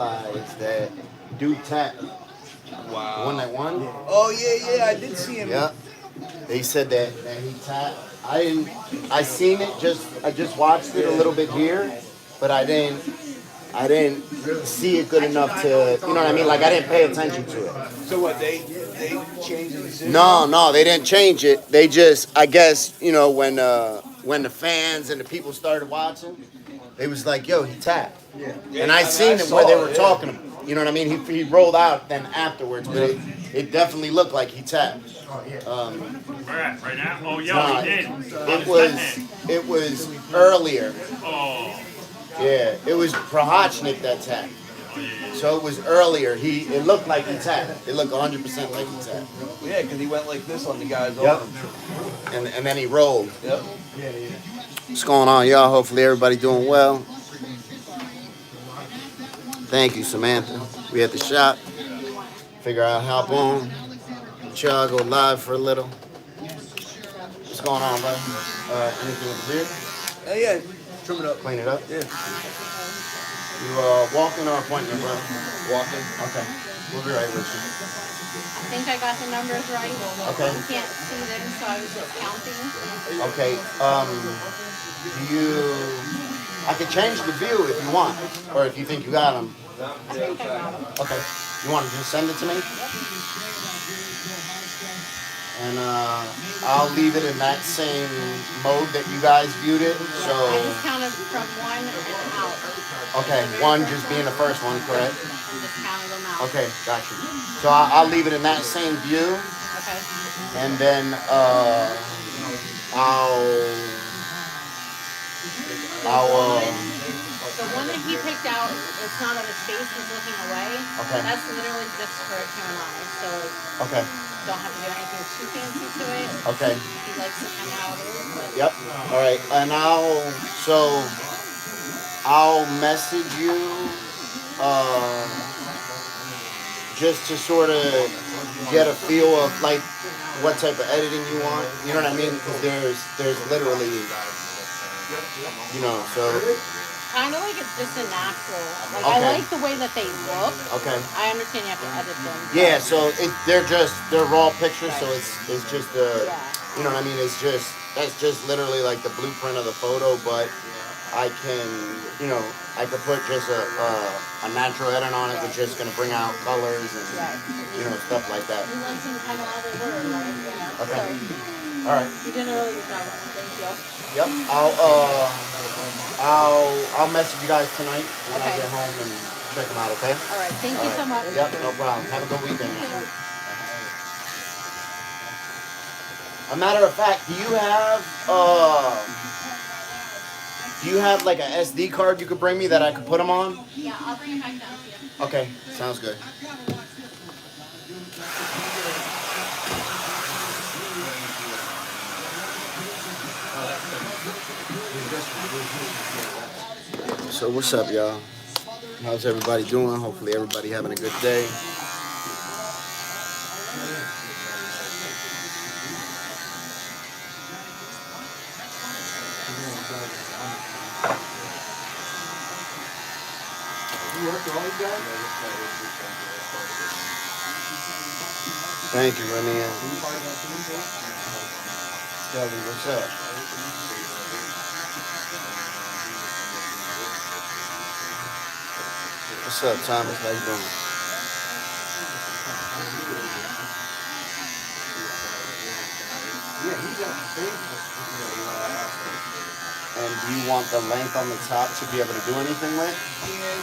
Is that dude Tap, the one Wow. that won? Oh yeah, I did see him. Yeah. They said that he tapped. I didn't. I seen it. I just watched it a little bit here, but I didn't. I didn't see it good enough to. You know what I mean? Like I didn't pay attention to it. So what they changed the decision? No, they didn't change it. They just. I guess when the fans and the people started watching, they was like, "Yo, he tapped." Yeah, And I seen it saw where they were it, talking. You know what I mean? He rolled out then afterwards, but it definitely looked like he tapped. Where at? Right now? Oh, yo, Nah, he did. it was earlier. Oh, Yeah, it was Prohachnik that tapped. oh yeah. So it was earlier. It looked like he tapped. It looked 100% like he tapped. Yeah, because he went like this on the guy's Yep. arm. And then he rolled. Yep. What's going on, y'all? Hopefully everybody doing well. Thank you, Samantha. We at the shop. Figure out how hop on. Chill, go live for a little. What's going on, brother? Anything with the beard? Oh yeah, trim it up. Clean it up? Yeah. You walking or appointment, bro? Walking. Okay. We'll be right with you. I think I got the numbers right. Okay. You can't see them, so I was just counting. Okay. I could change the view if you want, or if you think you got them. I think I got them. Okay. You want to just send it to me? And I'll leave it in that same mode that you guys viewed it. So. I just counted from one and out. Okay, one just being the first one, correct? I just counted them out. Okay, got you. So I'll leave it in that same view, Okay. and then I'll The one that he picked out, it's not on his face, he's looking away. Okay. That's literally just for him and I. So okay, don't have to do anything too fancy to it. okay, He likes it kind of how it is. But yep. All right, and I'll message you just to sort of get a feel of like what type of editing you want. You know what I mean? Because there's literally, so kind of like it's just a natural. Like Okay. I like the way that they look. okay. I understand you have to edit them. Yeah, so they're raw pictures, so it's just you know what I mean. That's just literally like the blueprint of the photo, but I could put just a natural edit on it, which is gonna bring out colors and stuff like that. You like them kind of how they were, right? Okay. So All right. you did a really good job. Thank you. Yep. I'll message you guys tonight when I Okay. get home and check them out. Okay. All right. Thank you so much. Yep. No problem. Have a good weekend. A matter of fact, do you have like a SD card you could bring me that I could put them on? Yeah, I'll bring it back down to you. Okay, sounds good. So what's up, y'all? How's everybody doing? Hopefully everybody having a good day. Thank you, Rania. Kelly, what's up? What's up, Thomas? How you doing? And do you want the length on the top to be able to do anything with? Yeah,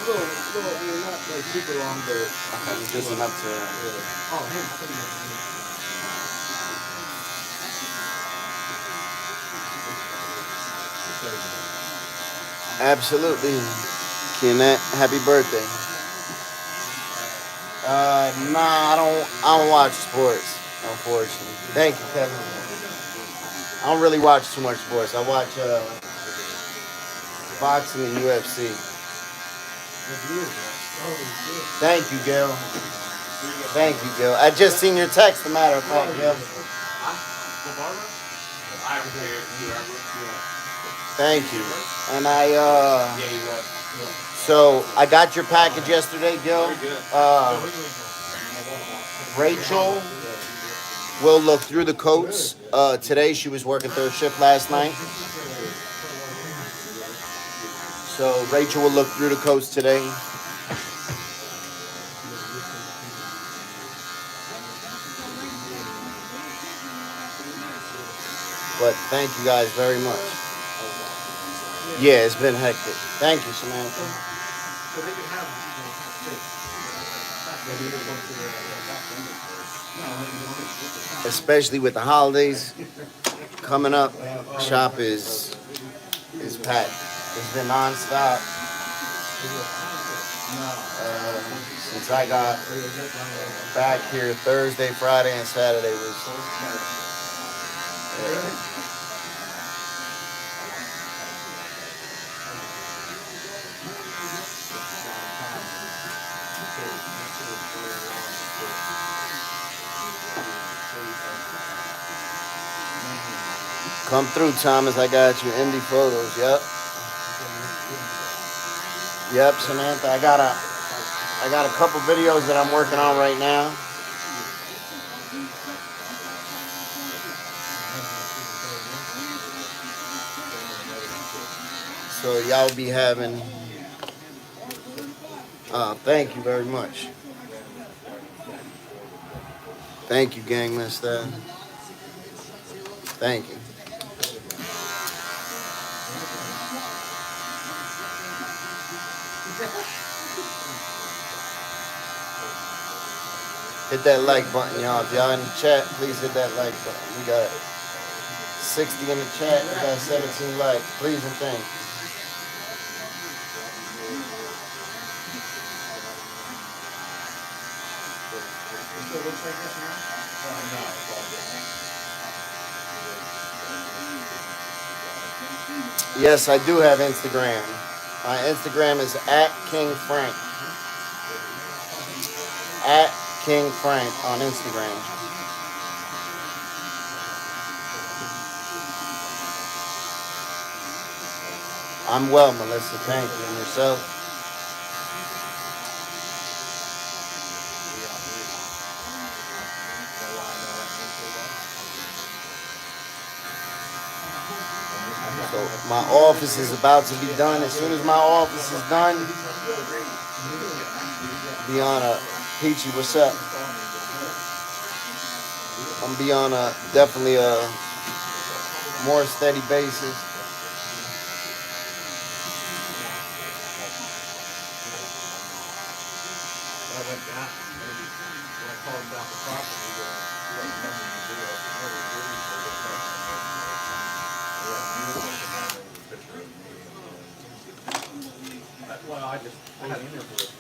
not like super long, but Okay, just enough to. Absolutely. Kenneth, happy birthday. Nah, I don't watch sports, unfortunately. Thank you, Kevin. I don't really watch too much sports. I watch boxing and UFC. Thank you, Gil. Thank you, Gil. I just seen your text, as a matter of fact, Gil. Thank you. And So I got your package yesterday, Gil. Rachel will look through the coats. Today she was working third shift last night. So Rachel will look through the coats today. But thank you guys very much. Yeah, it's been hectic. Thank you, Samantha. Especially with the holidays coming up, shop is packed. It's been nonstop since I got back here. Thursday, Friday, and Saturday was. Come through, Thomas. I got you. Indie photos. Yep. Yep, Samantha. I got a couple videos that I'm working on right now. So y'all be having. Thank you very much. Thank you, gang mister. Thank you. Hit that like button, y'all. If y'all in the chat, please hit that like button. We got 60 in the chat. We got 17 likes. Please and thank you. Yes, I do have Instagram. My Instagram is @KingFrank. @KingFrank on Instagram. I'm well, Melissa. Thank you. And yourself? So my office is about to be done. As soon as my office is done, be on a Peachy, what's up? I'm be on a definitely a more steady basis. Well, I had an interview.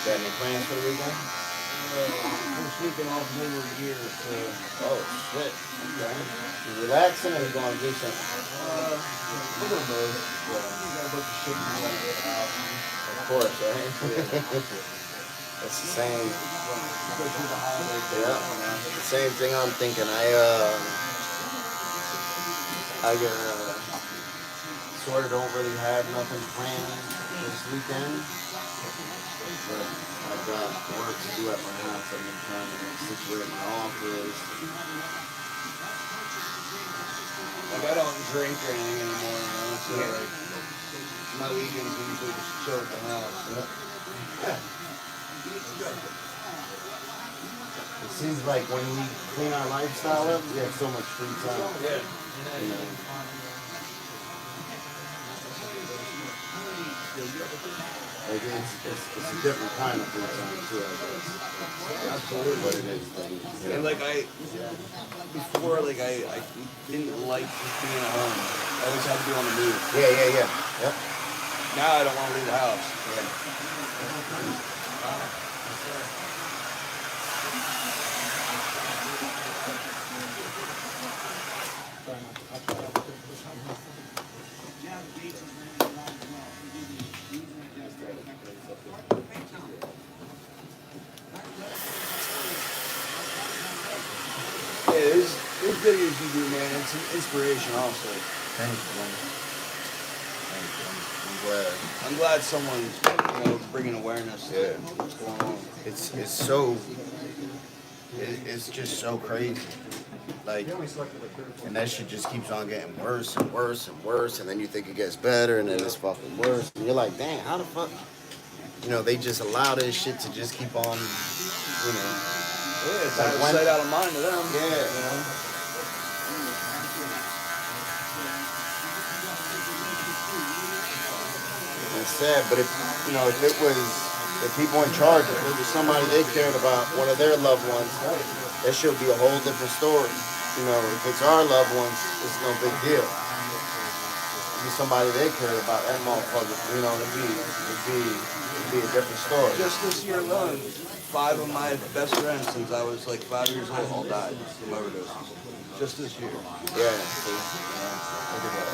Got any plans for the weekend? I'm sneaking off middle of the year. Oh shit. Okay. You relaxing or you going to do something? We're going to move. We got a bunch of shit to do out of the house. Of course, right? It's the same. Go through the holidays. Yeah. The same thing I'm thinking. I sort of don't really have nothing planned this weekend. But I've got work to do at my house. I've been trying to situate my office. Like, I don't drink or anything anymore, you know, so like, my weekends are usually just chill at the house. It seems like when we clean our lifestyle up, we have so much free time. Yeah. You know. Like it's a different kind of free time too, I guess. Absolutely. What it is. And like before, like I didn't like just being at home. I always had to be on the move. Yeah. Yep. Now I don't want to leave the house. Yeah, there's videos you do, man. inspiration also. Thank you, man. Thank you. I'm glad. I'm glad someone's bringing awareness to what's going on. It's just so crazy. Like, and that shit just keeps on getting worse and worse and worse, and then you think it gets better, and then it's fucking worse, and you're like, dang, how the fuck? They just allow this shit to just keep on, Yeah, it's Like out of when- sight, out of mind to them. Yeah. It's sad, but if it was the people in charge, if it was somebody they cared about, one of their loved ones, that should be a whole different story. If it's our loved ones, it's no big deal. If it's somebody they cared about, that motherfucker, it'd be a different story. Just this year alone, 5 of my best friends since I was like 5 years old all died from overdoses. Just this year. Yeah. See? Look at that.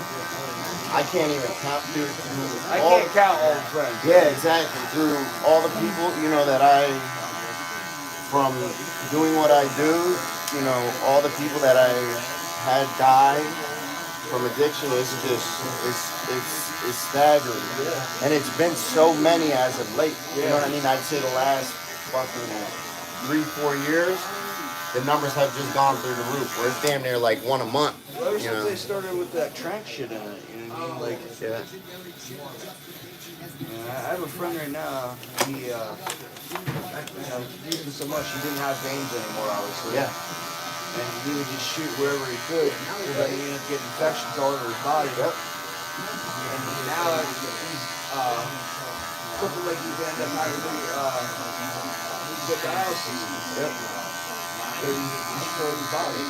I can't even count, dude. I can't count all the friends. Yeah, exactly. Through all the people, that from doing what I do, all the people that I had died from addiction is just, it's staggering. And it's been so many as of late. You know what I mean? I'd say the last fucking 3-4 years, the numbers have just gone through the roof. Where it's damn near like one a month. Well, ever since they started with that trank shit in it, like, Yeah. I have a friend right now. He, using so much, he didn't have veins anymore, obviously. Yeah. And he would just shoot wherever he could. So that he ended up getting infections all over his body. Yep. And now he's looking like he's end up having to get dialysis. Yep. He's destroyed his body.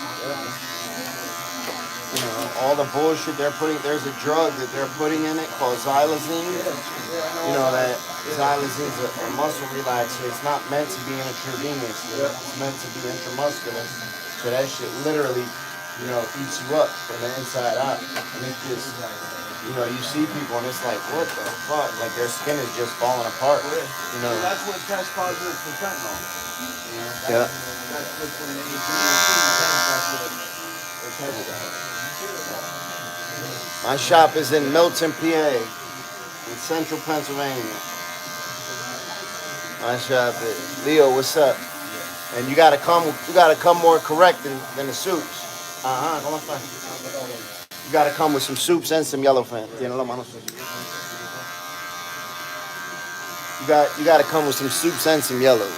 All the bullshit they're putting, there's a drug that they're putting in it called xylazine. That xylazine's a muscle relaxer. It's not meant to be intravenous. It's meant to be intramuscular. So that shit literally, eats you up from the inside out. And it's just, you see people and it's like, what the fuck? Like their skin is just falling apart. So that's what tests positive for fentanyl. Yeah. That's what's when they use that's what they test out. My shop is in Milton, PA, in central Pennsylvania. My shop is Leo. What's up? And you gotta come more correct than the soups. Come on, fine. You gotta come with some soups and some yellowfin. You gotta come with some soups and some yellow.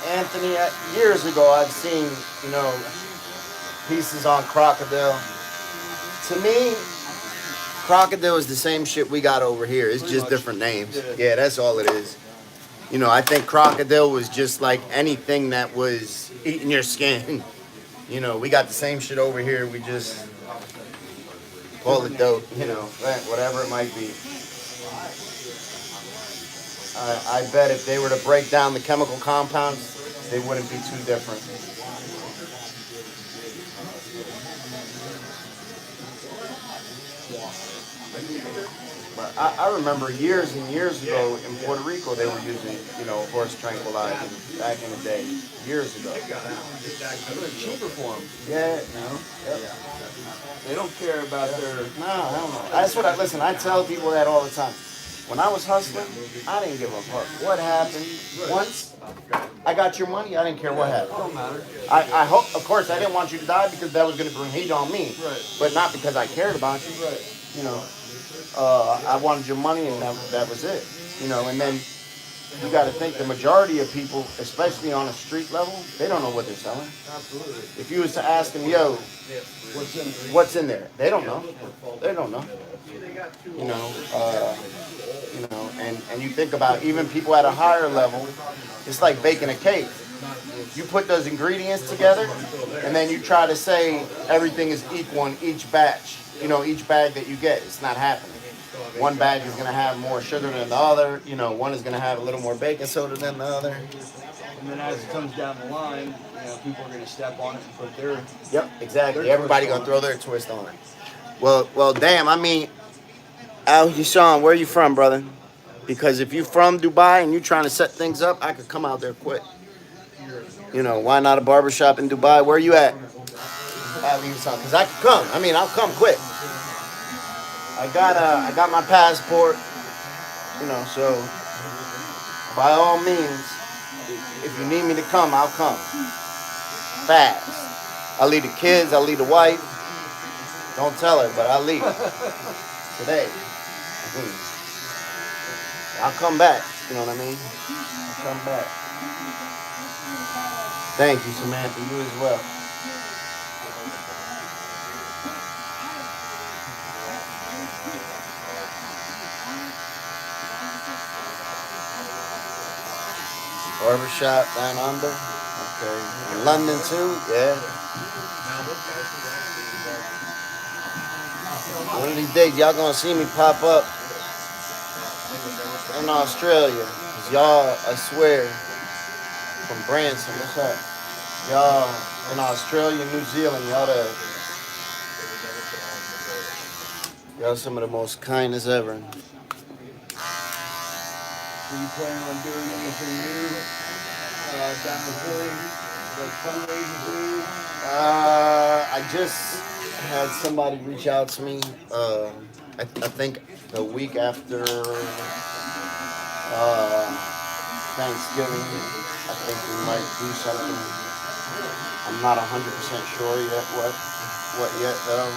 Anthony, years ago I've seen, pieces on crocodile. To me, crocodile is the same shit we got over here. It's just different names. Yeah, that's all it is. I think crocodile was just like anything that was eating your skin. We got the same shit over here. We just call it dope, whatever it might be. I bet if they were to break down the chemical compounds, they wouldn't be too different. But I remember years and years ago in Puerto Rico, they were using, horse tranquilizers back in the day, years ago. They're cheaper for them. Yeah, Yep. They don't care about their. No, hell no. That's what I tell people that all the time. When I was hustling, I didn't give a fuck what happened. Once I got your money, I didn't care what happened. Don't matter. I hope, of course, I didn't want you to die because that was going to bring heat on me. Right. But not because I cared about you. Right. I wanted your money and that was it. And then you got to think the majority of people, especially on a street level, they don't know what they're selling. Absolutely. If you was to ask them, yo, what's in there? They don't know. They don't know. And you think about even people at a higher level, it's like baking a cake. You put those ingredients together, and then you try to say everything is equal in each batch. Each bag that you get, it's not happening. One bag is going to have more sugar than the other. One is going to have a little more baking soda than the other. And then as it comes down the line, people are gonna step on it and put their. Yep, exactly. Their Everybody twist gonna on throw it. their twist on it. Well, damn. I mean, Al Sean, where you from, brother? Because if you from Dubai and you trying to set things up, I could come out there quick. Why not a barbershop in Dubai? Where you at? Al Sean, because I could come. I mean, I'll come quick. I got my passport. So by all means, if you need me to come, I'll come. Fast. I'll leave the kids, I'll leave the wife. Don't tell her, but I'll leave. Today. I'll come back. You know what I mean? I'll come back. Thank you, Samantha. You as well. Barbershop down under. Okay. In London too? Yeah. One of these days y'all gonna see me pop up in Australia. 'Cause y'all, I swear, from Branson, what's up? Y'all in Australia, New Zealand, y'all some of the most kindest ever. So you plan on doing anything new down the road, like fundraising food? I just had somebody reach out to me. I think the week after Thanksgiving, I think we might do something. I'm not 100% sure yet what yet though.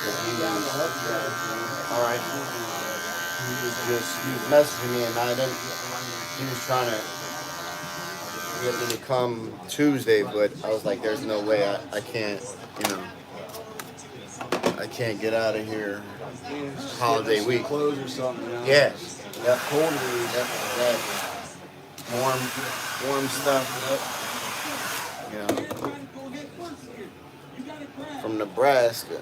But all right. He was messaging me and I didn't. He was trying to get me to come Tuesday, but I was like, there's no way I can't, I can't get out of here holiday week. Clothes or something. Yeah. Yep. Cold Yep. Warm stuff. From Nebraska.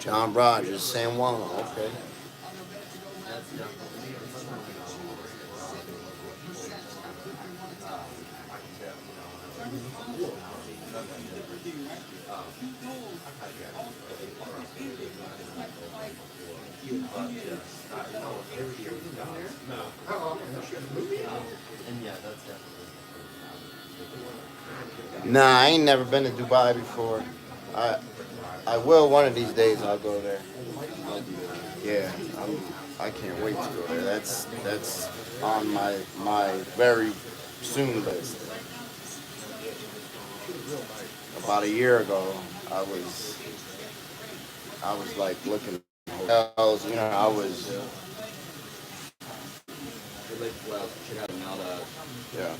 John Rogers, San Juan, okay. Nah, I ain't never been to Dubai before. I will one of these days. I'll go there. Yeah, I can't wait to go there. That's on my very soon list. About a year ago, I was I was like looking at hotels, you know, I was, Well, check out Malda. yeah.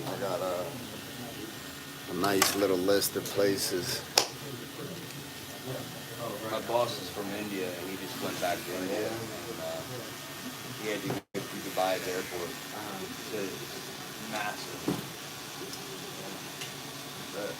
I got a nice little list of places. My boss is from India, and he just went back to India. And, he had to go to Dubai airport. It's massive. But,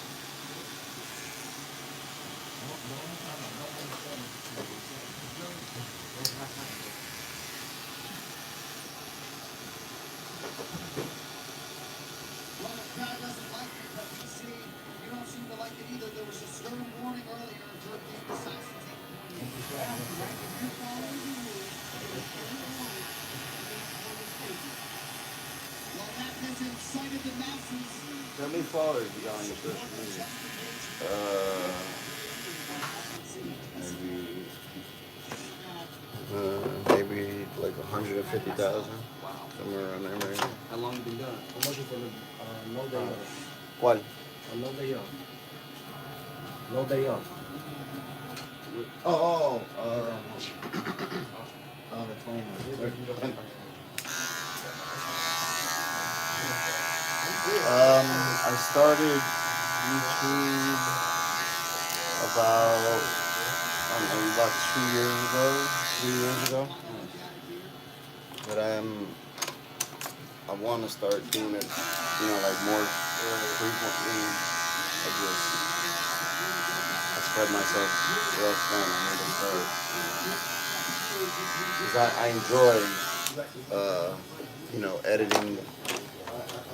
how many followers you got on your social media? Maybe like 150,000, somewhere around there, maybe. How long have you been doing it? ¿Cuál? No day off. The phone. I started YouTube about, I don't know, about 2 years ago. But I want to start doing it, you know, like more frequently. I spread myself real thin. I need to start. Because I enjoy, you know, editing.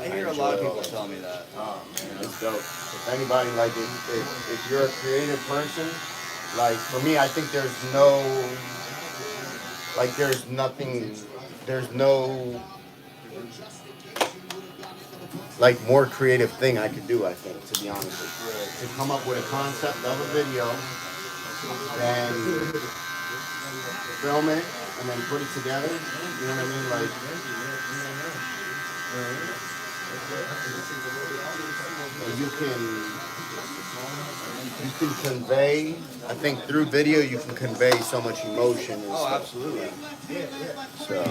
I hear a lot of people tell me that. Oh man, it's dope. If anybody, like, if you're a creative person, like, for me, I think there's no, like, there's no, like, more creative thing I could do, I think, to be honest with you. To come up with a concept of a video, then film it, and then put it together, you know what I mean? Like, you can convey, I think through video you can convey so much emotion and stuff. Absolutely. So.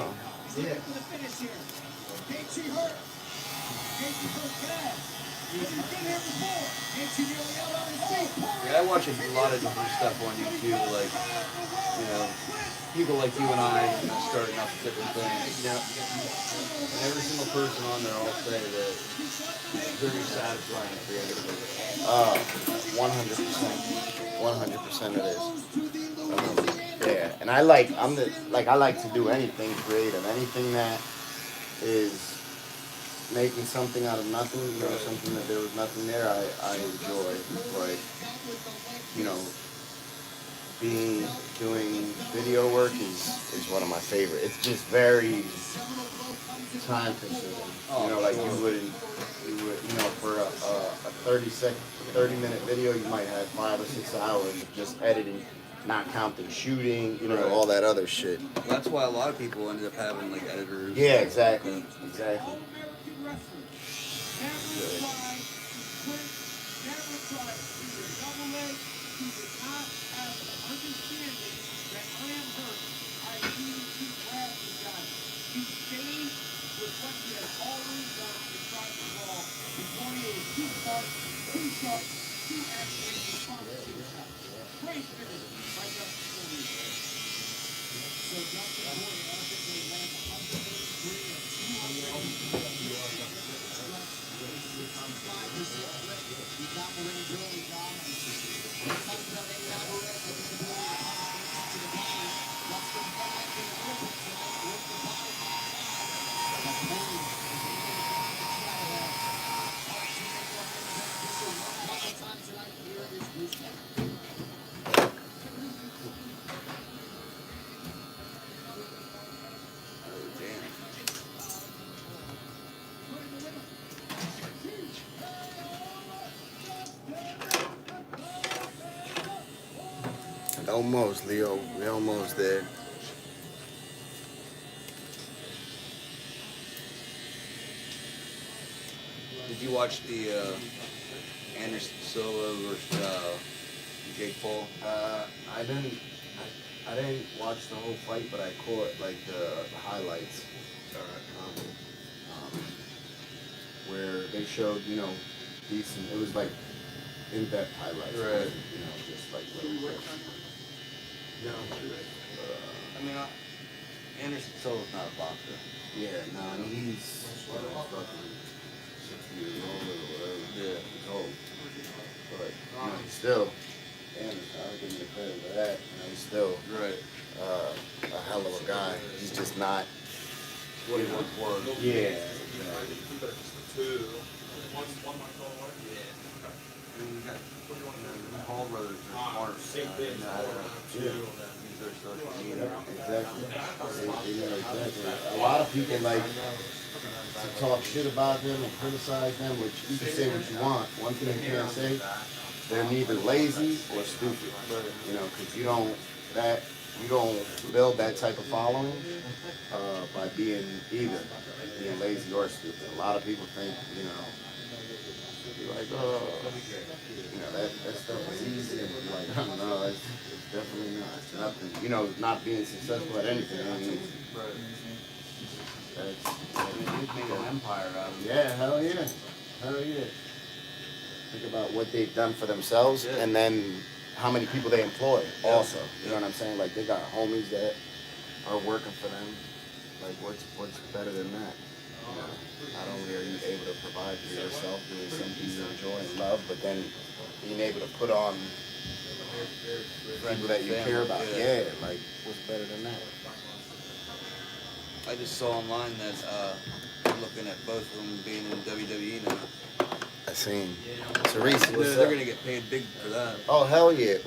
Yeah, I watch a lot of different stuff on YouTube, like, you know, people like you and I, you know, starting up different things. Yeah. And every single person on there all say that it's very satisfying creatively. 100%. 100% it is. Yeah, and I like to do anything creative, anything that is making something out of nothing, you know, something that there was nothing there, I enjoy. Like, you know, doing video work is one of my favorite. It's just very time consuming. You know, like you would, you know, for a 30-minute video, you might have 5 or 6 hours of just editing, not counting shooting, you know, all that other shit. That's why a lot of people ended up having, like, editors. Yeah, exactly. Almost, Leo. We're almost there. Did you watch the Anderson Silva versus Jake Paul? I didn't watch the whole fight, but I caught like the highlights. Where they showed, decent. It was like in-depth highlights. Right. Just like little clips. I mean, Anderson Silva's not a boxer. Yeah, no, I mean he's fucking 60 years old or whatever. Yeah. He's old. But he's still, I'll give him the credit for that. He's still Right. a hell of a guy. He's just not. What he wants for. Yeah. The Paul brothers are smart. They know how to use their social media. Exactly. Exactly. A lot of people like to talk shit about them and criticize them, which you can say what you want. One thing you can't say, they're neither lazy or stupid. Because you don't build that type of following by being lazy or stupid. A lot of people think, you're like, that stuff is easy. And you're like, no, it's definitely not. It's nothing. Not being successful at anything ain't easy. He's made an empire out of it. Yeah, hell yeah. Hell yeah. Think about what they've done for themselves and then how many people they employ also. You know what I'm saying? Like they got homies that are working for them. Like what's better than that? Not only are you able to provide for yourself doing something you enjoy and love, but then being able to put on people that you care about. Yeah, like what's better than that? I just saw online that they're looking at both of them being in WWE now. I seen Teresa. They're gonna get paid big for that. Oh hell yeah!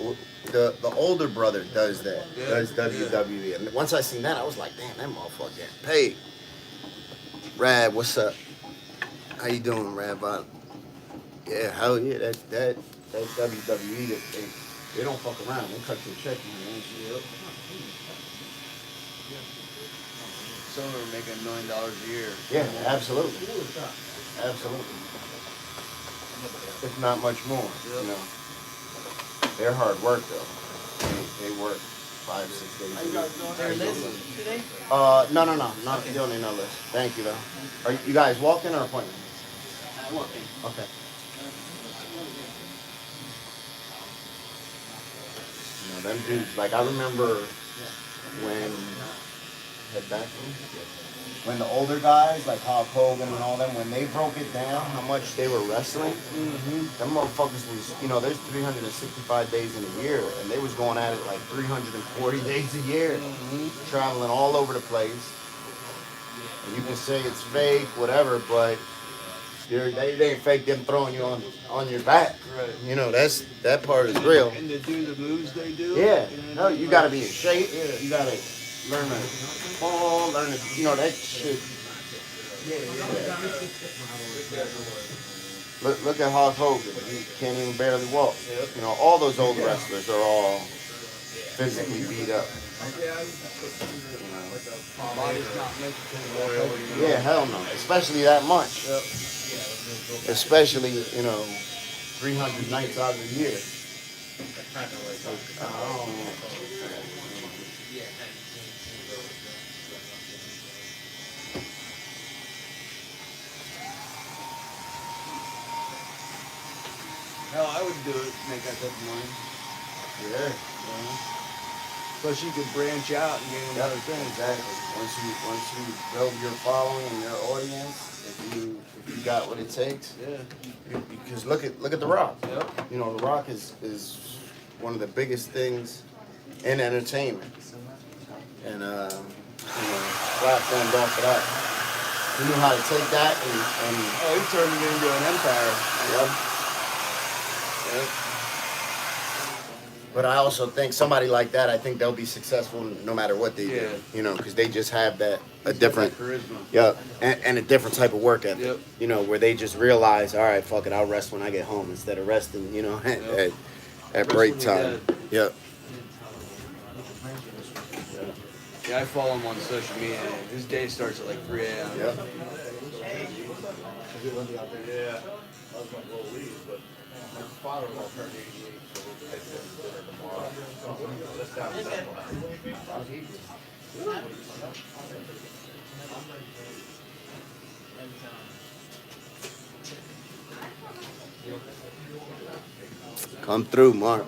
The older brother does that. Yeah, Does WWE. And once I seen that, I was like, damn, that motherfucker getting paid. Rad, what's up? How you doing, Rad? Yeah, hell yeah. That WWE. They don't fuck around. They cut your check, man. Some of them are making $1 million a year. Yeah, absolutely. Absolutely. If not much more, They're hard work though. They work 5-6 days a week. No. You don't need no list. Thank you though. Are you guys walking or appointment? Walking. Okay. Them dudes, like I remember when the older guys, like Hulk Hogan and all them, when they broke it down, how much they were wrestling, them motherfuckers was, there's 365 days in a year, and they was going at it like 340 days a year, traveling all over the place. And you can say it's fake, whatever, but they ain't fake them throwing you on your back. Right. That part is real. And to do the moves they do. Yeah. No, you gotta be in shape. You gotta learn to fall, learn to, that shit. Look at Hulk Hogan. He can't even barely walk. All those old wrestlers are all physically beat up. Body's not making Yeah, hell no. Especially that much. Especially, 300 nights out of the year. Hell, I would do it, make that type of money. Yeah. Plus you could branch out and get another thing. Exactly. Once you build your following and your audience, if you got what it takes. Yeah. Because look at The Rock. Yep. The Rock is one of the biggest things in entertainment. And platformed off of that. He knew how to take that and Oh, he turned it into an empire. Yep. But I also think somebody like that, I think they'll be successful no matter what they do. Because they just have a different charisma. Yeah, and a different type of work ethic. Where they just realize, all right, fuck it, I'll rest when I get home instead of resting, at break time. Yep. Yeah, I follow him on social media. His day starts at like 3 a.m. Yep. Yeah. My father-in-law turned 88, so we're going to take him to dinner tomorrow. That's down in Bethlehem. Come through, Mark.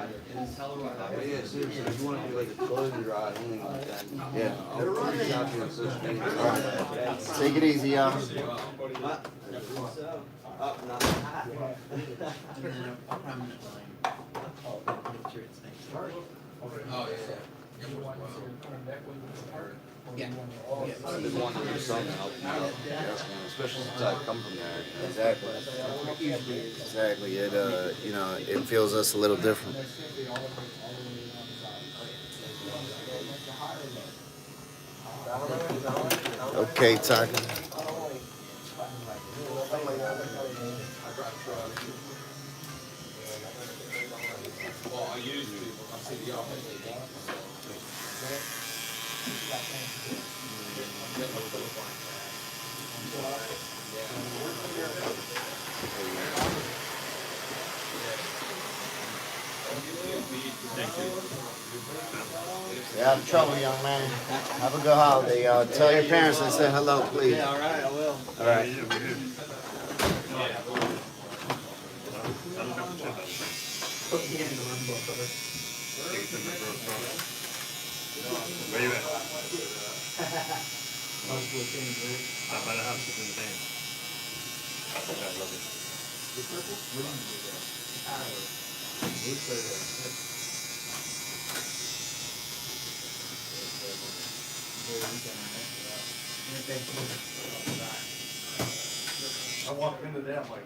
Yeah, seriously, if you want to do like a closing drive, anything like that. Yeah. I'll reach out to you on social media. Take it easy, y'all. And then a prominent line. Make sure it's nice. Yeah. I've been wanting to do something to help them out, especially since I come from there. Exactly. Exactly. It you know, it feels us a little different. Okay, Taka. Well, I usually, I see the office. You're out of trouble, young man. Have a good holiday, y'all. Tell your parents I said hello, please. Yeah, all right, I will. All right. Where you at? Out by the house, it's in the van. I love it. I walked into that like.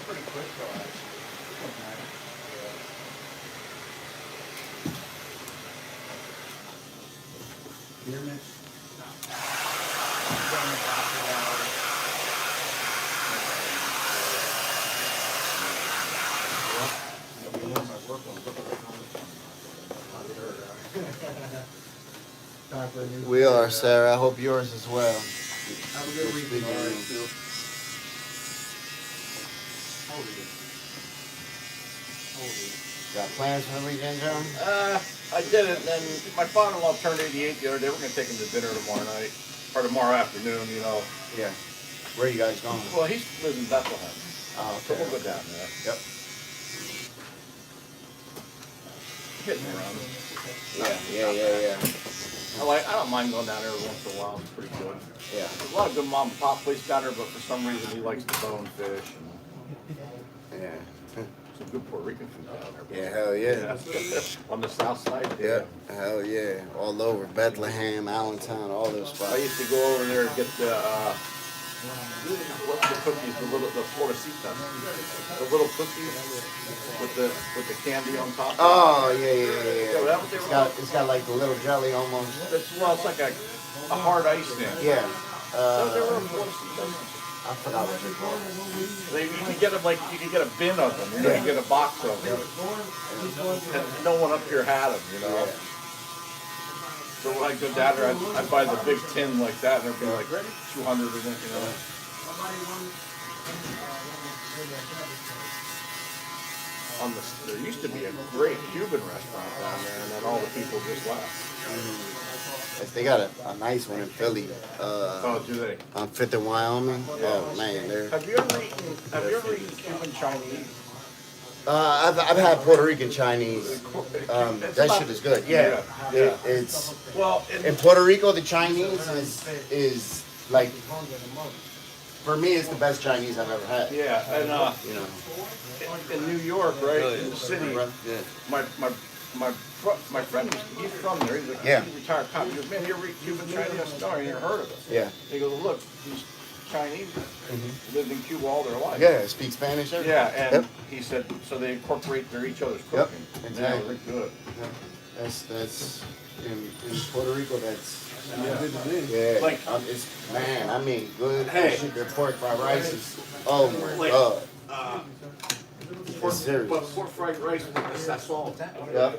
Pretty quick though. Here, Mitch. We are, Sarah. I hope yours as well. Have a good weekend. All right, Phil. Got plans for the weekend, John? I didn't, and my father-in-law turned 88 the other day. We're gonna take him to dinner tomorrow night, or tomorrow afternoon, you know. Yeah. Where are you guys going? Well, he lives in Bethlehem, Oh, so we'll okay. go down there. Yep. Hitting around. Yeah. I don't mind going down there every once in a while. It's pretty good. Yeah. There's a lot of good mom and pop places down there, but for some reason he likes the bonefish and Yeah. some good Puerto Rican food down there. Yeah, hell yeah. On the south side. Yeah, hell yeah. All over Bethlehem, Allentown, all those I spots. used to go over there and get the what's the cookies, the Florecitas, the little cookies with the candy on top. Oh, yeah. Yeah, that was It's got like the little jelly almost. It's like a hard ice thing. Yeah. They were Florecitas. I forgot what they're called. You can get them you can get a bin of them, you know, you get a box of them. And no one up here had them, you know. Yeah. So when I go down there, I buy the big tin like that, and there'd be like 200 of it, you know. There used to be a great Cuban restaurant down there, and then all the people just left. Yes, they got a nice one in Philly. Oh, do they? On 5th and Wyoming. Oh man, they're. Have you ever eaten Cuban Chinese? I've had Puerto Rican Chinese. That shit is good. Yeah. Yeah. It's Well, in Puerto Rico. The Chinese is like, for me, it's the best Chinese I've ever had. yeah, and You know. in New York, right, in the city, Yeah. my friend, he's from there. He's a Yeah. retired cop. He goes, man, you ever eat Cuban Chinese? I said, no, I ain't never heard of it. Yeah. He goes, well, look, these Chinese lived in Cuba all their life. Yeah. Speak Spanish. Everything. Yeah, and Yep. he said, so they incorporate each other's Yep, cooking. exactly. Yeah, they're good. That's in Puerto Rico. That's Yeah. yeah. Like- it's man. I mean, good. Hey. Shit, their pork fried rice is. Oh my Like- god. It's serious. But pork fried rice with the salt. Yeah.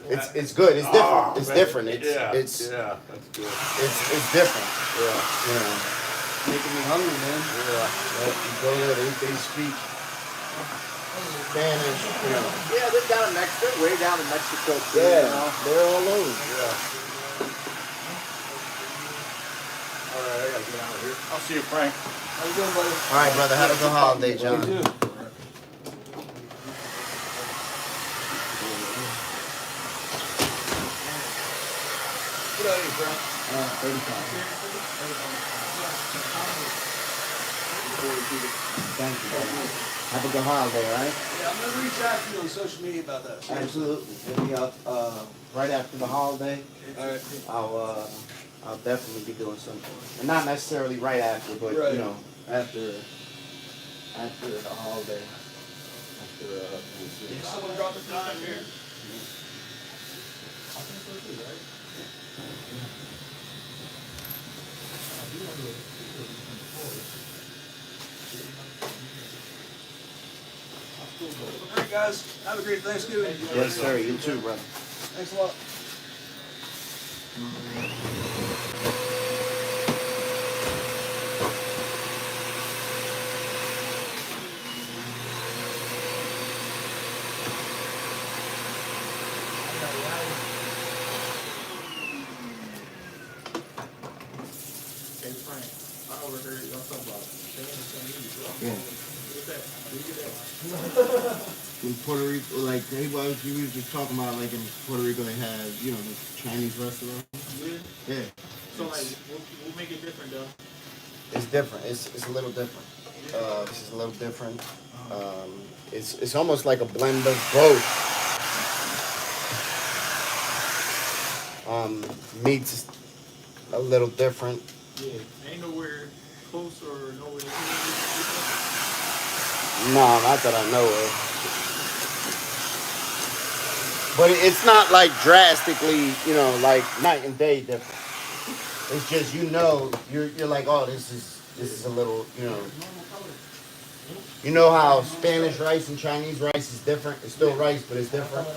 It's good. It's different. It's different. It's Yeah, it's yeah, that's good. it's different. Yeah. You know. Making me hungry, man. Yeah. You go there, they speak Spanish. You know. Yeah, they're down in Mexico, way down in Mexico too. Yeah, You know? they're all over. Yeah. All right, I gotta get out of here. I'll see you, Frank. How you doing, buddy? All right, brother. Have a good holiday, John. You too. Get out of here, Frank. 35. Thank you, brother. Have a good holiday, all right? Yeah, I'm gonna reach out to you on social media about that. Absolutely. Hit me up right after the holiday. All right. I'll definitely be doing something, and not necessarily right after, but Right. you know, after the holiday. After Someone drop the time here. All right, guys. Have a great Thanksgiving. Yes, sir. You too, brother. Thanks a lot. Hey Frank, I overheard y'all talking about Spanish Chinese. Yeah. What's that? Where you get that? In Puerto Rico, like he was just talking about, like in Puerto Rico, they have the Chinese restaurant. Yeah. Yeah. So like, we'll make it different though. It's different. It's a little different. This is a little different. It's almost like a blend of both. Meat's a little different. Yeah. Ain't nowhere close or nowhere. No, not that I know of. But it's not like drastically, like night and day different. It's just you're like, oh, this is a little, You know how Spanish rice and Chinese rice is different? It's still rice, but it's different.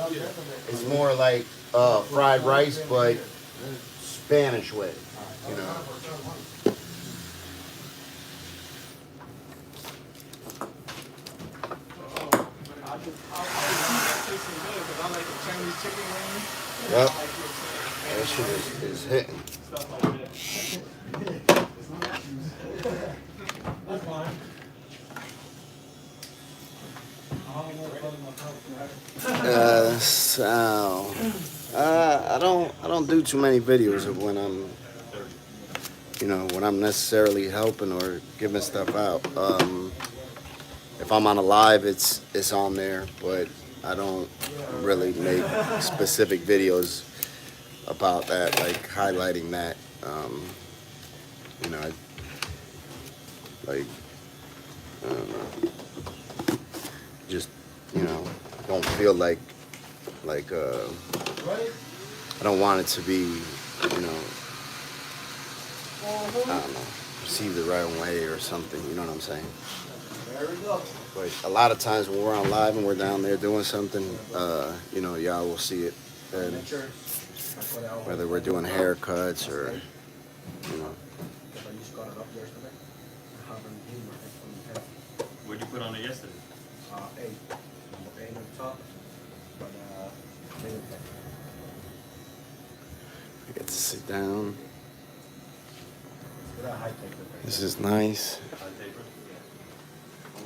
It's more like fried rice, but Spanish way, I like the Chinese chicken wings. Yep. That shit is hitting. Stuff like that. That's fine. So I don't do too many videos of when I'm necessarily helping or giving stuff out. If I'm on a live, it's on there, but I don't really make specific videos about that, like highlighting that. I don't know, just don't feel like I don't want it to be I don't know, received the right way or something. You know what I'm saying? There we go. But a lot of times when we're on live and we're down there doing something, y'all will see it. And whether we're doing haircuts or, What'd you put on it yesterday? I get to sit down. This is nice.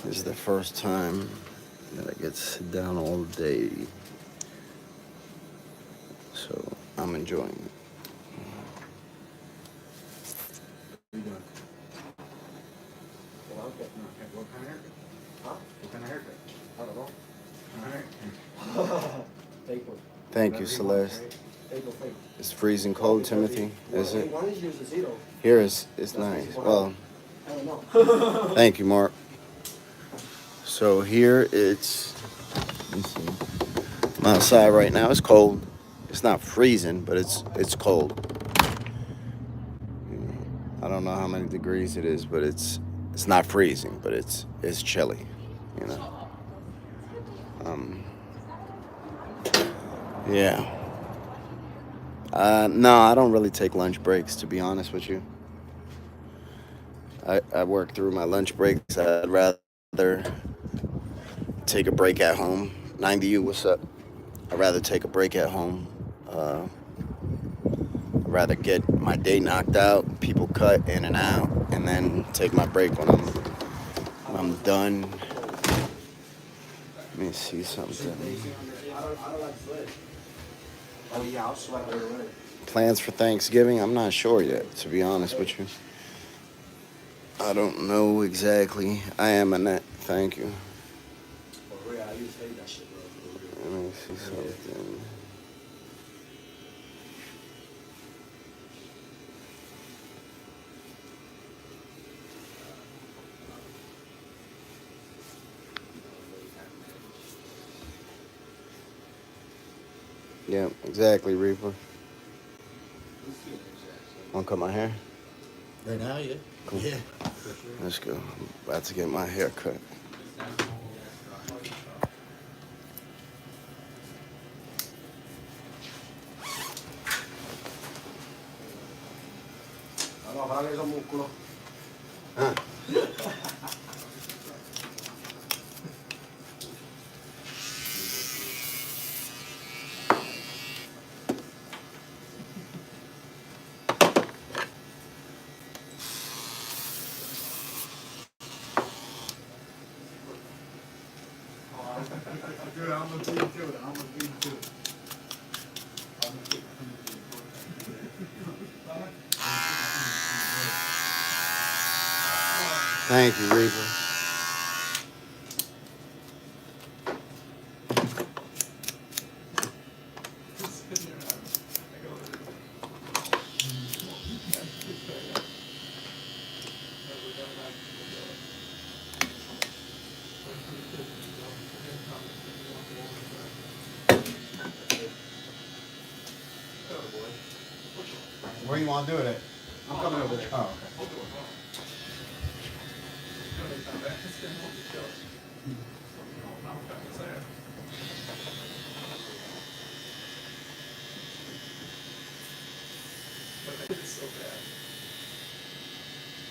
This is the first time that I get to sit down all day. So I'm enjoying it. Thank you, Celeste. It's freezing cold, Timothy, is it? Here it's nice. Well, thank you, Mark. So here it's, let's see. I'm outside right now. It's cold. It's not freezing, but it's cold. I don't know how many degrees it is, but it's not freezing, but it's chilly. you know. Yeah. No, I don't really take lunch breaks, to be honest with you. I work through my lunch breaks. I'd rather take a break at home. 90U, what's up? I'd rather take a break at home. I'd rather get my day knocked out, people cut in and out, and then take my break when I'm done. Let me see something. Plans for Thanksgiving? I'm not sure yet, to be honest with you. I don't know exactly. I am Annette. Thank you. Let me see something. Yeah, exactly, Reaper. Wanna cut my hair? Right now, yeah. Cool. Yeah. Let's go. I'm about to get my hair cut. Huh. Dude, I'm gonna beat too. I'm gonna beat too. Thank you, Reaper. Where you want to do it at? I'm coming over there. Oh, okay.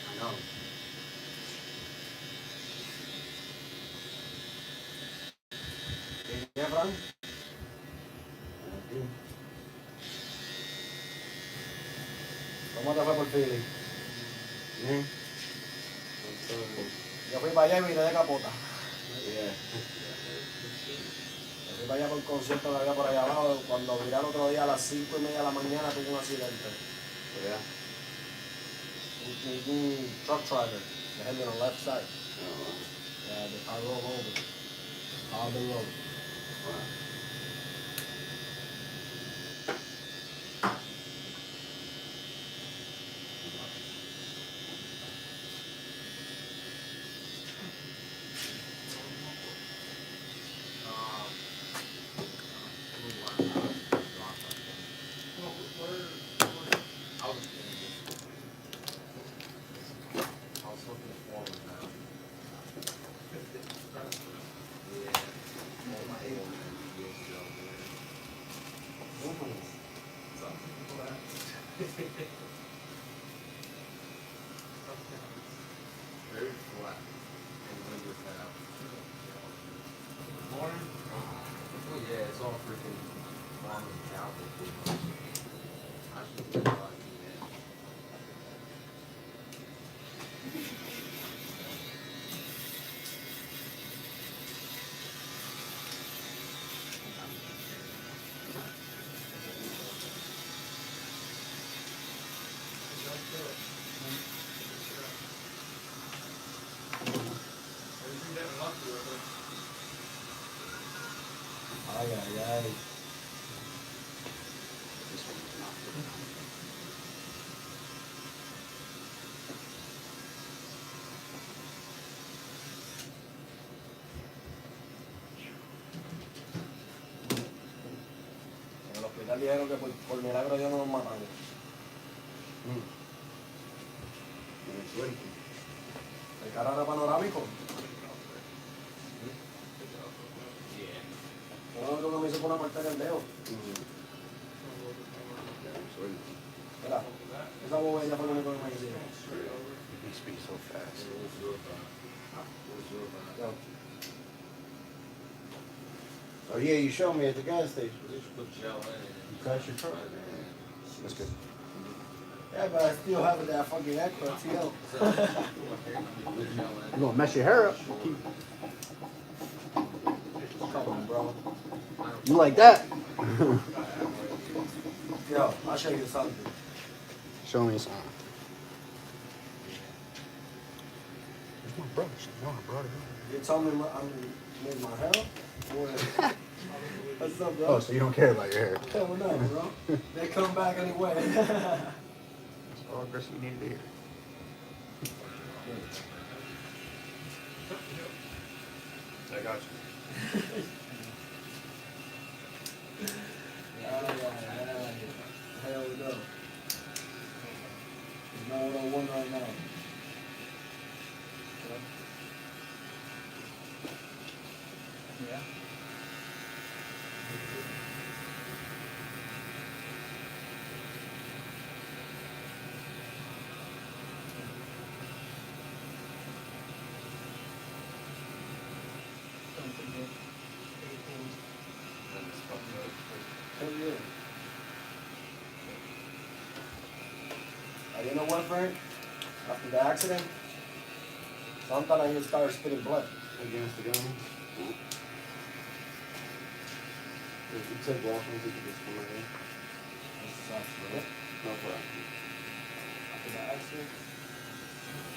I know. Yeah, bro? ¿Cómo te fue por Philly? Bien. Yo fui para allá y vine de capota. Yeah. Yo fui para allá por el concierto que había por allá abajo. Cuando viré el otro día a las 5:30 de la mañana tuve un accidente. Yeah. Un truck driver. They hit me on the left side. Yeah, I rolled over. All the road. Wow. Very flat. Oh yeah, it's all freaking long and cow. I should be lucky, man. Ay, ay, ay. En el hospital dijeron que por milagro Dios no nos mataron. El carro era panorámico. No, creo que me hizo por una parte del dedo. Mira, esa bobella fue lo único que me hicieron. He speaks so fast. Yo, Oh yeah, you showed me at the gas station. Put gel in it. You crashed your truck. That's good. yeah, but I still have that fucking extra TL. You're gonna mess your hair up. Come on, bro. You like that? Yo, I'll show you something. Show me something. Where's my brush? No, I brought it. You told me I made my hair up? What's up, bro? Oh, so you don't care about your hair? Hell no, bro. They come back anyway. That's all Chris you need to hear. I got you. Hell no. There's no 101 right now. Yeah. Hell yeah. You know what, Frank? After the accident, sometimes I just started spitting blood. Against the gun. If you take walking, you can just come in. That sucks, bro. No problem. After the accident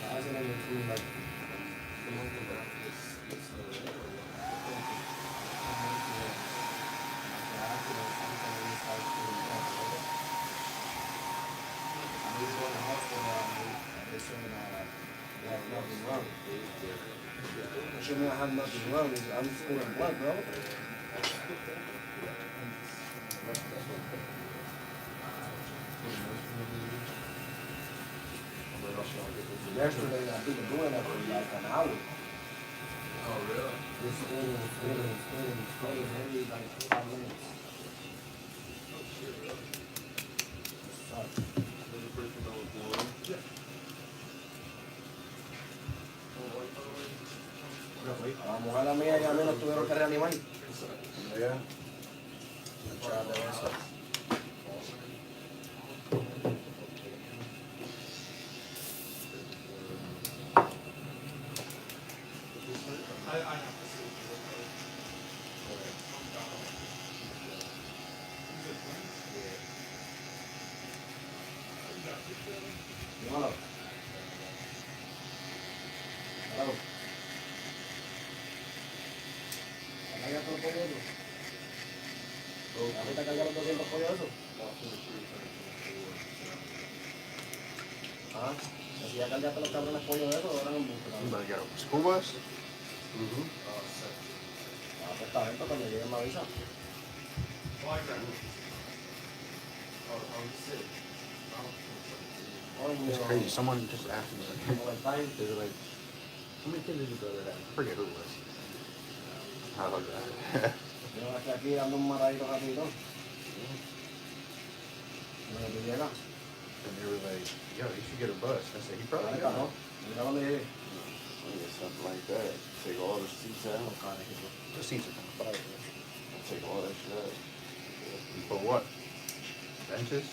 was really like, should not have nothing wrong. I'm spitting blood, bro. Yesterday, I've been doing that for like an hour. Oh, really? Just spinning, every like 5 minutes. Sucks. A la mujer la mía y a mí nos tuvieron que reanimar. Yeah. Hello. Hello. ¿Carga todos los pollos esos? ¿Ahorita carga los 200 pollos esos? Ah, si ya cargaste los cabrones pollos esos, ahora no mucho. You better get a school bus? Ah, pues está bien, cuando lleguen me avisa. It's crazy. Someone just asked me, Como el time. they were like, how many kids did your brother have? I forget who it was. I love that. Yo aquí dando un matadito rapidito. Bueno, tú llegas. And they were like, yo, you should get a bus. I said, he probably Ahorita got no. one. Mira dónde llegué. I get something like that. Take all the seats out. The seats are kind of take all that shit out. For what? Benches?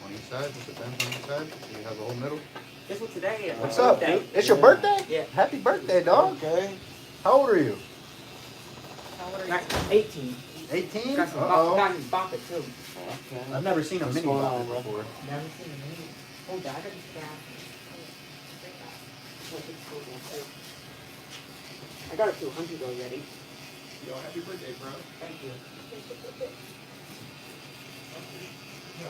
On each side? Just a bench on each side? So you have the whole middle? Guess what today is? What's My up, birthday. dude? It's your birthday? Yeah. Happy birthday, dog. Okay. How old are you? How old are you? Got 18. 18? Got some Uh-oh. got his bop it too. I've never seen a What's mini going bop on, bro? Never before. seen a mini. Hold on, I got this down. I got it to 100 already. Yo, happy birthday, bro. Thank you. No.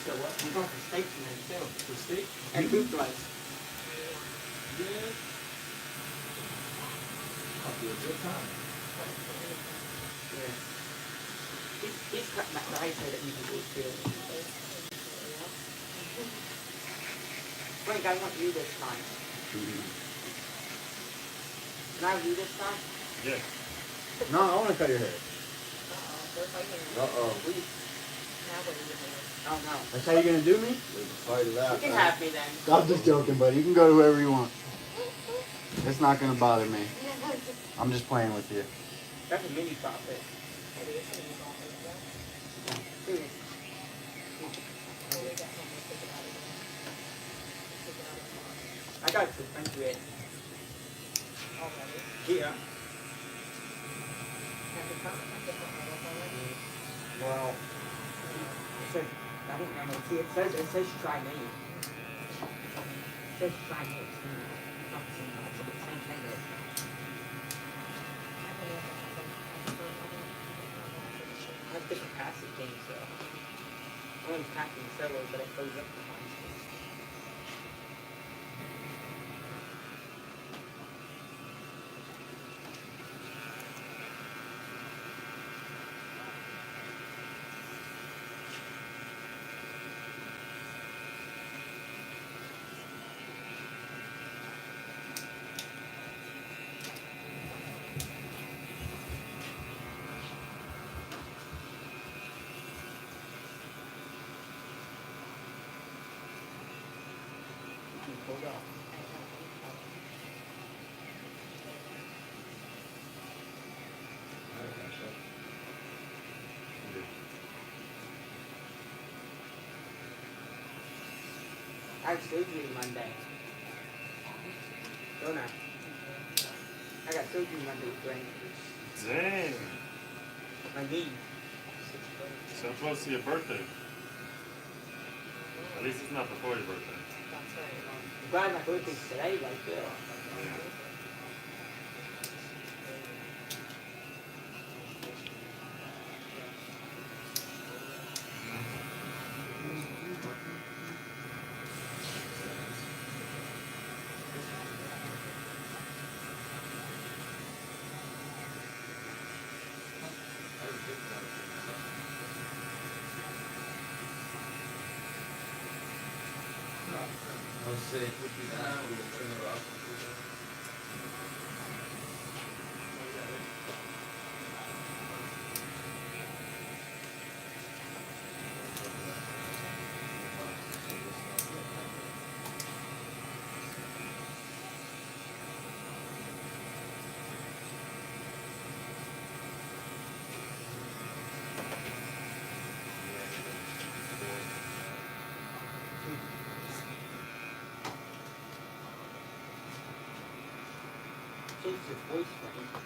So what? We're going for steak tonight too. For steak? And beef rice. Yeah. I'll be a good time. Yeah. He's cutting that rice so that you can eat too. Frank, I want you this time. Can I have you this time? Yeah. No, I want to cut your hair. Uh-oh. Please. Oh no. That's how you're gonna do me? There's a fight of that. You can man. have me then. I'm just joking, buddy. You can go to whoever you want. It's not gonna bother me. I'm just playing with you. That's a mini profit. I got two French bread. Yeah. Well, it says, I didn't know. See, it says try me. It says try me. It's not the same thing. I have different acid games, so. I'm only packing several, but it goes up to mine. Hold on. I have surgery Monday. Don't I? I got surgery Monday with brain. Dang. My knee. So close to your birthday. At least it's not before your birthday. I'm glad my birthday's today, like Bill. Let's see. We'll do that. We'll turn it off. Change his voice, right?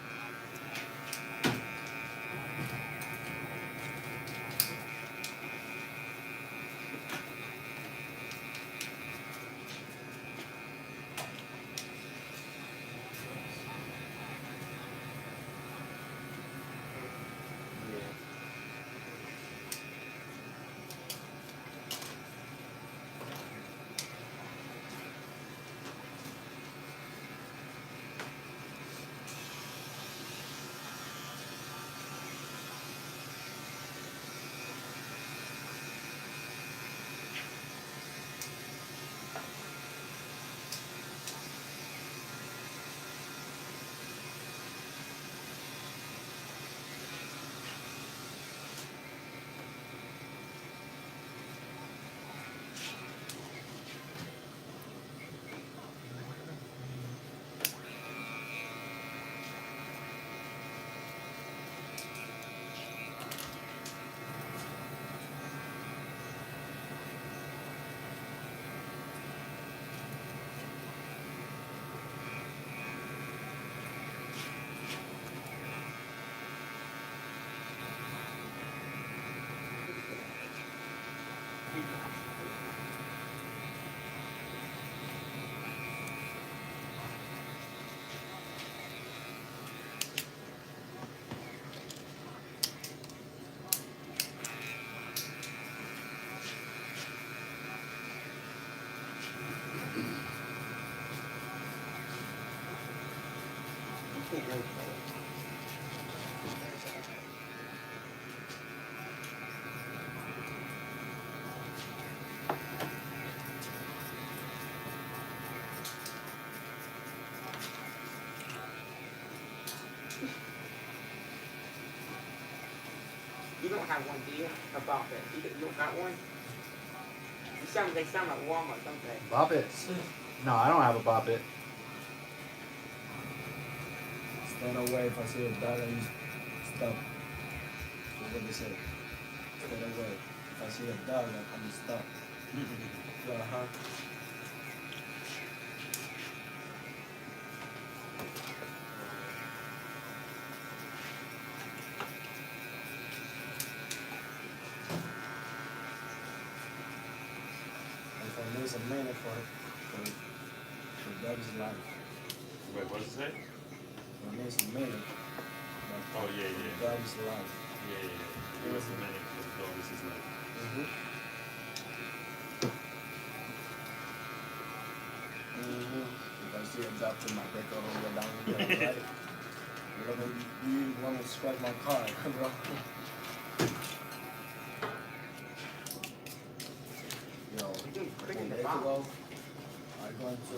You don't have one, do you? A bop it. You don't got one? They sound like Walmart, don't they? Bop it. No, I don't have a bop it. Stand away if I see a dog, I use stop. That's what they say. Stand away. If I see a dog, I'm stop. Uh-huh. If I miss a minute for dog's life. Wait, what does it say? If I miss a minute, Oh, yeah, yeah. dog's life. Yeah. Give us a minute for the dog. This is like. If I see a dog to my break all the way down the right. You want to scratch my car, bro. Yo, a couple days ago, I went to,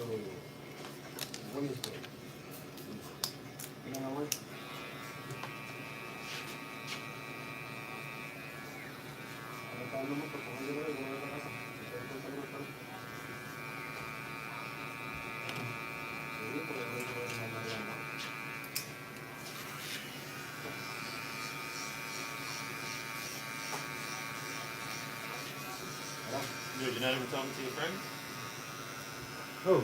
what is it? You know what? You're not even talking to your friends? Who?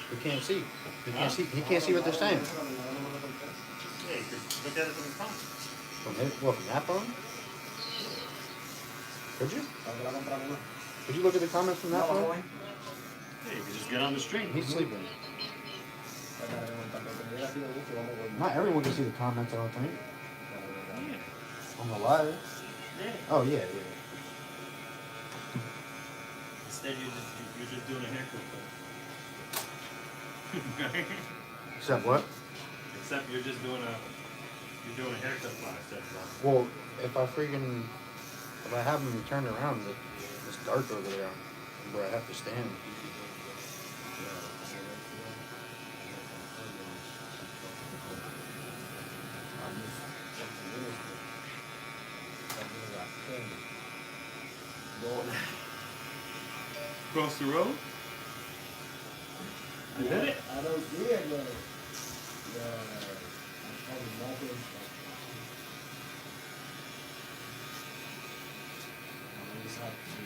He can't see. He can't see. He can't see what they're saying. Yeah, you could look at it from the phone. From that phone? Could you? Could you look at the comments from that phone? Yeah, you could just get on the stream. He's sleeping. Not everyone can see the comments, I don't think. Yeah. On the live. Yeah. Oh, yeah. Instead, you're just doing a haircut. Except what? Except you're doing a haircut class. That's Well, if I have them turned around, it's dark over there where I have to stand. Across the road? You did it? I don't see it, but I'm probably nothing. I just have to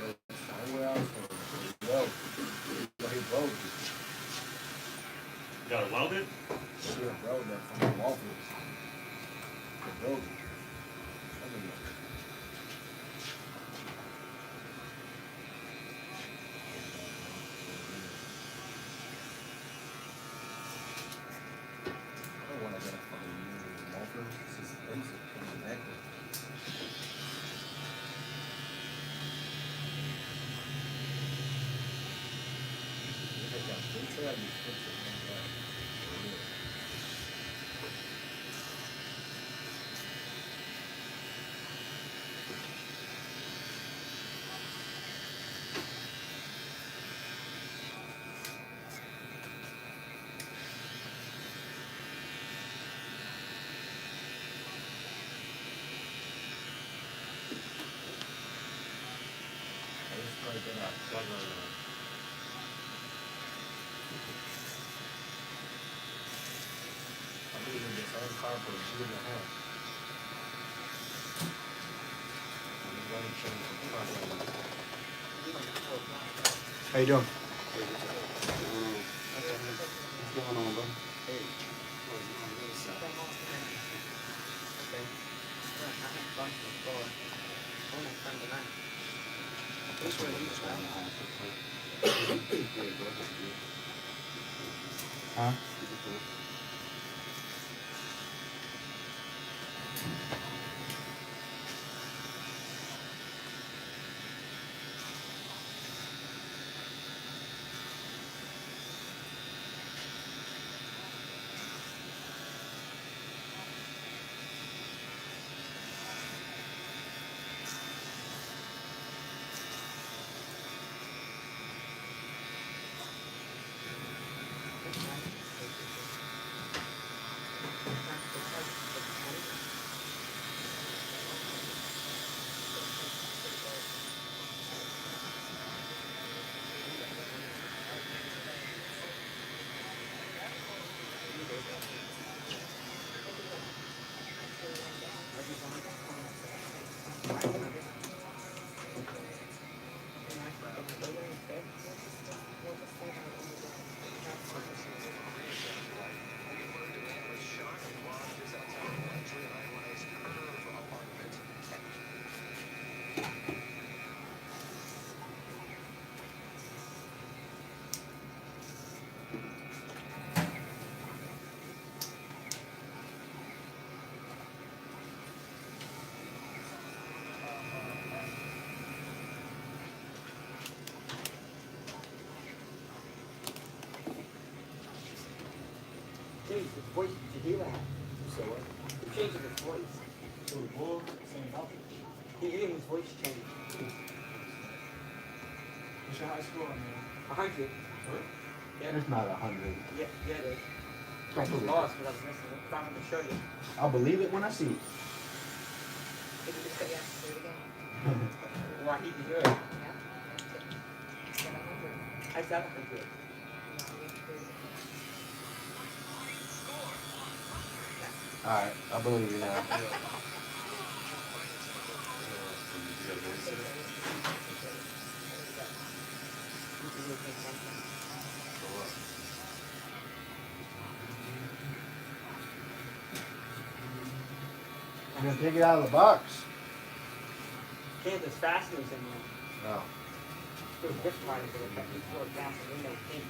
go somewhere else or weld. So he broke it. You gotta weld it? He broke that from the wall piece. He broke it. How you doing? What's going on, bro? Huh? his voice to hear that. So what? He changed his voice. So the bull, same nothing. Even his voice changed. What's your high score on there? 100. Yeah, It's not 100. yeah, it is. I I believe lost because I was missing it. So I'm going to show you. I'll believe it when I see it. Did you just say yes? Do it again. Well, I need to hear it. Yeah. Get 100. I said 100. Alright, I believe you now. I'm gonna take it out of the box. Can't, there's fasteners in there. No. There's gift cards that are before gasoline, no ink.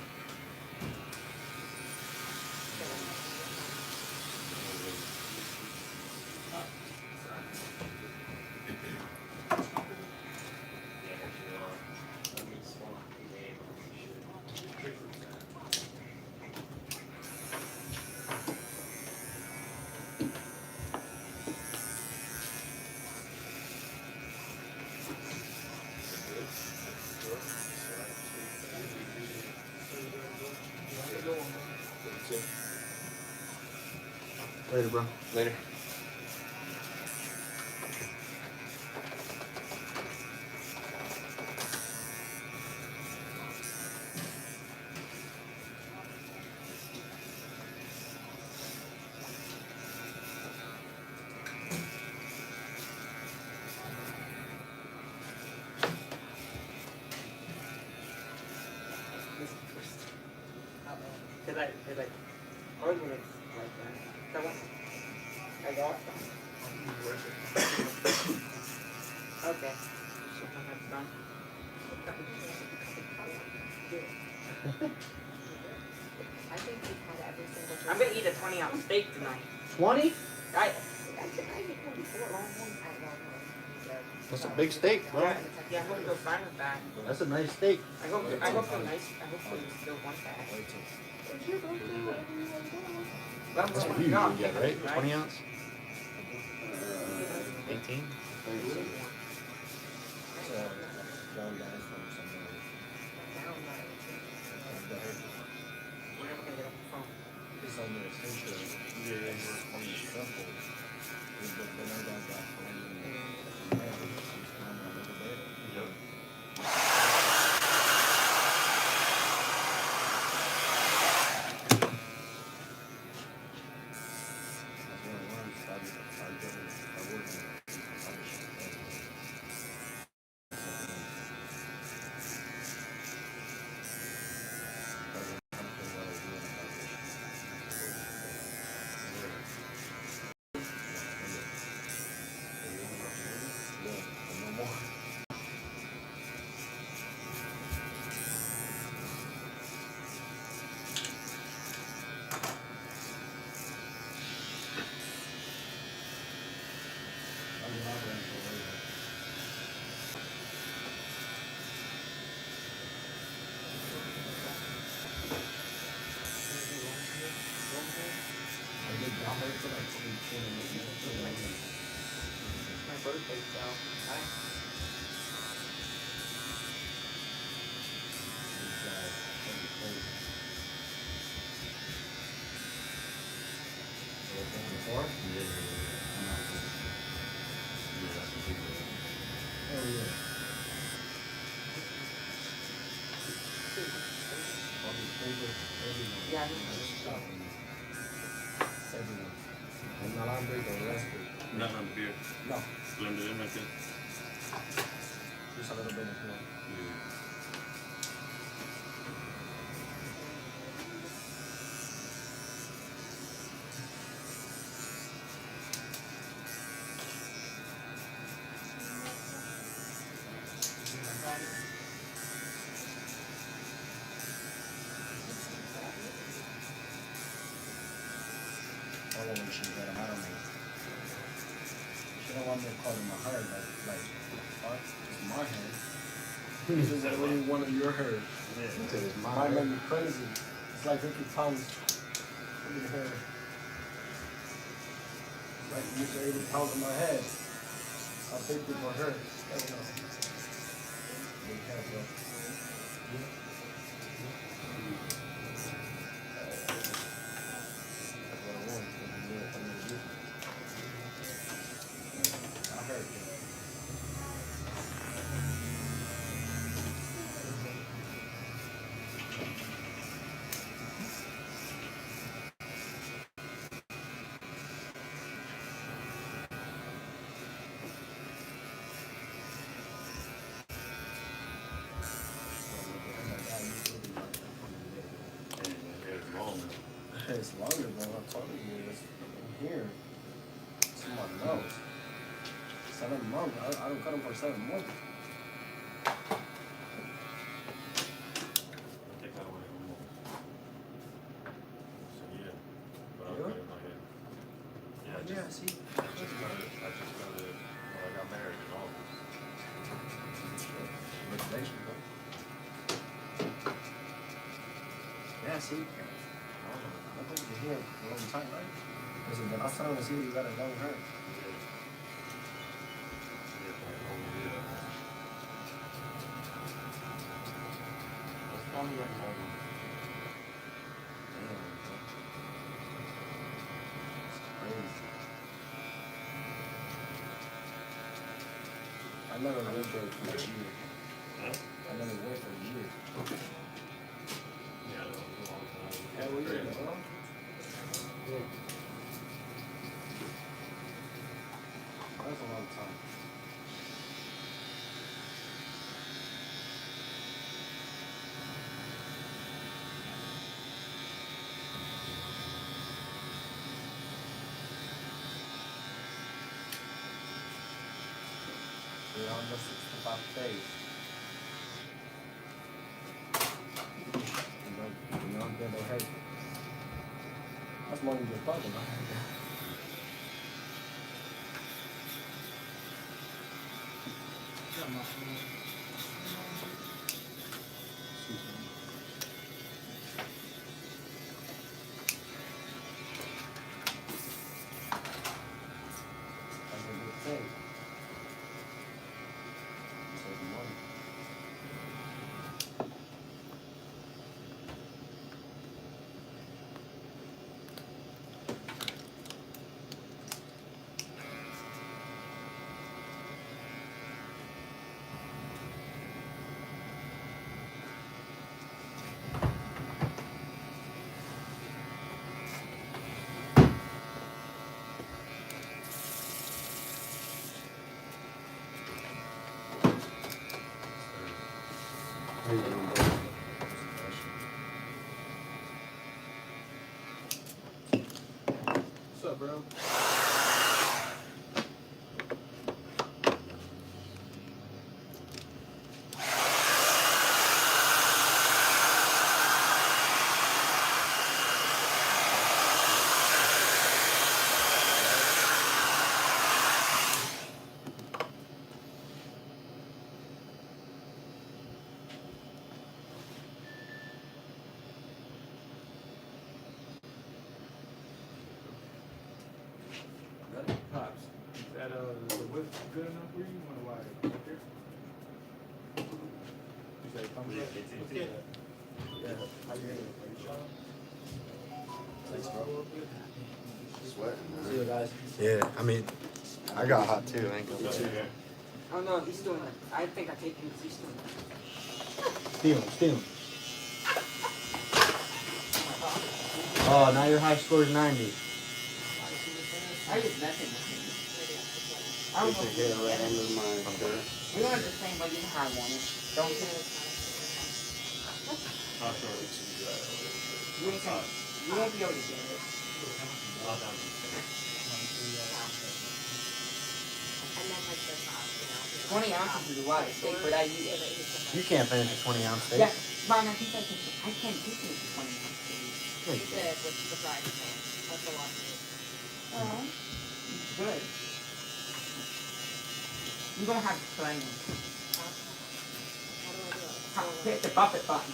Later, bro. Later. Cause I heard when it's like that. So I lost them. Okay. That's done. I think we've had every single person. I'm gonna eat a 20-ounce steak tonight. 20? I, Actually, I did one before. Long one. I don't know. That's a big steak, bro. yeah, I hope you'll find with that. That's a nice steak. I hope you're nice. I hope you still want that. That's what you usually get, right? 20 ounce? 18? John Guy's from somewhere. We're never gonna get off the phone. It's on their essential. Yeah, on the sample. But then I got that phone. It's my birthday, so I. Yeah, Everyone. I'm not hungry, the rest of Nothing on the beer. No, Blend it in right there. just a little bit of milk. I don't know when she got him, I don't know. She don't want me to call him a herd, like, what? Just my herd. This is really one of your herd. It is Might make me crazy. It's like Ricky Thomas. Look at her. Like you say, 80 pounds on my head. I think people hurt. I don't know. Big head, bro. That's what I want. I heard you. It's long. It's longer than I'm talking to you. It's in here. Someone knows. 7 months. I don't cut them for 7 months. Take that away. So yeah. But I'll Yeah? cut it in my head. Yeah, Yeah, see? I just got it when I got married in August. Motivation, bro. Yeah, see? I think you're here for a long time, right? Because the last time I see you got a long hair. I never went there for a year. Huh? I never went for a year. Yeah, that was a long time. Hell yeah, bro. That's a long time. We're on the 65 days. You don't get no hate. That's more than you're talking about. Excuse me. That's a good thing. Save money. What's up, bro? Pops, is that the width good enough for you? You want to wire it right there? You say thumbs up? Let's get it. Yeah. How you doing? Are you sure? Thanks, bro. Sweating, See you man. guys. Yeah, I mean, I got hot too. I ain't gonna lie. Oh no, he's doing it. I think I take him because he's doing it. Steal him. Oh, now your high score is 90. I was messing with him. I don't Put know your if hair right under my shirt. we wanted the same, but you know how I want it. Don't you? Not sure it's You ain't gonna, you won't be able to get it. not down to 20 ounces is a lot of steak, but I eat it. You can't finish a 20-ounce steak. Yeah, Ron, I think I can't take it to 20 ounces. Yeah, you He can. said with the fried thing. That's a lot of meat. Well, it's good. You're gonna have to try it. How do I do it? Hit the buffet button.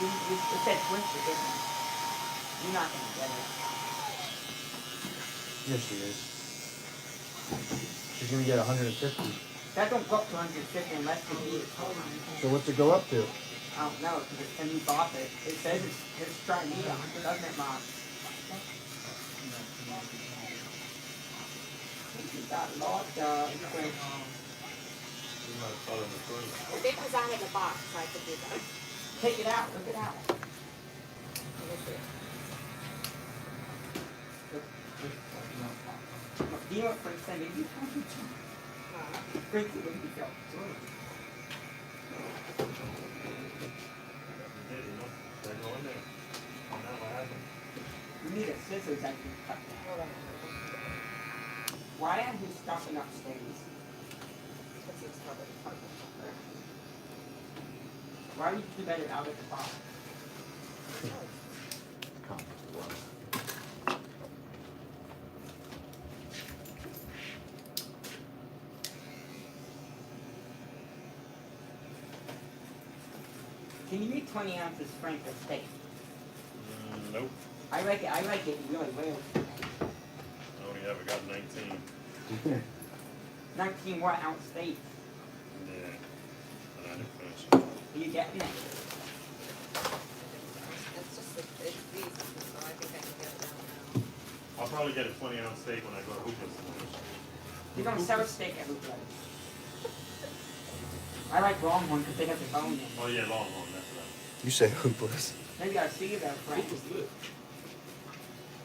It said twisted, didn't it? You're not gonna get it. Yes, she is. She's gonna get 150. That don't go up to 150 unless you eat it. So what's it go up to? I don't know, because it's a new faucet. It says it's trying to eat on it, doesn't it, Mom? You got locked up. They design in the box, so I could do that. Take it out, look it out. You know what Frank said? Maybe you can't do too. Frank, what do you feel? You need a scissors that can cut that. Why are you stopping upstairs? Why would you do better out at the bottom? Can you eat 20 ounces Frank of steak? Nope. I like it really well. I only ever got 19. 19 what ounce steak? Yeah. And I didn't finish it. Are you getting it? It's just, it's these, so I think I can get it down now. I'll probably get a 20-ounce steak when I go to Hooper's tomorrow. You don't sell steak at Hoopla. I like Longhorn because they got the bone in. Oh yeah, Longhorn, that's right. You say hoopless. Maybe I'll see you there, Frank.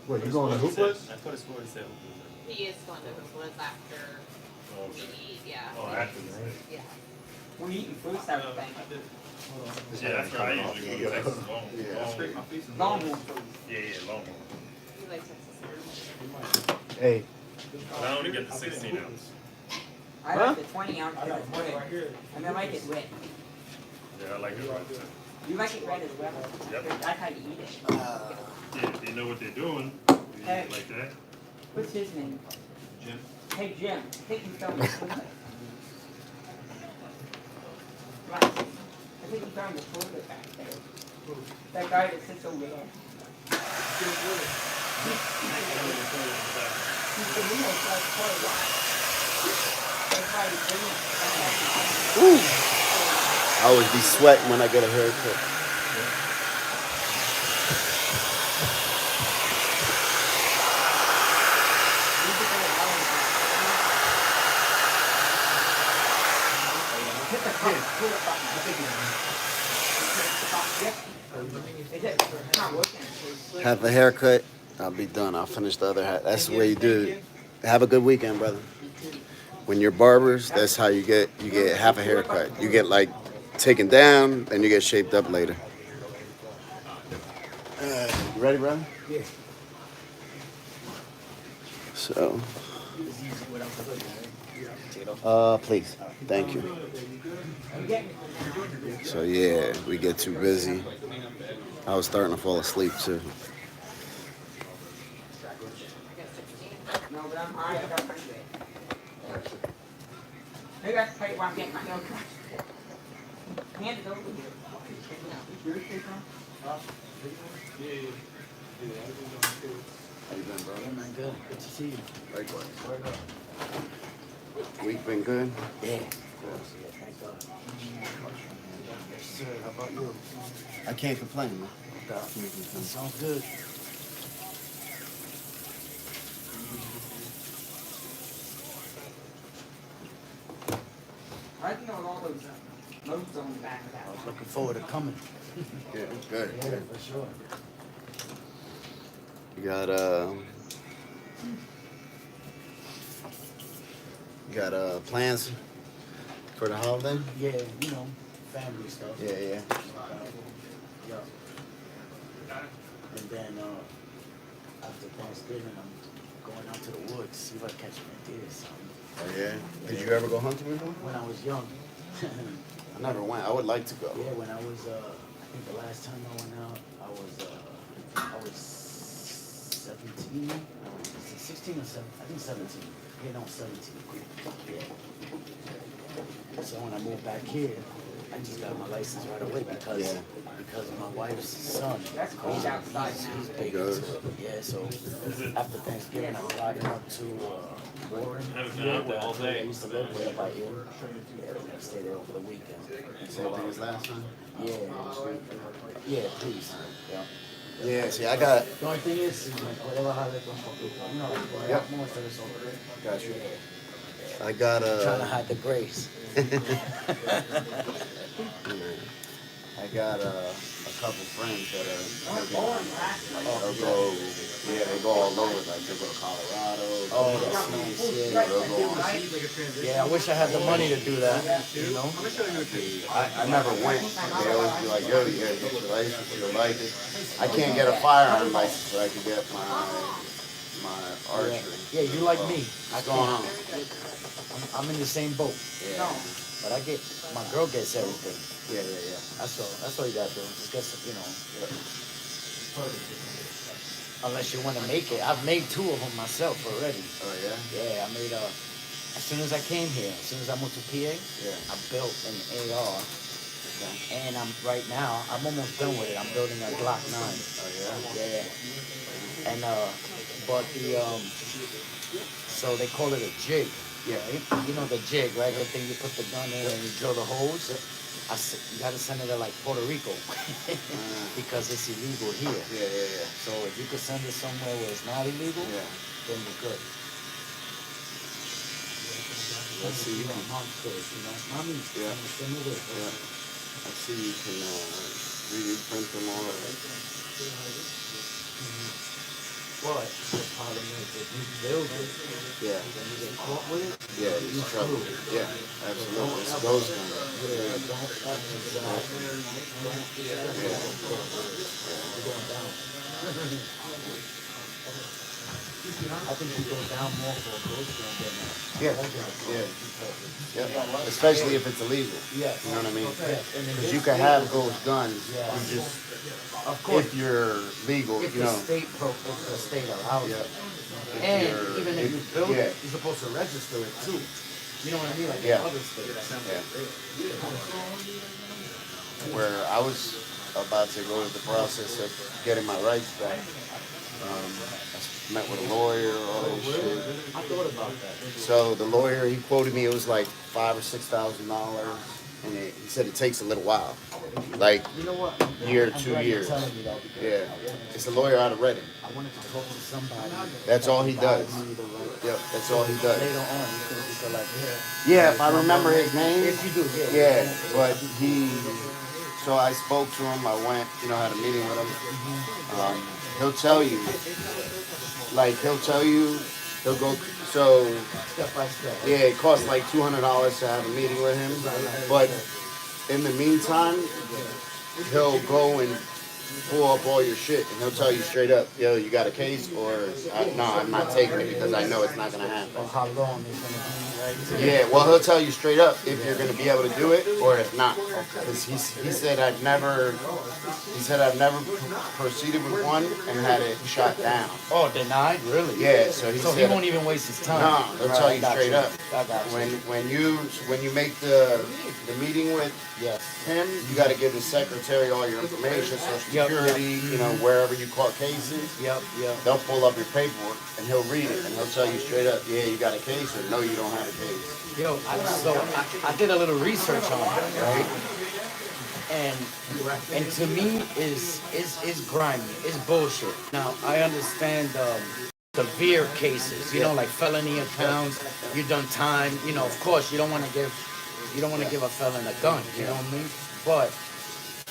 What, you going to hoopless? I could have sworn he said Hooper's. He is going to Hoopla's after Oh, we okay. eat, yeah. Oh, after the steak. Yeah. We're eating food salad thing. Yeah, that's where I usually go to Texas Longhorn. Yeah. Longhorn food. Yeah, Longhorn. You like Texas Roadhouse? Hey, But I only get the 16 ounce. I like the 20 ounce because it's red. And I like it red. Yeah, I like it right there. You like it red as well? Yep. That's how you eat it. Yeah, if they know what they're doing, you eat it like that. What's his name? Jim. Hey Jim, I think you found the toilet. Right. I think you found the toilet back there. That guy that sits over there. He's been in there for quite a while. That's why he's been there. I always be sweating when I get a haircut. Hit the button. Pull the button. Is it not working? Have a haircut. I'll be done. I'll finish the other half. That's the way you do it. Have a good weekend, brother. When you're barbers, that's how you get half a haircut. You get like taken down, then you get shaped up later. You ready, brother? Yeah. So, please. Thank you. So yeah, we get too busy. I was starting to fall asleep too. No, but I'm alright. I got pretty good. Maybe I can tell you why I'm getting my hair cut. Hand it over here. Yours, Jason? How you been, bro? Yeah, man, good. Good to see you. Likewise. Word up. Week been good? Yeah. Thank God. Yes, sir. How about you? I can't complain, man. Definitely complain. Sounds good. I like to know what all those notes on the back of that. I was looking forward to coming. Yeah, good. Yeah, for sure. You got plans for the holiday? Yeah, you know, family stuff. Yeah. Yeah. And then after Thanksgiving, I'm going out to the woods, see if I catch my deer or something. Oh yeah. Did you ever go hunting before? When I was young. I never went. I would like to go. Yeah, when I was, I think the last time I went out, I was 17. 16 or 17. I think 17. Yeah, no, 17. Yeah. So when I moved back here, I just got my license right away because of my wife's son. He's big into it. Yeah, so after Thanksgiving, I'm driving up to Warren, where I used to live way by here. Yeah, I stayed there over the weekend. Same thing as last time? Yeah, please. Yeah. Yeah, see, I got. The only thing is, puede bajarle un poquito. You know, like, Yep. more so it's over there. Got you. I got Trying to hide the grace. I got a couple friends that they go all over, like they go to Colorado. Oh, that's nice. Yeah. Yeah, I wish I had the money to do that. You know. I never went. They always be like, yo, you gotta get your license, you like it. I can't get a firearm license, but I can get my archery. Yeah, you like me. What's going on? I'm in the same boat. Yeah. But my girl gets everything. Yeah. That's all you gotta do. Just get some, you know. Unless you want to make it. I've made 2 of them myself already. Oh yeah? Yeah, I made as soon as I came here, as soon as I moved to PA, I built an AR. And right now, I'm almost done with it. I'm building a Glock 9. Oh yeah? Yeah. And but so they call it a jig. Yeah, you know the jig, right? The thing you put the gun in and you drill the holes. You gotta send it to like Puerto Rico because it's illegal here. Yeah. So if you could send it somewhere where it's not illegal, then you're good. Let's see. You can, Mommy, send me this. I see you can 3D print them all. But the problem is if you build it, Yeah. then you get caught with it. Yeah, it's trouble. Yeah, absolutely. It's those kind of. Yeah, don't exactly. You're going down. I think you go down more for a ghost gun than Yeah. Especially if it's illegal. Yes. You know what I mean? Yes. Because you can have ghost guns. Yeah. You just, of course, if you're legal, if you the know. state allows Yeah. it. And you're- even if you build yeah. it, you're supposed to register it too. You know what I mean? Like Yeah. in other states. Where I was about to go through the process of getting my rights back. I met with a lawyer, all that shit. I thought about that. So the lawyer, he quoted me, it was like $5,000 or $6,000, and he said it takes a little while, like You know what? year, I'm 2 glad you're years. telling me that because Yeah, it's a lawyer out of Reading. I wanted to talk to somebody. That's all he does. Provide me the right- Yep, that's all he does. Later on, you could like, Yeah, if I remember his name. If you do, Yeah, but so I spoke to him, I went, had a meeting with him. He'll tell you, he'll go, so, Step by step. yeah, it costs like $200 to have a meeting with him, but in the meantime, he'll go and pull up all your shit, and he'll tell you straight up, yo, you got a case, or no, I'm not taking it because I know it's not gonna happen. Or how long it's gonna be, right? Yeah, well, he'll tell you straight up if you're gonna be able to do it or if not. Because he said I've never proceeded with one and had it shot down. Oh, denied? Really? Yeah, so he said, won't even waste his time. no, he'll tell you I got straight up. I got you. When you make the meeting with Yes. him, you got to give the secretary all your information, social Yep, security, wherever you caught cases. Yep. They'll pull up your paperwork and he'll read it and he'll tell you straight up, yeah, you got a case or no, you don't have a case. Yo, I did a little research on it, right? And to me is grimy, it's bullshit. Now I understand severe cases, like felony accounts, you done time, of course you don't want to give a felon a gun, you know what I mean? But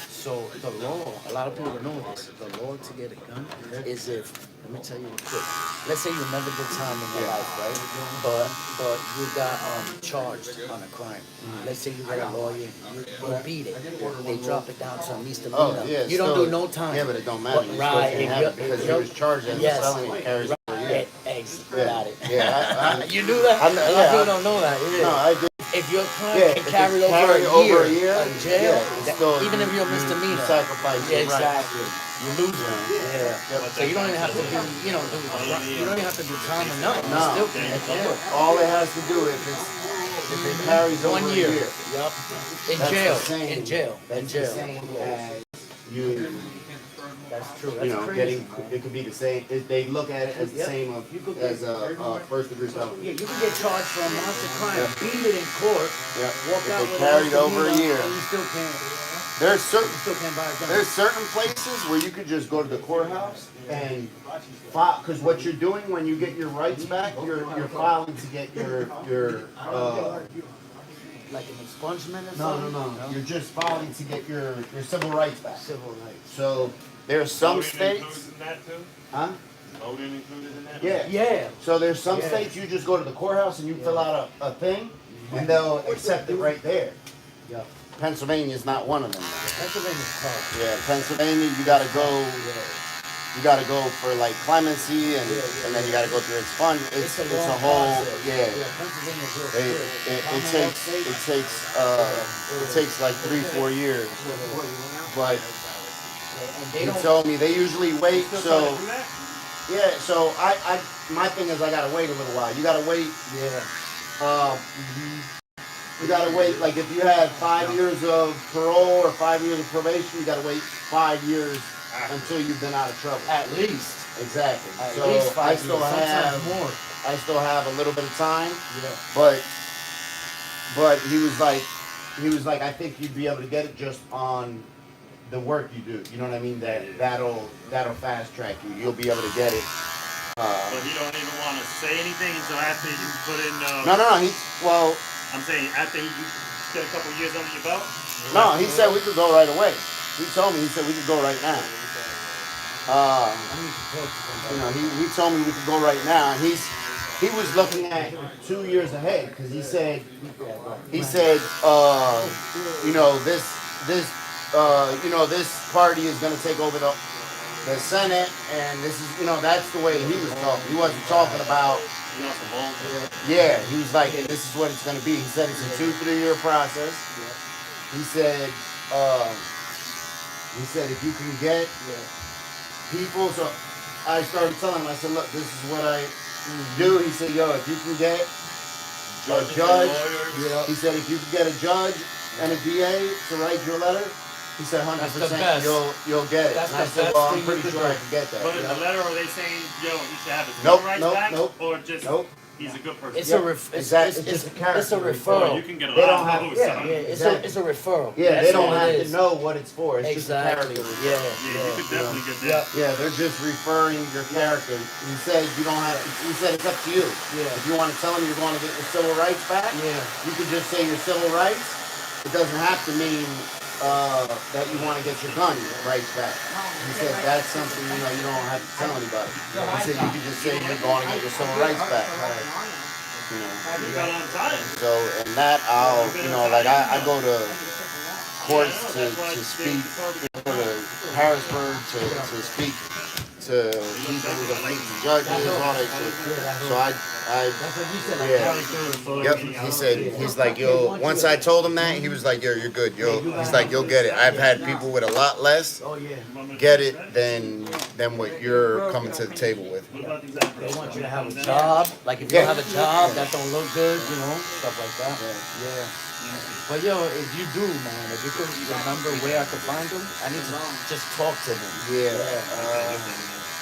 so the law, a lot of people don't know this. The law to get a gun is if, let me tell you real quick. Let's say you never did time in your life, right? But you got charged on a crime. Let's say you got a lawyer, you beat it. They drop it down to a misdemeanor. Oh, yeah. You don't do no time. Yeah, but it don't matter. You're Right. supposed to have it because he was charged as a felony and carries it for a year. Got it. Yeah, you knew that? A lot of people don't know that. Yeah. No, I did. If your crime Yeah, can if carry it's over a year in jail, it's still, even if you're a misdemeanor, you sacrifice your rights. exactly, you lose it. Yeah. So you don't even have to do, you don't even have to do time or nothing. No. You still can. Yeah. All it has to do, if if it carries over 1 a year. year. Yep. In That's jail. the same. In jail. In That's the jail. same as you. That's true. You That's know, crazy. getting it could be the same. They look at it as the Yep. same as a first degree felony. Yeah, you can get charged for a monster crime, Yep. beat it in court, Yeah. walk If out it with carried a over a misdemeanor, year. and you still can't. There's You certain still can't buy a gun. There's certain places where you could just go to the courthouse and file, because what you're doing when you get your rights back, you're filing to get your Like an expungement or no, something? you're just filing to get your civil rights back. Civil rights. So there's some Voting states, included in that too? huh? Voting included in that? Yeah. Yeah. So there's some Yeah. states you just go to the courthouse and you fill out a thing, and they'll accept it right there. Yeah. Pennsylvania's not one of them. Pennsylvania's tough. Yeah, Pennsylvania, you gotta go. You gotta go for like clemency, and then you gotta go through expunge. It's a long whole process. yeah. Pennsylvania's real It, strict. it takes like 3-4 years. But And they he don't. told me they usually wait. Still So trying to do that? yeah, so I my thing is I gotta wait a little while. You gotta wait. Yeah. You gotta wait. Like if you had 5 years of parole or 5 years of probation, you gotta wait 5 years until you've been out of trouble. At least. Exactly. At So least 5 I years. still Sometimes have more. I still have a little bit of time, Yeah. but he was like I think you'd be able to get it just on the work you do. You know what I mean? That'll fast track you. You'll be able to get it. So he don't even want to say anything until after you put in. No. Well, I'm saying after you get a couple years under your belt. no. He said we could go right away. He told me. He said we could go right now. You know, he told me we could go right now. He was looking at 2 years ahead because he said, you know, this party is going to take over the Senate, and this is, you know, that's the way he was talking. He wasn't talking about, yeah, he was like, hey, this is what it's going to be. He said it's a 2-3 year process. He said if you can get people, so I started telling him, I said, look, this is what I do. He said, yo, if you can get a judge, he said, if you can get a judge and a DA to write your letter, he said 100% you'll get it. That's And I the said, best well, I'm thing pretty you sure could I do. can get that. But in the letter, are they saying, yo, he should have his Nope, civil rights nope, back, nope. or just Nope. he's a good person? It's Yeah, a it's, exactly. it's, It's it's, just a character. it's a Oh, referral. you can get a They lot don't of have- those. Yeah, son. yeah, it's Exactly. a referral. Yeah, That's they don't all it have is. to know what it's for. It's Exactly. just a character. Yeah. Yeah, you could definitely get Yeah. that. Yeah, they're just referring your character. He said you don't have. He said it's up to you. Yeah. If you want to tell them you're going to get your civil rights back, Yeah. you could just say your civil rights. It doesn't have to mean that you want to get your gun rights back. He said that's something you don't have to tell anybody. He said you could just say you're going to get your civil rights back. You know. You got on time. So and that I'll like I go to courts to speak for the Harrisburg to speak to people to speak to judges, all that shit. So yep. He said he's like yo. Once I told him that, he was like yo, you're good. He's like you'll get it. I've had people with a lot less get it than what you're coming to the table with. They want you to have a job. Like if you don't have a job, that don't look good, stuff like that. Yeah. But yo, if you do, man, if you could remember where I could find them, I need to just talk to them. Yeah.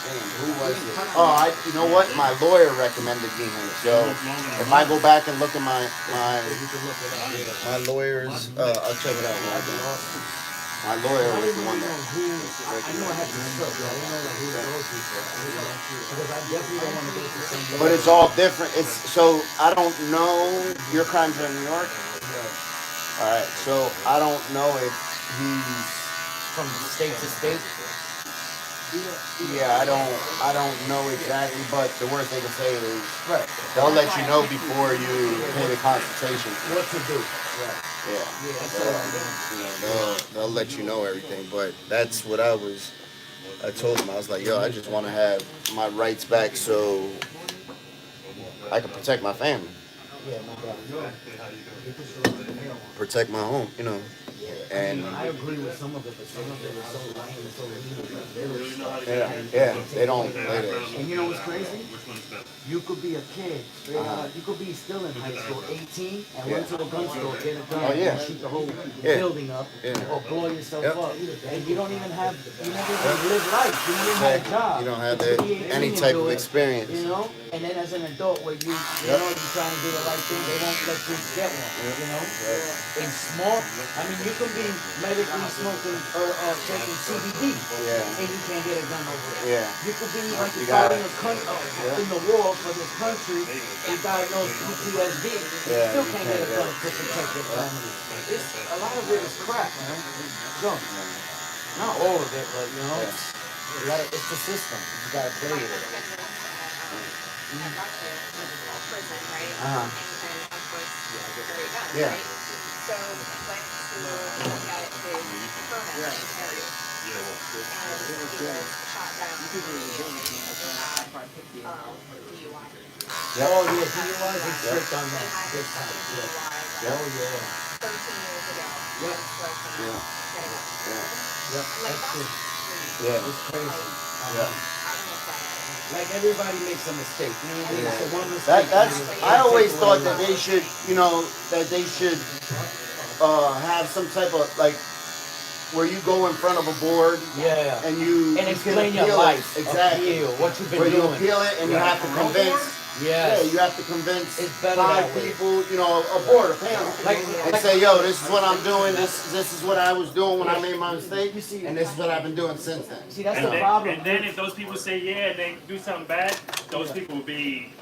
Who was it? Oh, you know what? My lawyer recommended me him. So if I go back and look at my lawyers, I'll check it out. My lawyer was the one that. I know I had to look. I didn't know who those people are. Because I definitely don't want to go to some. But it's all different. So I don't know. Your crimes are in New York. All right. So I don't know if he's from state to state. Yeah, I don't know exactly, but the worst they can say is they'll let you know before you pay the consultation. What to do? They'll let you know everything, but that's what I told them. I was like, yo, I just want to have my rights back so I can protect my family. Protect my home, And I agree with some of it, but some of it is so lame and so lean. yeah, they don't play that. And you know what's crazy? Which one's better? You could be a kid, straight out, you could be still in high school, 18, and went to the gun store, get a gun, Oh, yeah. and shoot the whole Yeah. building up, Yeah. or blow yourself Yep. up. And you don't even have, you never even live life, you don't even have a job. You don't have You could be 18 any and type do of it, experience. You know, and then as an adult, where you Yep. know you're trying to do the right thing, they won't let you get one. You know, in small, I mean, you can be medically smoking or taking CBD, Yeah. and you can't get a gun over it. Yeah. You could be You got fighting in the war for this country and diagnosed PTSD. You Yeah, still you can't can't get a get gun it. to protect your family. It's a lot of it is crap, man. It's junk. Not all of it, but you know, you gotta, it's the system. You gotta play with it. Prison, right? Uh-huh. And of course, carry guns, Yeah. right? So went to look at his permit that he carried. Yeah, well, And he was shot down for DUI. Oh yeah, DUI is strict on He that. had Big his time. second Yeah. DUI Oh yeah. 13 years ago. Yep. This was Yeah. getting up. Yep. Like That's that's it. Yeah. It's crazy. Yeah. I don't know if that. Like everybody makes a mistake. You know what I mean? Yeah. It's the one mistake. That's. you I take always away thought life. that they should, that they should have some type of like where you go in front of a board Yeah. and you And you explain can your appeal life. it. Exactly. Appeal what you've been Where you doing. appeal it and you have to convince. Yes. Yeah, you have to convince It's better 5 that way. people, a board, a panel, and say, yo, this is what I'm doing. This is what I was doing when I made my mistake, and this is what I've been doing since then. See, that's and the then, problem. and then if those people say yeah, and they do something bad, those people will be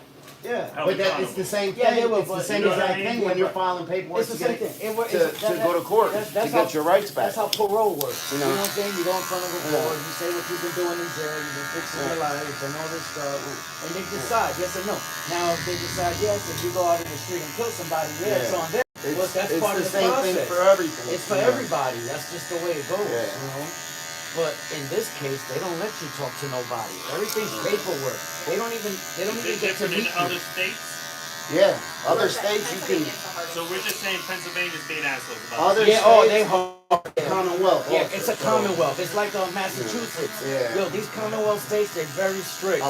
Yeah, held but it's accountable. the same thing. Yeah, they will, It's the but same you know what exact I mean? thing when you're filing paperwork It's the to same get thing. to go to court to that's get your rights back. That's how parole works. You You know? know what I'm saying? You go in front of a board, you say what you've been doing in jail, you've been fixing your life and all this stuff, and they decide yes or no. Now, if they decide yes, if you go out in the street and kill somebody, yeah, it's on them. Well, that's It's part the of the same process. thing for everything. It's for you know? everybody. That's just the way it goes, Yeah. you know. But in this case, they don't let you talk to nobody. Everything's paperwork. They don't even Is it get to different meet in you. other states? Yeah, other states you can. So we're just saying Pennsylvania's being assholes about Other it. Yeah, oh, states, they hard. Commonwealth. Yeah, also, it's a so commonwealth. It's like Massachusetts. Yeah. Yo, these commonwealth states, they're very strict.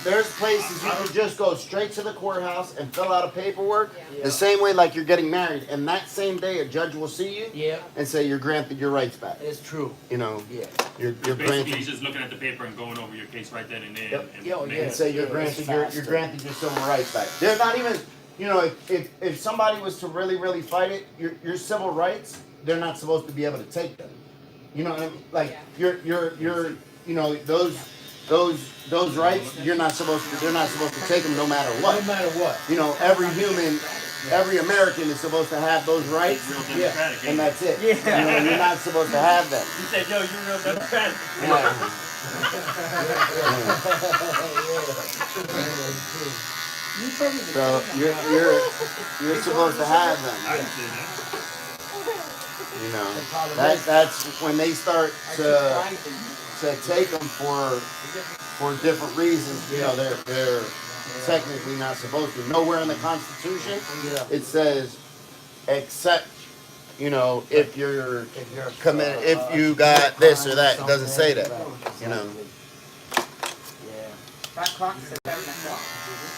There's places you can just go straight to the courthouse and fill out a paperwork. Yeah. The same way like you're getting married, and that same day a judge will see you Yeah, and say you're granted your rights back. it's true. You're Yeah. you're Basically, granted. he's just looking at the paper and going over your case right then and there. Yep. And Yo, making And say you're Yeah, granted it's you're faster. granted your civil rights back. They're not even if somebody was to really fight it, your civil rights, they're not supposed to be able to take them. You know what I mean? Like you're those rights, they're not supposed to take them no matter No what. matter what. Every human, every American is supposed to have those rights, Real democratic. and that's it. Yeah. You're not supposed to have them. He said, yo, you're real democratic. Yeah. So you're supposed to have them. I can see that. That's when they start to take them for different reasons. They're technically not supposed to. Nowhere in the Constitution it says except if you're committed, if you got this or that. It doesn't say that. That clock says 7 o'clock.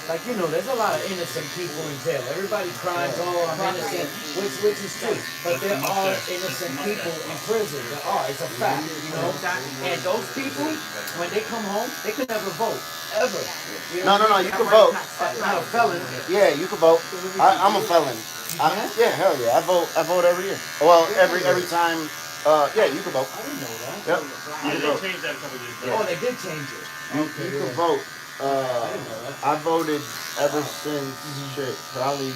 Like, there's a lot of innocent people in jail. Everybody cries, oh, I'm innocent, which is true. But there are innocent people in prison. There are. It's a fact, And those people, when they come home, they can never vote. Ever. No. You can vote. Not a felon. Yeah, you can vote. I'm a felon. Yeah, hell yeah. I vote every year. Well, every time. Yeah, you can vote. I didn't know that. Yep. Yeah, they changed that a couple years ago. Oh, they did change it. You can vote. I voted ever since probably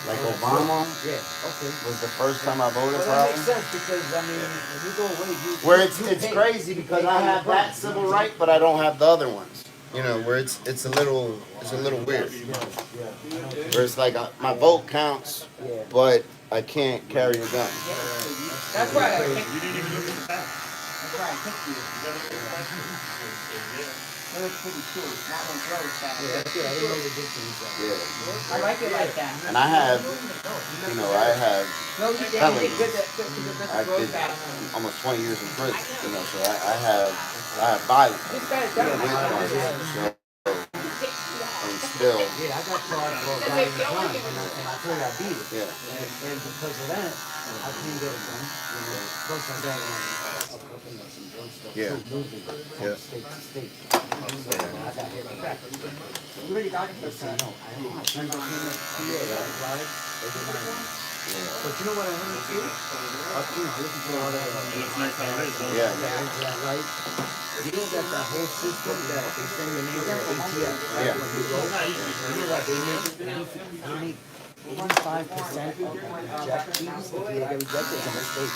like Obama Yeah, okay. was the first time I voted. Well, that Probably. makes sense because, when you go away, Where you it's pay. crazy because You I pay have your that price. civil right, but I don't have the other ones. Where it's a little weird. Where it's like my vote counts, Yeah. but I can't carry a gun. That's right. You didn't even look at the back. That's right. You gotta look at the back. It looks pretty cool. That one's rose fast. Yeah, I didn't know they did things like that. Yeah. I like it like that. And I have, I have No, you did felonies. good. Good I rose did fast. almost 20 years in prison, so I have violence. This guy's done With my violence. And still, Yeah, I got charged for a violent crime, and I told you I beat it. yeah. And because of that, I couldn't get it done. Plus I got some drug stuff Yeah. too, moving Yeah. from state to state. So I got hit with that. You already got it They for said, no, I don't know. Friends that came up here that applied, they denied me. But you know what I heard too? Up here, I listen to all that. Looks nice already, so. Yeah. That right? You know that the whole system that they send your name to ATF, right? Yeah. When you go, you know that they make 85% of the reject fees if you get rejected is a mistake.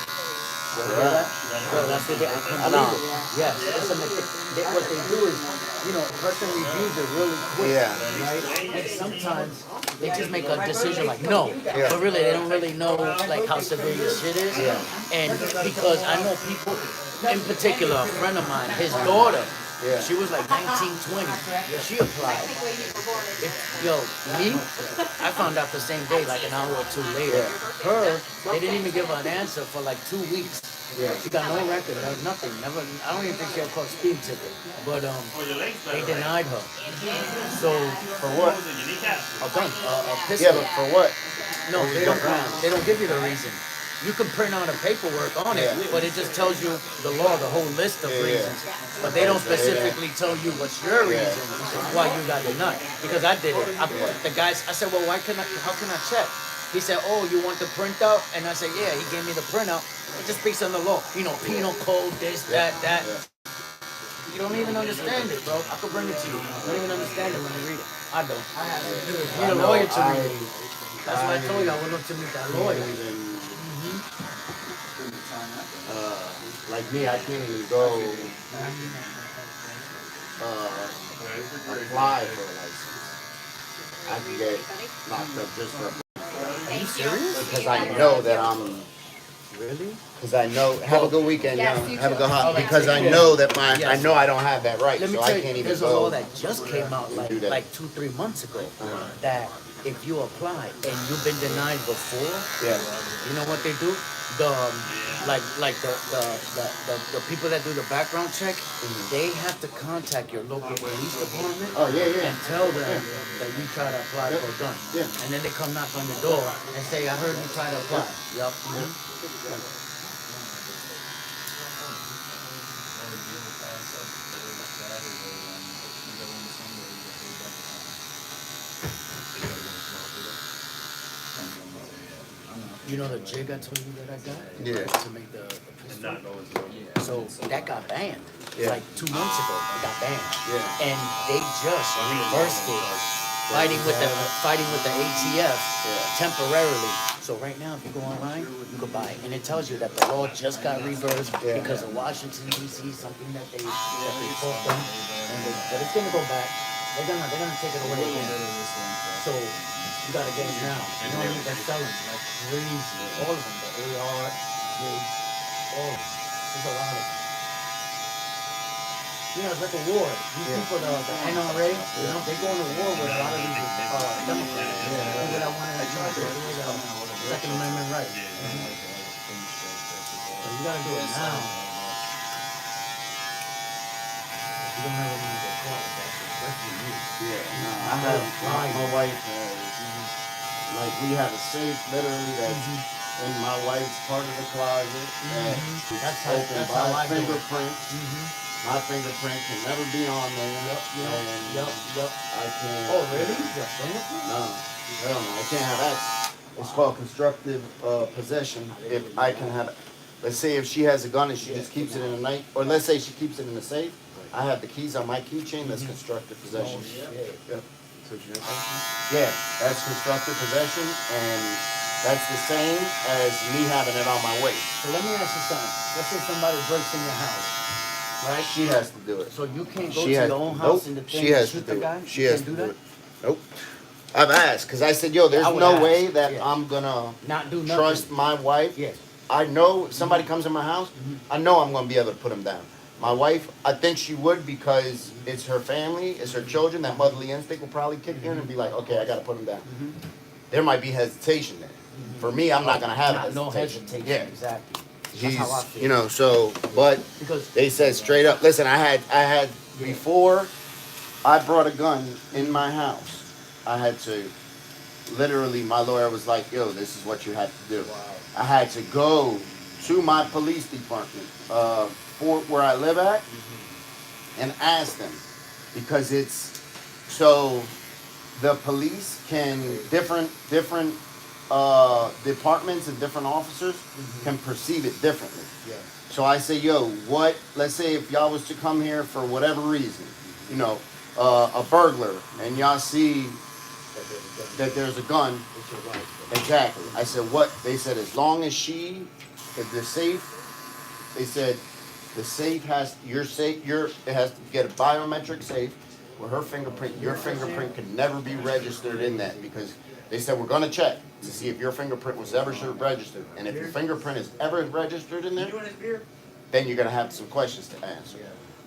You hear that? So that's what they, I know. Yes, it's a mistake. What they do is, a person reviews it really quick, Yeah. right? And sometimes they just make a decision like no, Yeah. but really they don't really know like how severe your shit is. Yeah. And because I know people, in particular, a friend of mine, his daughter, Yeah. she was like 19, 20. She applied. Me, I found out the same day, like an hour or two later. Her, they didn't even give her an answer for like 2 weeks. Yeah. She got no record, nothing. Never. I don't even think she had caught speed ticket. But they denied her. So For what? a gun, a Yeah, pistol. but for what? No, they don't. They don't give you the reason. You can print out a paperwork on it, Yeah. but it just tells you the law, the whole list of Yeah, yeah. reasons. But they don't specifically tell you what's your reason why you got denied. Because I did it. The guys, I said, well, how can I check? He said, oh, you want the printout? And I said, yeah. He gave me the printout. It just speaks on the law. Penal code, this, that. You don't even understand it, bro. I could bring it to you. You don't even understand it when you read it. I don't. You need a lawyer to read it. That's why I told you I went up to meet that lawyer. Like me, I can't even go apply for a license. I can get locked up just for. Are you serious? Because I know that I'm. Really? Because I know. Have a good weekend, Yes, young. you Have a too. good holiday. Because I know that Yes. I know I don't have that right, Let me so tell I you, can't even there's a law go. that just came out do that. like 2-3 months ago that if you apply and you've been denied before, Yeah. you know what they do? The people that do the background check, they have to contact your local police department Oh yeah. and tell them that you try to apply for a gun. Yeah. And then they come knock on your door and say, I heard you try to apply. Yup. You know the jig I told you that I got? Yeah. To make the pistol? Not knowing what's So that got banned. Yeah. Like 2 months ago, it got banned. Yeah. And they just reversed it, fighting with the ATF temporarily. So right now, if you go online, you can buy it, and it tells you that the law just got reversed because of Washington D.C. Something that they fought them, but it's gonna go back. They're gonna take it away again. So you gotta get it now. You know what I mean? They're selling like crazy. All of them, the AR, jigs, all of them. There's a lot of them. It's like a war. These people, the NRA, they go into war with a lot of these Democrats. People that want to try to avoid Second Amendment rights. So you gotta do it now. You don't ever want to get caught with that shit, especially you. Yeah. No, I have my wife has like we have a safe literally that's in my wife's part of the closet that is open how I by do it. fingerprints. My fingerprint can never be on there. Yep. I can't. Oh, really? Your fingerprint? No, hell no. I can't have access. It's called constructive possession. If I can have, let's say if she has a gun and she just keeps it in the night, or let's say she keeps it in the safe, I have the keys on my keychain. That's constructive possession. Yep. Yeah, that's constructive possession, and that's the same as me having it on my waist. So let me ask you something. Let's say somebody breaks in your house, right? She has to do it. So you can't go She to has, your own house nope, and the thing she has shoot to do the guy? it. She You has can't to do do that? it. Nope. I've asked because I said, yo, there's I would no ask, way that yeah. I'm gonna Not do nothing. trust my wife. Yes. I know if somebody comes in my house, I know I'm gonna be able to put them down. My wife, I think she would because it's her family, it's her children. That motherly instinct will probably kick in and be like, okay, I got to put them down. There might be hesitation there. For me, I'm not going to have No hesitation. hesitation. Yeah. Exactly. He's, how I feel. you know, so, but Because they said straight up, listen, I had, before I brought a gun in my house, I had to, literally, my lawyer was like, yo, this is what you have to do. I had to go to my police department, for where I live at, and ask them, because it's, so the police can, different departments and different officers can perceive it differently. Yeah. So I say, yo, what, let's say if y'all was to come here for whatever reason, you know, a burglar, and y'all see that there's a gun. It's your wife. Exactly. I said, what? They said, as long as if the safe, they said, the safe has, it has to get a biometric safe where her fingerprint, your fingerprint can never be registered in that, because they said, we're going to check to see if your fingerprint was ever registered. And if your fingerprint is ever registered in there, then you're going to have some questions to answer.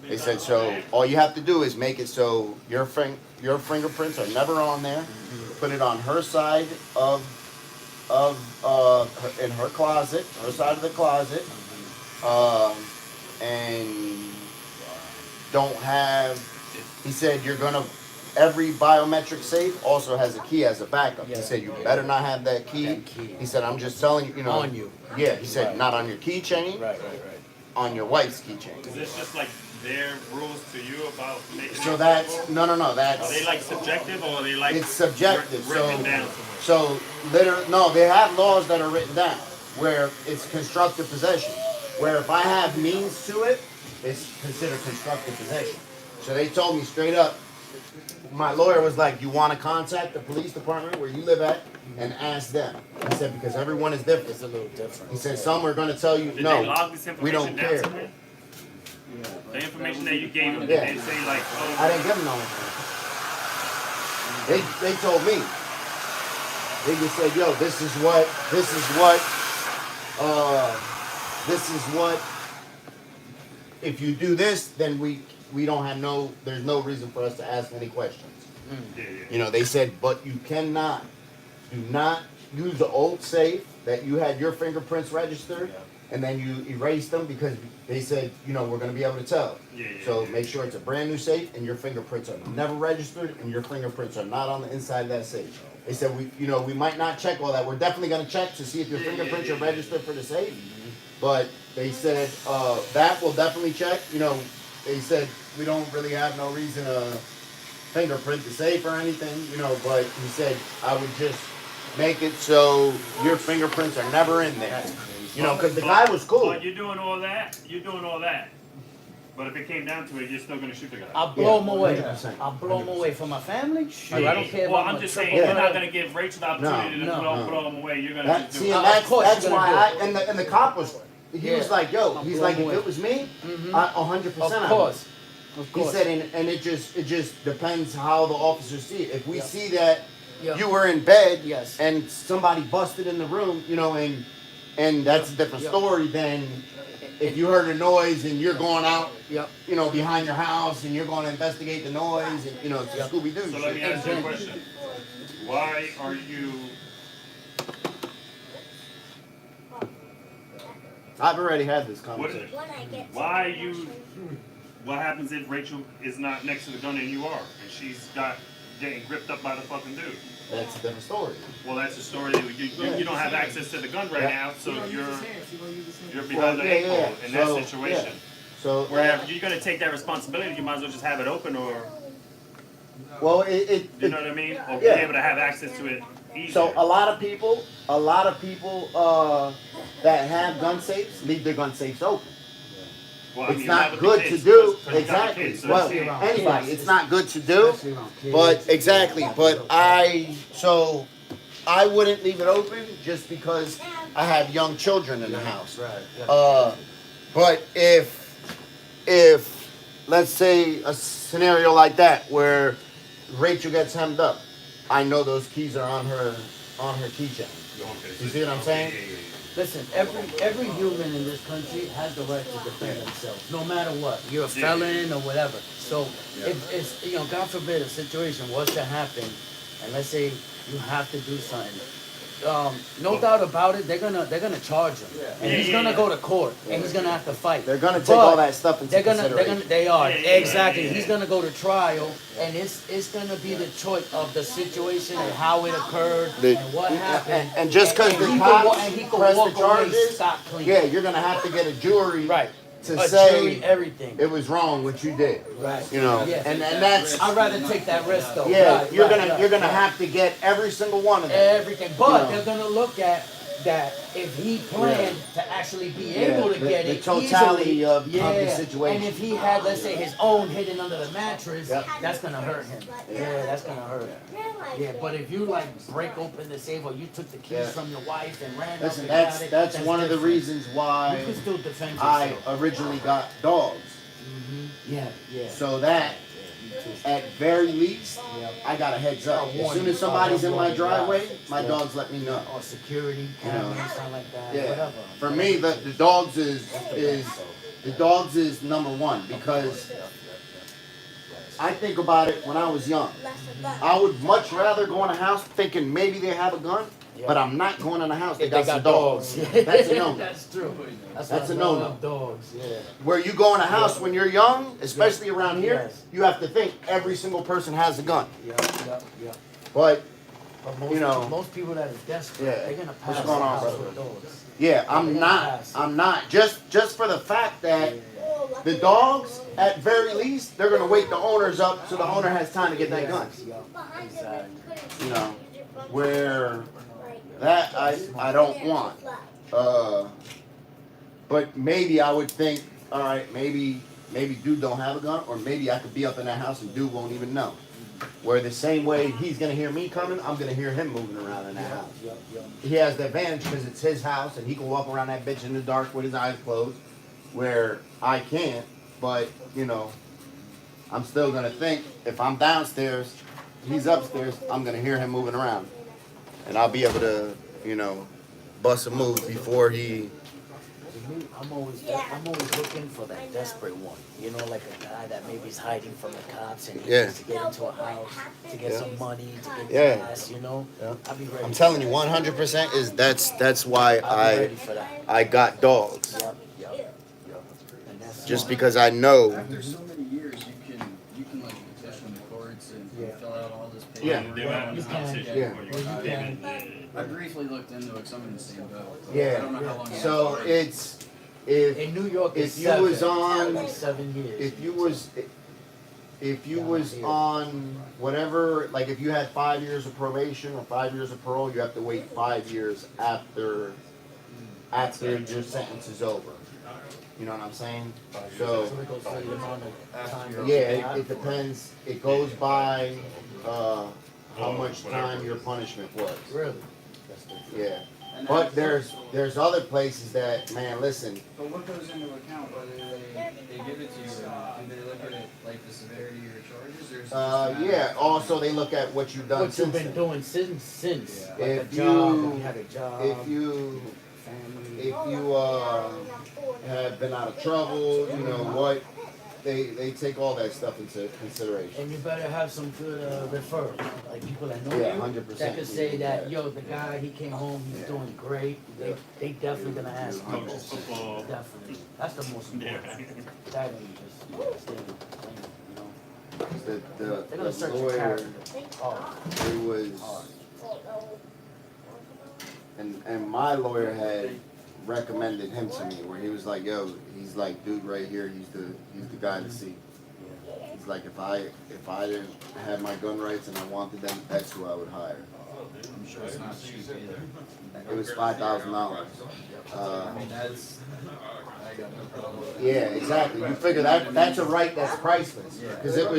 They said, so all you have to do is make it so your fingerprints are never on there. Put it on her side in her closet, her side of the closet, and don't have. He said every biometric safe also has a key as a backup. He said you better not have that key. He said, I'm just telling you, you know. On you. Yeah, he said not on your keychain. Right. On your wife's keychain. Is this just like their rules to you about making So it that's acceptable? no. Are That's they like subjective or are they like it's subjective. written down somewhere? So literally, no, they have laws that are written down where it's constructive possession. Where if I have means to it, it's considered constructive possession. So they told me straight up. My lawyer was like, "You want to contact the police department where you live at and ask them." He said because everyone is different. It's a little different. He said some are going to tell you Did no. they log this We information don't down care. somewhere? The information that you gave them, Yeah. did they say like, oh, I didn't give them no information. They told me. They just said, yo, this is what, if you do this, then we don't have there's no reason for us to ask any questions. yeah. You know, they said, but you do not use the old safe that you had your fingerprints registered, and then you erase them because they said, you know, we're going to be able to tell. So make sure it's a brand new safe and your fingerprints are never registered and your fingerprints are not on the inside of that safe. They said, we might not check all that. We're definitely going to check to see if your fingerprints are registered for the safe. But they said, that will definitely check. You know, they said, we don't really have no reason to fingerprint the safe or anything, you know, but he said, I would just make it so your fingerprints are never in there. You know, because the guy was cool. But you're doing all that. But if it came down to it, you're still gonna shoot the guy. I'll blow him away. 100%. I'll blow him away for my family. Shoot, I don't care if Well, I'm I'm a just triple saying, you're not threat. gonna give Rachel the opportunity to blow him away. You're gonna just do See, it. and Of course that's you're why gonna and the cop was, he was like, yo, I'll he's blow like, him if away. it was me, 100% Of course. He said, and it just depends how the officers see it. If we see that you were in bed Yes. and somebody busted in the room, you know, and that's a different story than if you heard a noise and you're going out, you know, behind your house and you're going to investigate the noise and, you know, it's Scooby-Doo. So let me ask you a question. Why are you... I've already had this conversation. Why you... What happens if Rachel is not next to the gun and you are? And she's getting gripped up by the fucking dude? That's a different story. Well, that's a story that you don't have access to the gun right now, so you're behind the yeah, eight ball yeah. in that So, situation. yeah. So Whereas you're gonna take that responsibility, you might as well just have it open, or well, you know what I mean, or be yeah. able to have access to it easier. So a lot of people that have gun safes leave their gun safes open. Well, I It's mean, not with good the to kids, do. 'cause you got the Exactly. kids, so Well, it's- anybody, it's not good to do. But exactly. But I wouldn't leave it open just because I have young children in the house. But if let's say a scenario like that where Rachel gets hemmed up, I know those keys are on her keychain. You see what I'm saying? Listen, every human in this country has the right to defend themselves, no matter what. You're a felon or whatever. So if it's, you know, God forbid a situation was to happen, and let's say you have to do something. No doubt about it, they're gonna charge him, and he's gonna go to court, and he's gonna have to fight. They're gonna take But all that stuff into they're gonna, consideration. they are exactly. He's gonna go to trial, and it's gonna be the choice of the situation and how it occurred and what happened. And just because the he could cops and he could press walk the charges, away scot clean. yeah, you're gonna have to get a jury Right. to A say jury, everything. it was wrong what you did. Right. You know, Yeah. and that's I'd rather take that risk though. yeah. Right, you're right, gonna right, you're gonna right. have to get every single one of them. Everything, but You know. they're gonna look at that if he planned to actually be able to get the it totality easily, of the situation. And if he had, let's say, his own hidden under the mattress, Yep. that's gonna hurt him. Yeah, that's gonna hurt. Yeah, but if you like break open the safe or you took the keys Yeah. from your wife and ran Listen, up and got it, that's one of the different. reasons why You can still defend I yourself. originally got dogs. Yeah, yeah. So that Me too. at very least, Yep. I got a heads up. A As warning. soon as somebody's in my Warning, driveway, yeah. my Yeah. dogs let me know. Or security You know. cameras, something like that. Yeah. Whatever. For me, the dogs is number one because I think about it when I was young. I would much rather go in a house thinking maybe they have a gun, but I'm not going in a house. They If got some dogs. That's a no. That's true. That's a why I no-no. love dogs. Yeah. Where you go in a house when you're young, especially around here, Yes. you have to think every single person has a gun. Yeah. Yeah. But But most, You know. most people that are desperate, Yeah. they're gonna pass What's going the on, house brother? with dogs. yeah, They're I'm gonna not. pass it. I'm not. Just for the fact that the dogs, at very least, they're gonna wake the owners up so the owner has time to get that gun. Yeah. Exactly. You know, where that I don't want. But maybe I would think, all right, maybe dude don't have a gun, or maybe I could be up in that house and dude won't even know. Where the same way he's gonna hear me coming, I'm gonna hear him moving around in that house. Yeah. He has the advantage because it's his house and he can walk around that bitch in the dark with his eyes closed, where I can't. But you know, I'm still gonna think if I'm downstairs, he's upstairs, I'm gonna hear him moving around, and I'll be able to, you know, bust a move before he. To me, I'm always looking for that desperate one. You know, like a guy that maybe is hiding from the cops and he Yeah. needs to get into a house to get Yeah. some money to get Yeah. gas. You know, Yeah. I'll be ready. I'm telling you, 100% is that's why I'll be ready for that. I got dogs, Yep. And that's just smart. because I know. After so many years, you can like petition the courts and Yeah. fill out all this Yeah. paperwork. They might want You to can. conversation Yeah. before you Well, you payment. can. I briefly looked into it, 'cause I'm in the same boat. Yeah. I don't know how long. you So have to wait. it's if In New York, it's if you was 7. on- Like 7 years. if you was on whatever, like if you had 5 years of probation or 5 years of parole, you have to wait 5 years after your sentence is over. You know what I'm saying? So it goes for the amount of time. yeah, it depends. It goes by how much time your punishment was. Really? Yeah. And But that's- there's other places that, man, listen. But what goes into account whether they give it to you or not? Do they look at it like the severity of your charges, or is it just a matter Yeah. of- Also, they look at what you've done What you've since been then. doing since. Yeah. Like If a job, you- if you had a job, If you family. have been out of trouble, you know what, they take all that stuff into consideration. And you better have some good referrals, like people that know Yeah, you, 100%. that could say that, yo, the guy, he came home, he's doing great. They definitely gonna ask you. Coaches football. Definitely. That's the most Yeah. important. That ain't just staying plain, you know. The They're gonna search your lawyer, character. Oh, it was, and my lawyer had recommended him to me, where he was like, yo, he's like, dude, right here, he's the guy to see. He's like, if I didn't have my gun rights and I wanted them, that's who I would hire. I'm sure it's not cheap either. It was $5,000. I mean, that's. I got no problem with that. Yeah, exactly. You figure that's a right that's priceless, because it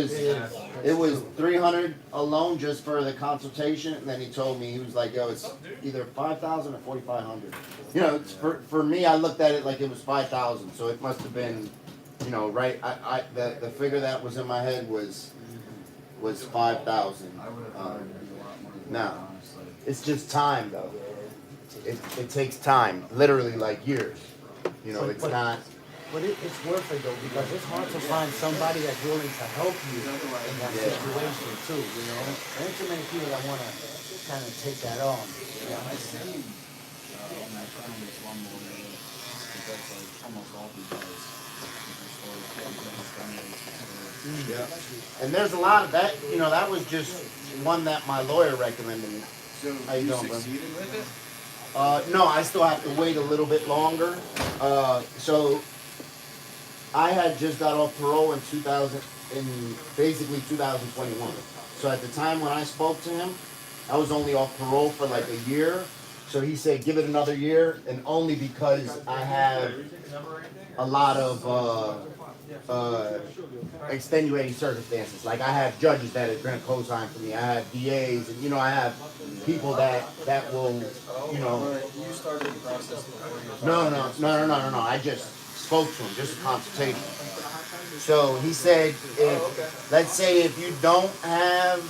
was $300 alone just for the consultation, and then he told me, he was like, yo, it's either $5,000 or $4,500. You know, it's for me, I looked at it like it was $5,000, so it must have been, you know, right. The figure that was in my head was $5,000. I would have thought it would be a lot more than no. that, honestly. It's just time though. it takes time, literally like years. You know, it's not. But it's worth it though, because it's hard to find somebody that's willing to help you in that situation too, you know? There ain't too many people that want to kind of take that on. Yeah, I see my friend with one more because like almost all these guys. Yeah. And there's a lot of that, you know, that was just one that my lawyer recommended me. So How you doing, bro? succeeded with it? No, I still have to wait a little bit longer. So I had just got off parole in basically 2021. So at the time when I spoke to him, I was only off parole for like a year. So he said, give it another year, and only because I have a lot of extenuating circumstances. Like I have judges that are going to co-sign for me. I have DAs, and you know, I have people that will, you know. You started the process before you No. I just spoke to him, just a consultation. So he said, let's say if you don't have,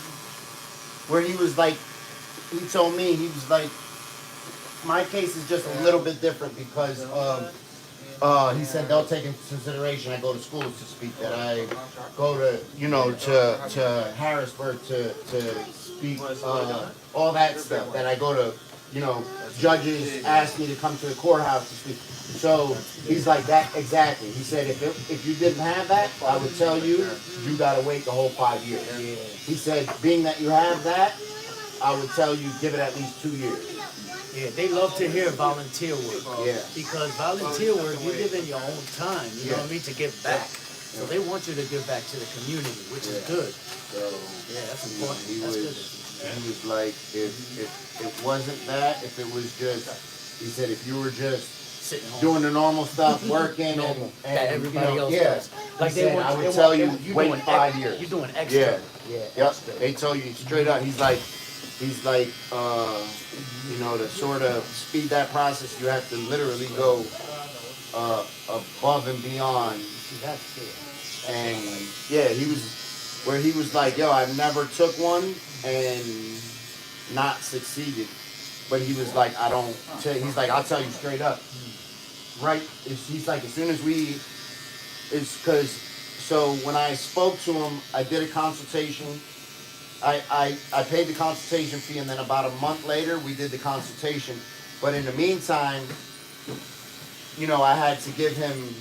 where he was like, he told me, he was like, my case is just a little bit different because he said they'll take into consideration I go to schools to speak, that I go to, you know, to Harrisburg to speak, all that stuff, that I go to, you know, judges ask me to come to the courthouse to speak. So he's like that, exactly. He said if you didn't have that, I would tell you, you gotta wait the whole 5 years. He said, being that you have that, I would tell you, give it at least 2 years. Yeah, they love to hear volunteer work. Yeah. Because volunteer work, you give in your own time, you know what I mean, to give back. So they want you to give back to the community, which is good. So yeah, that's important. He That's was, good. he was like, if it wasn't that, if it was just, he said, if you were just doing the normal stuff, working, and that everybody else yeah. does. Like He said, I would tell you, wait 5 years. You're doing extra. Yeah. Yeah. Yep. They tell you straight up. He's like, you know, to sort of speed that process, you have to literally go above and beyond. That's good. And yeah, he was like, yo, I've never took one and not succeeded. But he was like, he's like, I'll tell you straight up. Right? He's like, as soon as so when I spoke to him, I did a consultation. I paid the consultation fee, and then about a month later, we did the consultation. But in the meantime, you know, I had to give him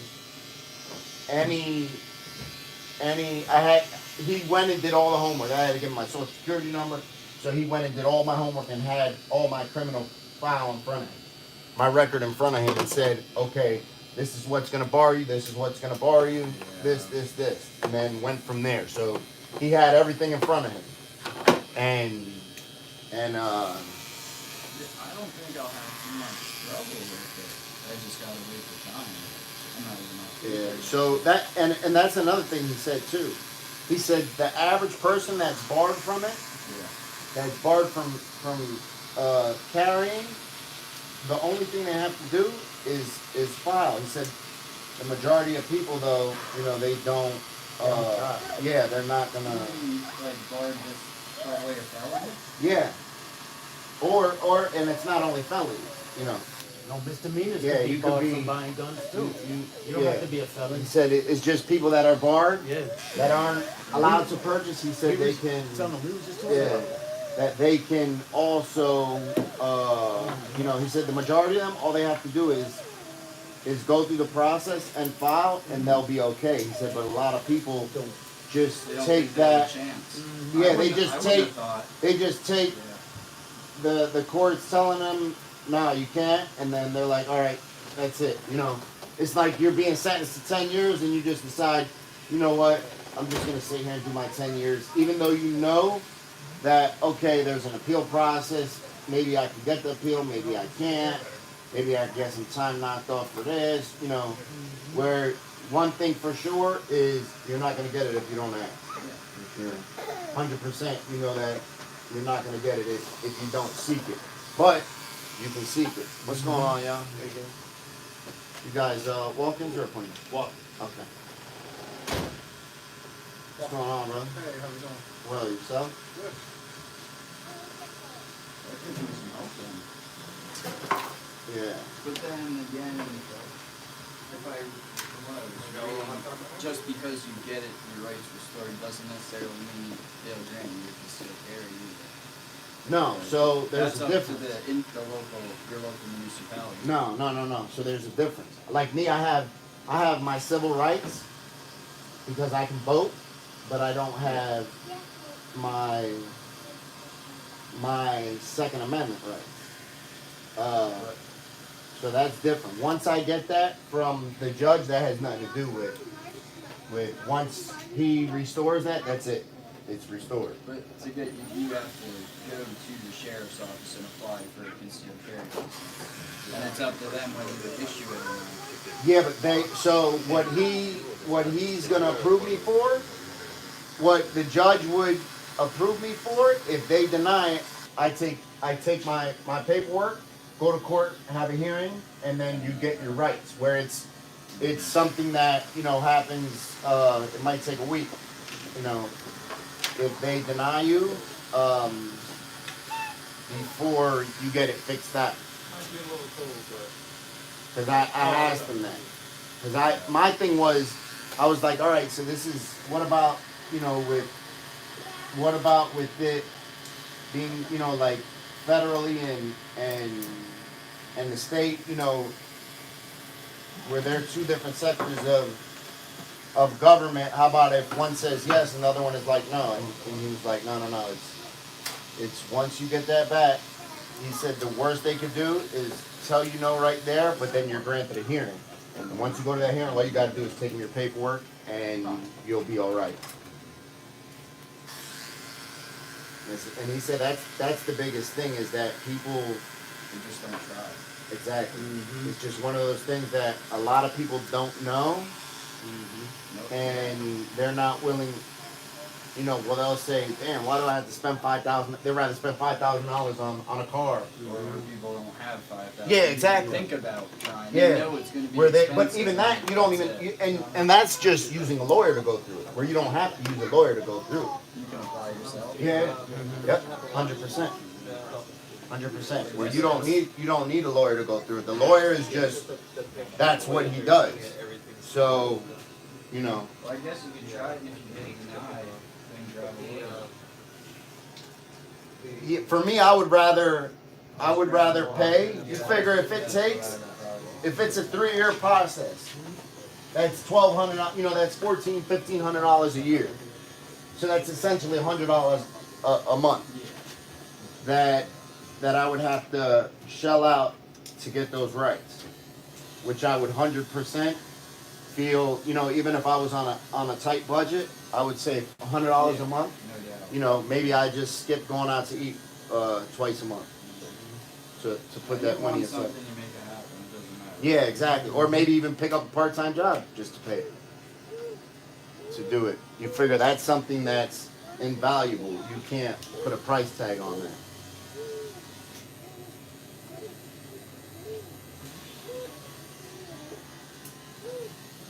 he went and did all the homework. I had to give him my social security number. So he went and did all my homework and had all my criminal file in front of him. My record in front of him, and said, okay, this is what's going to bar you, this is what's going to bar you, this. And then went from there. So he had everything in front of him. And I don't think I'll have too much trouble with it. I just gotta wait for time. I'm not even yeah, so that, and that's another thing he said too. He said the average person that's barred from it, that's barred from carrying, the only thing they have to do is file. He said the majority of people though, you know, they don't, they're not gonna. like barred this probably a felony? Yeah. Or and it's not only felonies, you know. No misdemeanors. Yeah, could be you could barred be from buying guns too. You don't have to be a felon. He said it's just people that are barred, Yeah. that aren't allowed to purchase. He said they can. We was just talking about That they can also, you know, he said the majority of them, all they have to do is go through the process and file, and they'll be okay. He said, but a lot of people just take that. Yeah, they just take the court's telling them, no, you can't, and then they're like, all right, that's it. You know, it's like you're being sentenced to 10 years, and you just decide, you know what, I'm just gonna sit here and do my 10 years, even though you know that, okay, there's an appeal process, maybe I can get the appeal, maybe I can't, maybe I can get some time knocked off for this, you know, where one thing for sure is you're not going to get it if you don't ask. Yeah. 100% you know that you're not going to get it if you don't seek it. But you can seek it. What's going on, y'all? You guys walk-ins or appointments? Walk. Okay. What's going on, bro? Hey, how you doing? Well, yourself? Good. Yeah. But then again, if I just because you get it, your rights restored doesn't necessarily mean they'll grant you your concealed carry either. No, so there's That's a up difference. to your local municipality. No. So there's a difference. Like me, I have my civil rights because I can vote, but I don't have my Second Amendment rights. So that's different. Once I get that from the judge, that has nothing to do with once he restores that, that's it. It's restored. But to get you have to go to the sheriff's office and apply for a concealed carry license. And it's up to them whether to issue it or not. Yeah, but so what he's gonna approve me for, what the judge would approve me for, if they deny it, I take my paperwork, go to court, have a hearing, and then you get your rights. Where it's something that, happens, it might take a week, if they deny you, before you get it fixed up. Might be a little cold, but. Because I asked them that. Because my thing was, I was like, all right, so this is, what about with it being, like federally and the state, where they're two different sectors of government. How about if one says yes and the other one is like no? And he was like, no. It's once you get that back, he said the worst they could do is tell you no right there, but then you're granted a hearing. And once you go to that hearing, all you got to do is take in your paperwork, and you'll be all right. And he said that's the biggest thing, is that people, They just don't try. exactly. It's just one of those things that a lot of people don't know, and they're not willing. Well, they'll say, "Damn, why do I have to spend $5,000?" They'd rather spend $5,000 on a car. Or people don't have 5,000. Yeah, exactly. Think about trying. Yeah. They know it's going to be Where they, expensive. but even that, you don't even, and that's just using a lawyer to go through it. Where you don't have to use a lawyer to go through it. You can apply yourself. Yeah. Yep. 100%. 100%. Where you don't need a lawyer to go through it. The lawyer is just, that's what he does. So, Well, I guess you could try it, and if you get denied, then grab a lawyer. For me, I would rather pay. You figure if it's a 3-year process, that's $1,200. That's $1,500 a year. So that's essentially $100 a month that I would have to shell out to get those rights, which I would 100% feel. Even if I was on a tight budget, I would say $100 a month. No doubt. Maybe I just skip going out to eat twice a month to put that money aside. Something you make it happen. It doesn't matter. Yeah, exactly. Or maybe even pick up a part-time job just to pay it. To do it. You figure that's something that's invaluable. You can't put a price tag on that.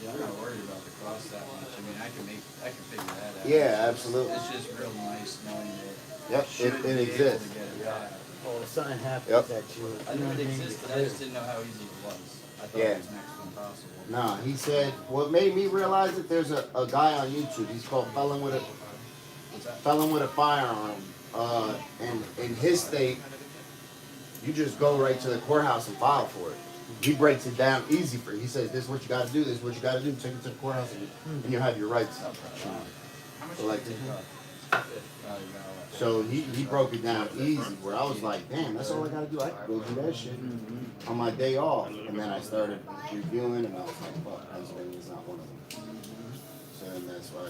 Yeah, I'm not worried about the cost that much. I mean, I can figure that out. Yeah, absolutely. It's just real nice knowing that. Yep, you should it be able exists. to get it back. Well, if something happens Yep. that you, I knew it existed. I just didn't know how easy it was. I thought Yeah. it was next to impossible. Nah, he said, what made me realize it, there's a guy on YouTube, he's called Felon with a Firearm. And in his state, you just go right to the courthouse and file for it. He breaks it down easy for you. He says, this is what you gotta do, this is what you gotta do, take it to the courthouse, and you'll have your rights. How much So like, did it take off? so he broke it down easy, where I was like, damn, that's all I gotta do. I can go do that shit on my day off. And then I started reviewing, and I was like, fuck, Pennsylvania's not one of them. So then that's why I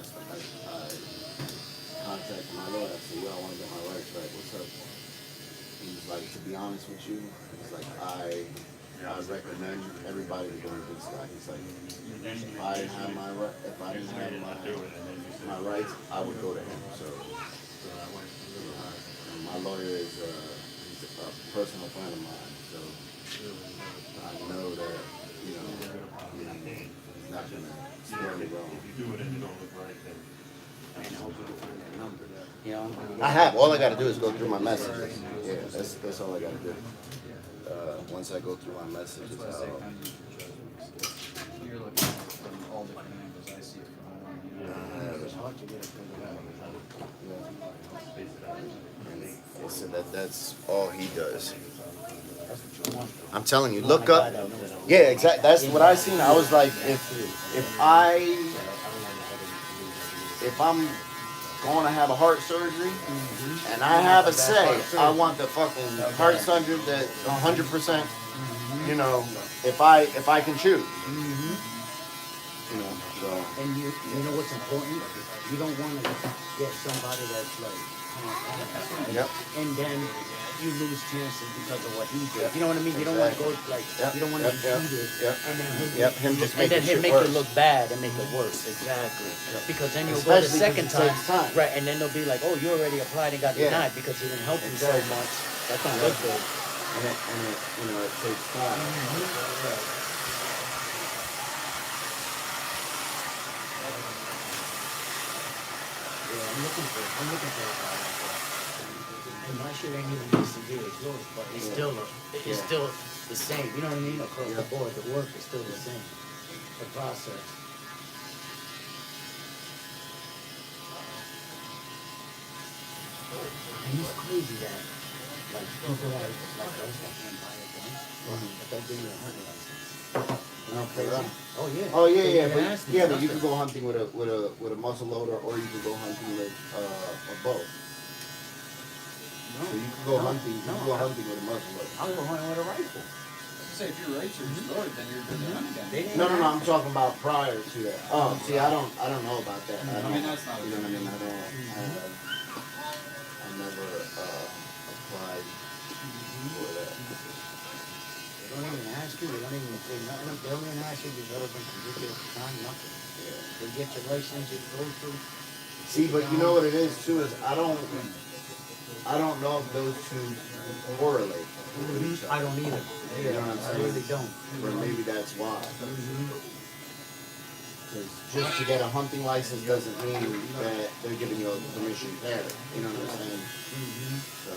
contacted my lawyer. I said, yo, I want to get my rights back. What's up? He was like, to be honest with you, he's like, I recommend everybody to go to this guy. He's like, if I didn't have my rights, I would go to him. So my lawyer is he's a personal friend of mine, so I know that he's not gonna steer me wrong. I have. All I gotta do is go through my messages. Yeah, that's all I gotta do. once I go through my messages, That's why I say kind of use your judgment. You're looking at it from all different angles. I see it from one. You know? It's hard to get a figure out. He said that's all he does. That's what you want. I'm telling you, You want look a up. guy that knows. Yeah, exactly. That's what I seen. I was like, if I'm going to have a heart surgery and I have a say, I want the fucking heart surgery that 100%. You know, if I can choose. You know, so. And you know what's important? You don't want to get somebody that's like, Yep. and then you lose chances because of what he did. You know what I mean? You don't want to go like, you don't want to be cheated, and then him just and then making him shit make worse. it look bad and make it worse. Exactly. Because then you'll go the Especially second 'cause it time, takes time. right? And then they'll be like, oh, you already applied and got Yeah. denied because he didn't help you so Exactly. much. That don't look good. And it, you know, it takes time. Yeah, I'm looking for a guy like that. And my shit ain't even as severe as yours, but it's still the same. You know what I mean? Across the board, the work is still the same. The process. And it's crazy that like people like us that can't buy a gun, but they'll give you a hunting license. Okay, right. Oh yeah. Oh yeah, They yeah, even but ask me yeah, but you nothing. can go hunting with a muzzle loader, or you can go hunting with a bow. So you can go hunting. You can go hunting with a muzzle loader. I'll go hunting with a rifle. Say if your rights are restored, then you're good to hunt again. No, I'm talking about prior to that. Oh, see, I don't know about that. I mean, that's not. You know what I mean? I never applied for that. They don't even ask you. They don't even say nothing. They don't even ask you if you're relevant to get your time, nothing. They get your license, you go through. See, but you know what it is too is I don't know if those two correlate with each other. I don't either. You know what I'm I saying? really don't. Or maybe that's why. Because just to get a hunting license doesn't mean that they're giving you a permission to carry. You know what I'm saying? So,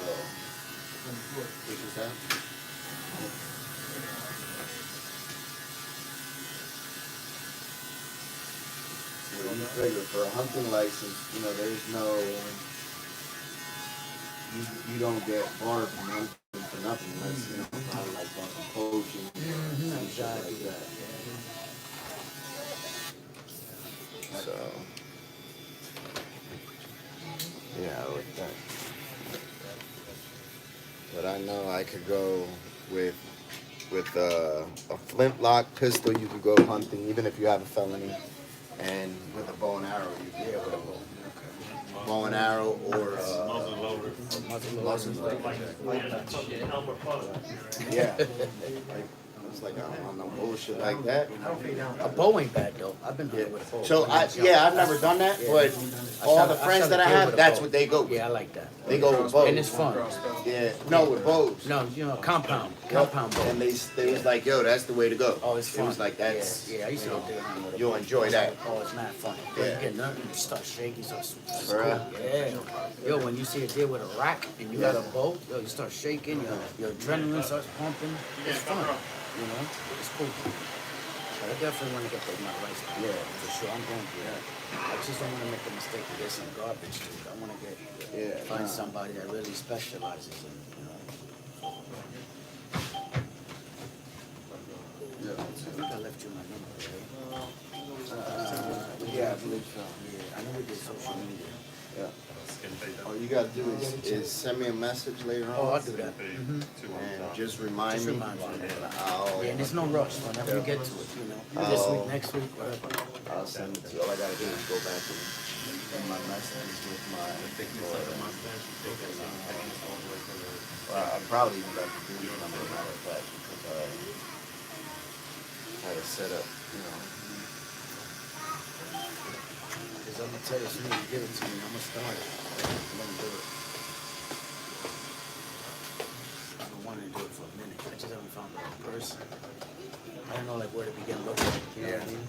which is that? Well, you figure for a hunting license, you know, there's no, you don't get barred from hunting for nothing unless, you know, probably like fucking poaching and shit like that. So, yeah, I like that. But I know I could go with a flintlock pistol. You could go hunting even if you have a felony, and with a bow and arrow you can go bow and arrow or Muzzle loader. muzzle loader. Yeah, like it's like I don't know bullshit like that. A bow ain't bad though. I've been hunting with a bow. So I've never done that, but all the friends that I have, that's what they go with. Yeah, I like that. They go with bows. And it's fun. Yeah, no, with bows. No, you know, compound bow. bow. And they was like, yo, that's the way to go. Oh, it's fun. It was like that's. Yeah, I used to go there hunting with a You'll bow. enjoy that. Oh, it's not fun. Yeah. You get nothing, you start shaking, so it's For cool. real? Yeah. Yo, when you see a deer with a rack and you got a bow, yo, you start shaking, your adrenaline starts pumping. It's fun. You know, it's cool. But I definitely want to get my license. Yeah, for sure. I'm going through that. I just don't want to make the mistake to get some garbage to it. I want to find somebody that really specializes in, you know. Yeah. I think I left you my number, right? Yeah, I believe so. Yeah, I know we did social media. Yeah. All you gotta do is send me a message later on. Oh, I'll do that. And just remind Just me. remind me. I'll, Yeah, and there's no rush. Whenever you get to it, you know. This week, next week, whatever. I'll send it to you. All I gotta do is go back and send my message with my. Well, I probably even got the dude's number, matter of fact, because I had it set up, you know. Because I'm gonna tell you, as soon as you give it to me, I'm gonna start it. I'm gonna do it. I've been wanting to do it for a minute. I just haven't found the right person. I don't know like where to begin looking. You know what I mean?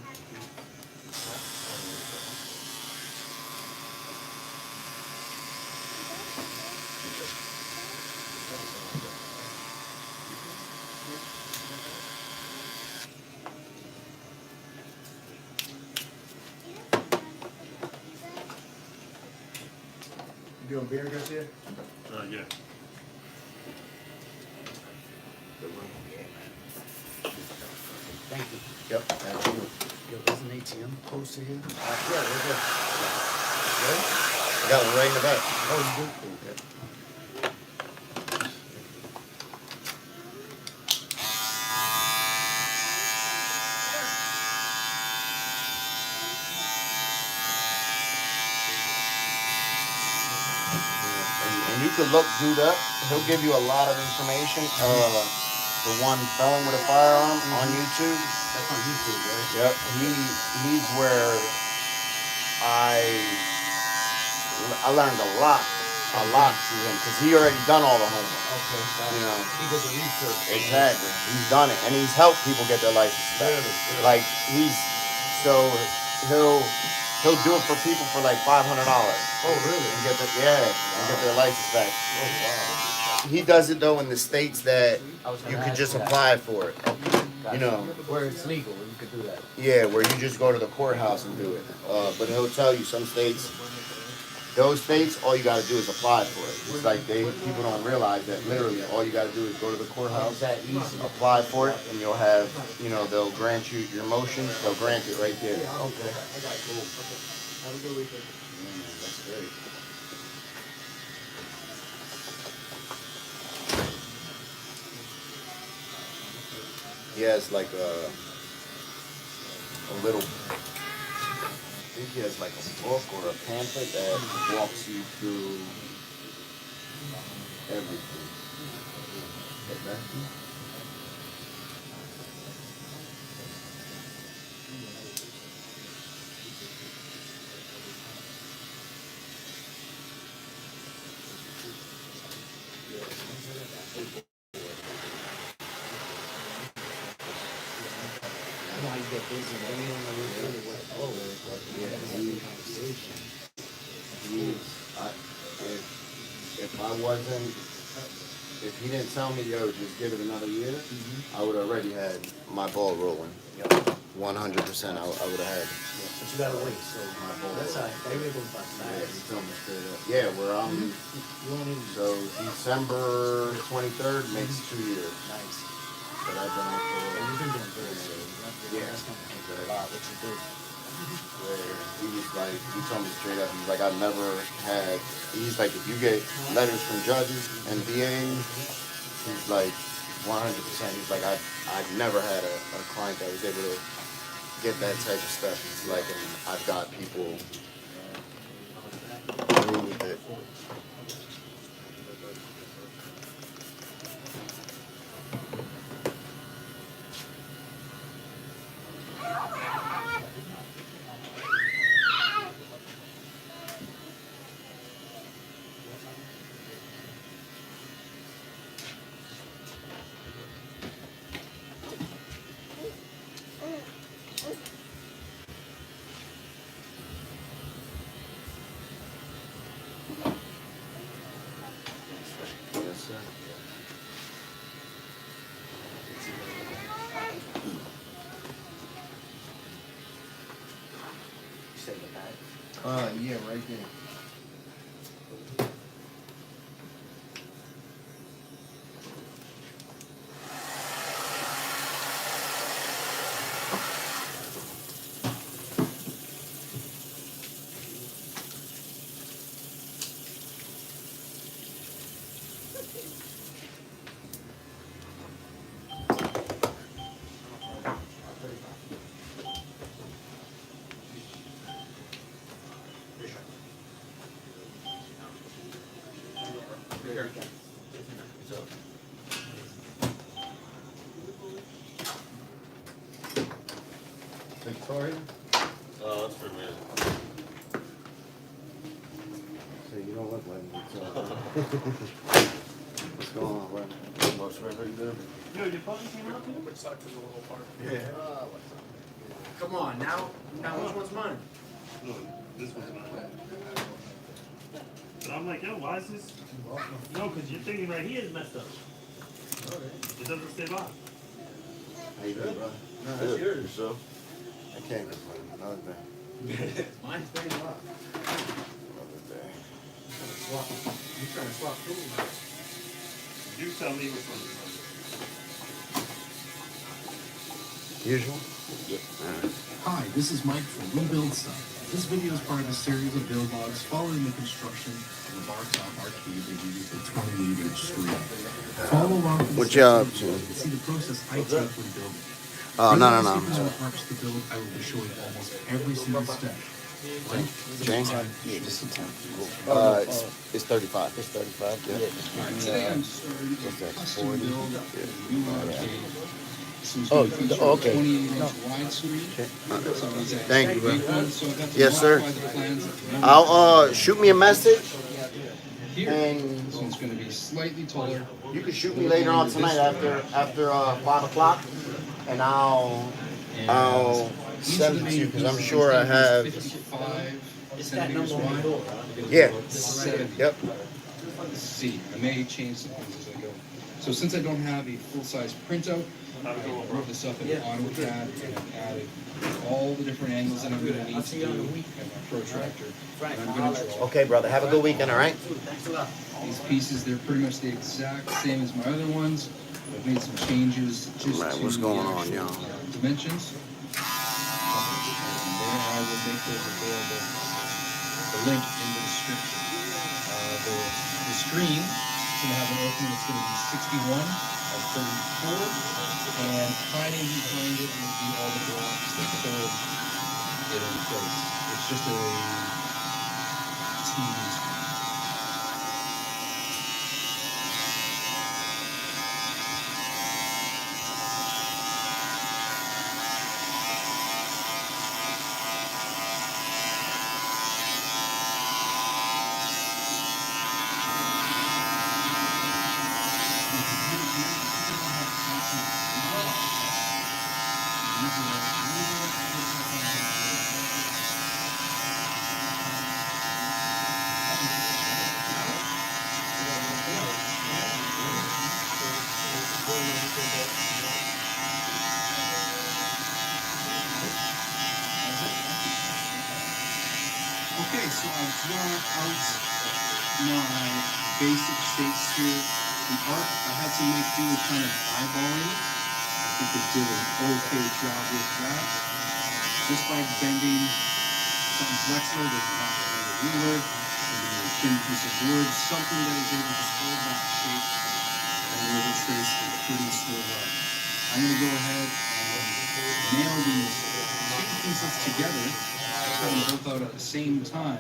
doing beer, Garcia? Yeah. Thank you. Yep. Absolutely. Yo, there's an ATM close to here. Yeah, we're good. Ready? I got one right in the back. Oh, you do? Yep. And you can look dude up. He'll give you a lot of information. The one felon with a firearm on YouTube. That's on YouTube, right? Yep. He's where I learned a lot through him because he already done all the homework. Okay. You know. He does the research. Exactly. He's done it, and he's helped people get their license back. Really? Like he'll do it for people for like $500. Oh, really? And get their license back. Oh, wow. He does it though in the states that you could just apply for it. You know. Where it's legal, you could do that. Yeah, where you just go to the courthouse and do it. But he'll tell you some states. Those states, all you got to do is apply for it. It's like people don't realize that literally all you got to do is go to the courthouse, apply for it, and you'll have, they'll grant you your motion. They'll grant it right there. Okay. Have a good weekend. That's great. He has like a little. I think he has like a book or a pamphlet that walks you through everything. Get that? If he didn't tell me, yo, just give it another year, I would have already had my ball rolling. 100%, I would have had it. But you gotta wait, so that's all right. Maybe it goes by fast. Yeah, we're so December 23rd makes 2 years. Nice. But I've been on for You've been doing good, so that's gonna take a lot what you do. where he told me straight up, he's like, I've never had, he's like, if you get letters from judges and DAs, he's like, 100%, he's like, I've never had a client that was able to get that type of stuff. He's like, and I've got people through with it. Yes, sir. You say the back. Yeah, right there. Victoria? That's for me. So you don't look like Victoria. What's going on, bro? Most ready to do? Yo, your puppy came out too? Which sucks is a little part. Yeah. Come on, now which one's mine? No, this one's mine. But I'm like, yo, why is this? No, because your thing right here is messed up. It doesn't stay by. How you doing, bro? No, that's yours, so. I can't complain. Another day. Mine's staying up. Another day. Swap. I'm trying to swap tools. You tell me which one. Usual. Hi, this is Mike from Rebuild Stuff. This video is part of a series of build logs following the construction of the bar top arcade that uses a 28-inch screen. Follow along for the What you up steps to? and see the process I take when building. Oh, no. Skipping the parts to build, I will be showing almost every single step. Right? Jane? Yeah, just in time. It's 35. It's 35. Yeah. Alright, today I'm starting a custom build of a new arcade. This one's Oh, going to feature okay. a 28-inch widescreen. Thank you, bro. So I've got to Yes, sir. modify the plans at the moment. I'll shoot me a message, Here, and this one's going to be slightly taller. you can shoot me later on tonight after 5 o'clock, and I'll send it to you because I'm sure I have. 55 centimeters wide. Yeah. 70. Yep. Let's see. I may change some things as I go. So since I don't have a full-size printout, I wrote this up in AutoCAD and I've added all the different angles that I'm going to need to do and my protractor. And I'm going to draw. Okay, brother. Have a good weekend. All right. These pieces, they're pretty much the exact same as my other ones. I've made some changes just Right, to what's going the on, actual, y'all? dimensions. And there I will make those available. The link in the description. The screen is going to have an opening that's going to be 61 by 34, and hiding behind it will be all the blocks that hold it in place. It's just a TV screen. Okay, so I've drawn out my basic shapes here. The art I had to make do with kind of eyeballing it. I think they did an okay job with that. Just by bending something flexible, doesn't have to be a ruler, maybe a thin piece of wood, something that is able to hold that shape and where this is pretty still right. I'm going to go ahead and nail these two pieces together. Cut them both out at the same time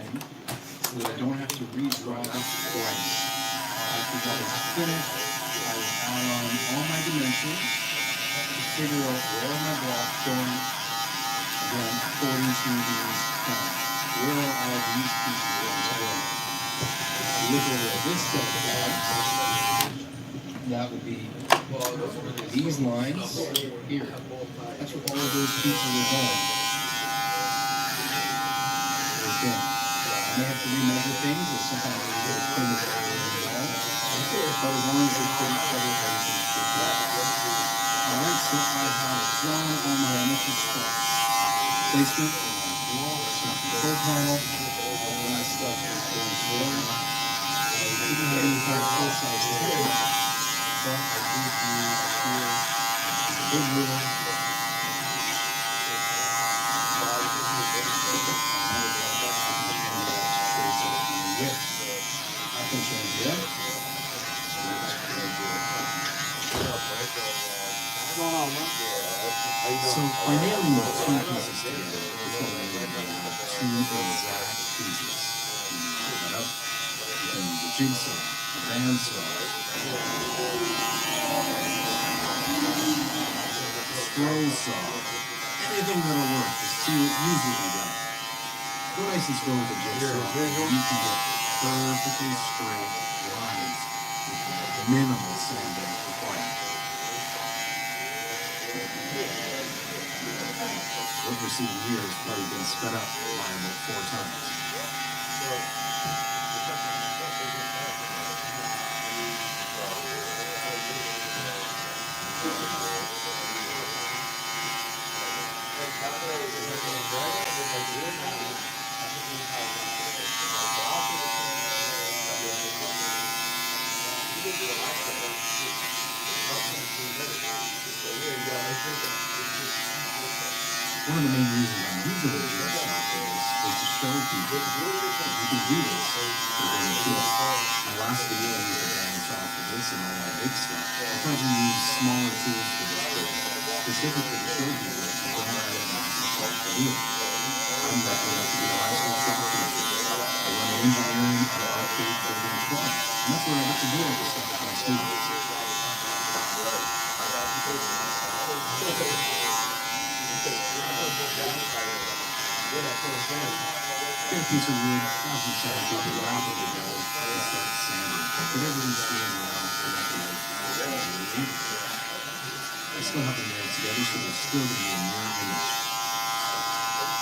so that I don't have to redraw this twice. After that is finished, I will add on all my dimensions to figure out where my block's going, again, according to these plans. Where are all these pieces going to go? Look over this set of blocks. That would be these lines here. That's where all of those pieces are going. I may have to remeasure things, or sometimes I get a pin that but as long as they're pretty clever, everything should be alright, so I have drawn all my initial stuff. Placement, blocks, control panel, all that stuff is going to there. I didn't have any kind of full-size templates, but I did use here a big ruler. So by nailing the two pieces together, it's going to be two exact pieces. You can cut up, you can use a jigsaw, a bandsaw, scroll saw, anything that'll work to see what usually done. Go nice and slow with the jigsaw, you can get perfectly straight lines with minimal sanding required. What we're seeing here has probably been sped up by about 4 times. One of the main reasons I'm using the jigsaw for this is to show people that you can do this within the tool. My last video I used a bandsaw for this and all my big stuff. I tried to use smaller tools for this build, specifically to show people that you don't have a massive shop to do it. I'm lucky enough to be a high school shop teacher. I run an engineering and arcade building club, and that's where I get to do all this stuff with my students. Get a piece of wood, grab some sandpaper, wrap it together, and start sanding. Get everything straightened around and make it like I still have them nailed together, so there's still going to be a mirror image.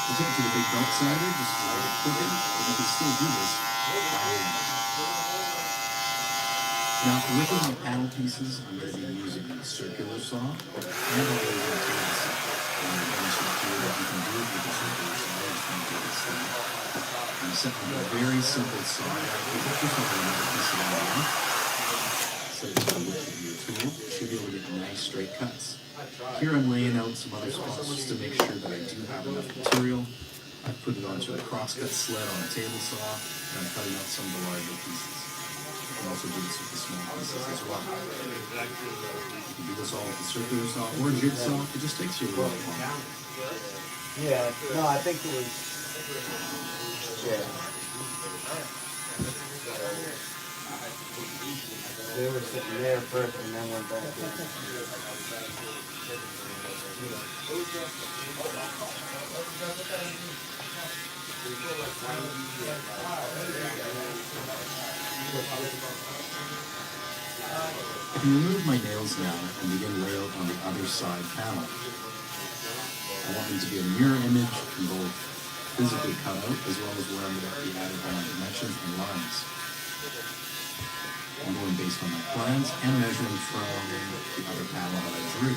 I took it to the big belt sander just to let it cooking, but you can still do this by hand. Now, for ripping my panel pieces, I'm going to be using a circular saw and a laser table saw. And I'm demonstrate here that you can do it with a circular saw. I just want to do this thing. I'm setting up a very simple saw. Just over another piece of iron. Set it to the width of your tool. You should be able to get nice straight cuts. Here I'm laying out some other spots just to make sure that I do have enough material. I've put it onto a crosscut sled on a table saw, and I'm cutting out some of the larger pieces. You can also do this with the small pieces as well. You can do this all with a circular saw or a jigsaw. It just takes you a little while. Yeah, no, I think it was, yeah. They were sitting there first and then went back in. I can remove my nails now and begin layout on the other side panel. I want them to be a mirror image in both physically cut out as well as where I'm going to be adding on dimensions and lines. I'm going based on my plans and measuring from the other panel that I drew.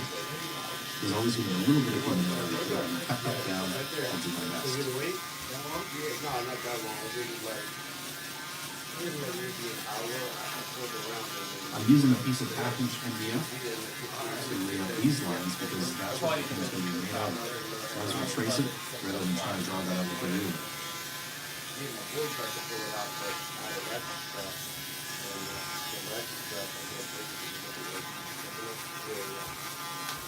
There's always going to be a little bit of familiarity here. I'm going to cut that down. I'll do my best. I'm using a piece of half-inch MDF to lay out these lines because that's what the thing is going to be made out of. So as we trace it, rather than trying to draw that out with a ruler.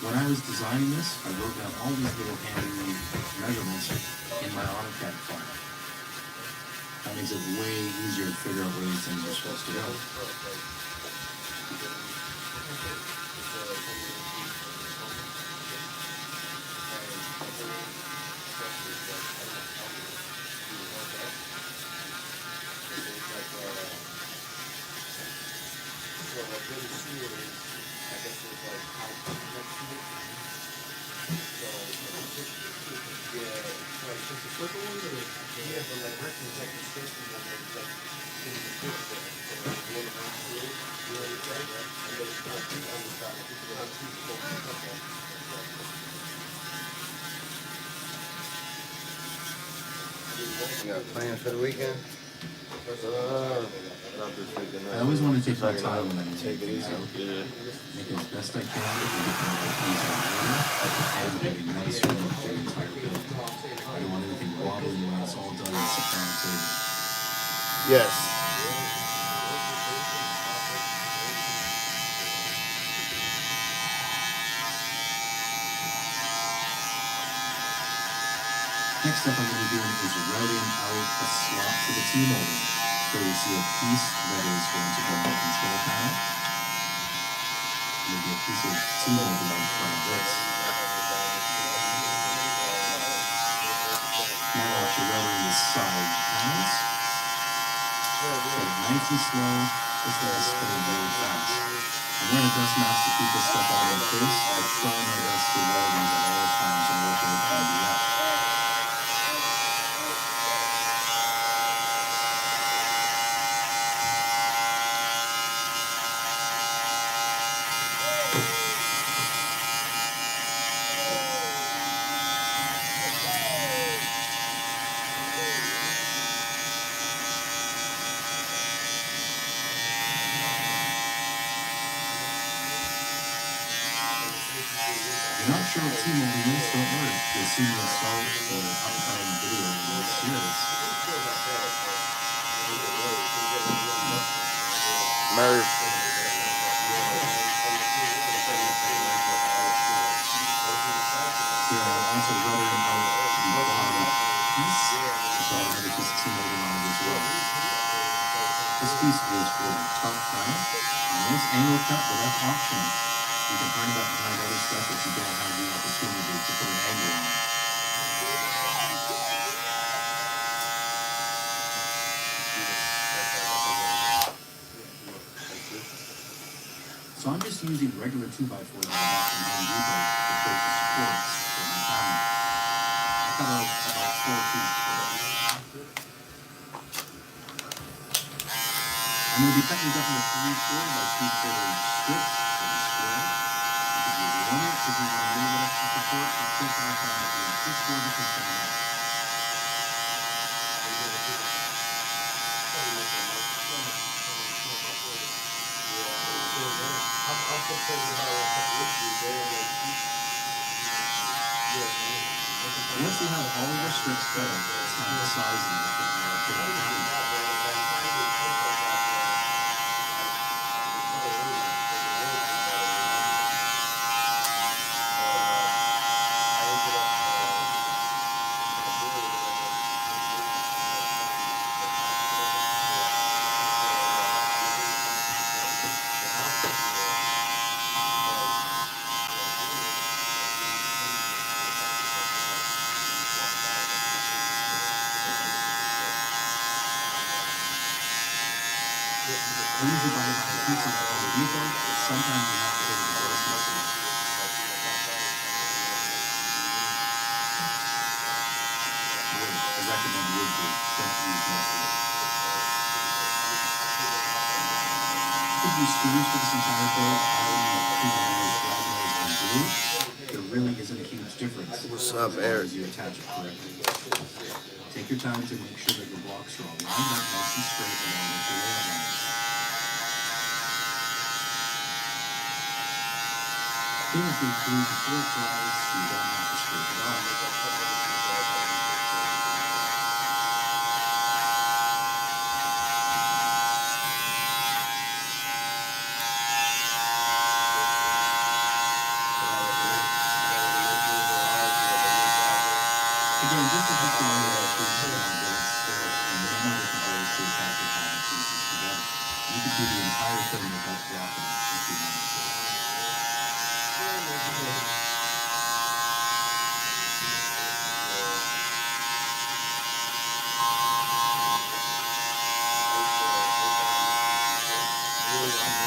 When I was designing this, I wrote down all these little handy measurements in my AutoCAD file. That makes it way easier to figure out where these things are supposed to go. You got plans for the weekend? I always want to take my time when I'm taking these out. Make it as best I can to get the things out and get a nice look for the entire build. I don't want anything wobbling when it's all done and sit down table. Yes. Next up I'm going to be doing is routing out a slot for the T-molding. Here we see a piece that is going to go on the control panel. There'll be a piece of T-molding on front of this. Now after routing the side panels, take it nice and slow, this thing is spinning really fast. I'm wearing a dust mask to keep this stuff out of my face. I try my best to weld these at all times and work with MDF. not sure what T-Mobile is, don't worry. You'll see me install the uptime video in this series. Merv. Yeah, I'm also rubbing out the bottom piece, so I have a piece of T-Mobile on it as well. This piece was for the top panel, and this angle cut, but that's optional. You can find that behind other stuff if you don't have the opportunity to put an angle on it. So I'm just using regular 2x4 that I bought from Home Depot to create the supports for my cabinet. I cut out about 4 feet. I'm going to be cutting it up into 3/4 by 3/4 strips for the square. You can use 1 inch if you want a little bit extra support, but so far I found that doing 3/4 is enough. Once you have all of your strips cut out, it's time to size them to fit your cabinet. I usually buy my pizza at Home Depot, but sometimes you have to go to the grocery store. Wood, I recommend wood glue, don't use metal. You could use screws for this entire build. I only have clean nose, black nose, and blue. There really isn't a huge difference. What's up, Eric? As long as you attach it correctly. Take your time to make sure that your blocks are all lined up nice and straight along with your layout lines. Clean up your glue before it dries so you don't have to scrape it off. Again, just to help you know that pieces are on builds, there are many different ways to attach your cabinet pieces together. You could do the entire thing without blocking it if you wanted to.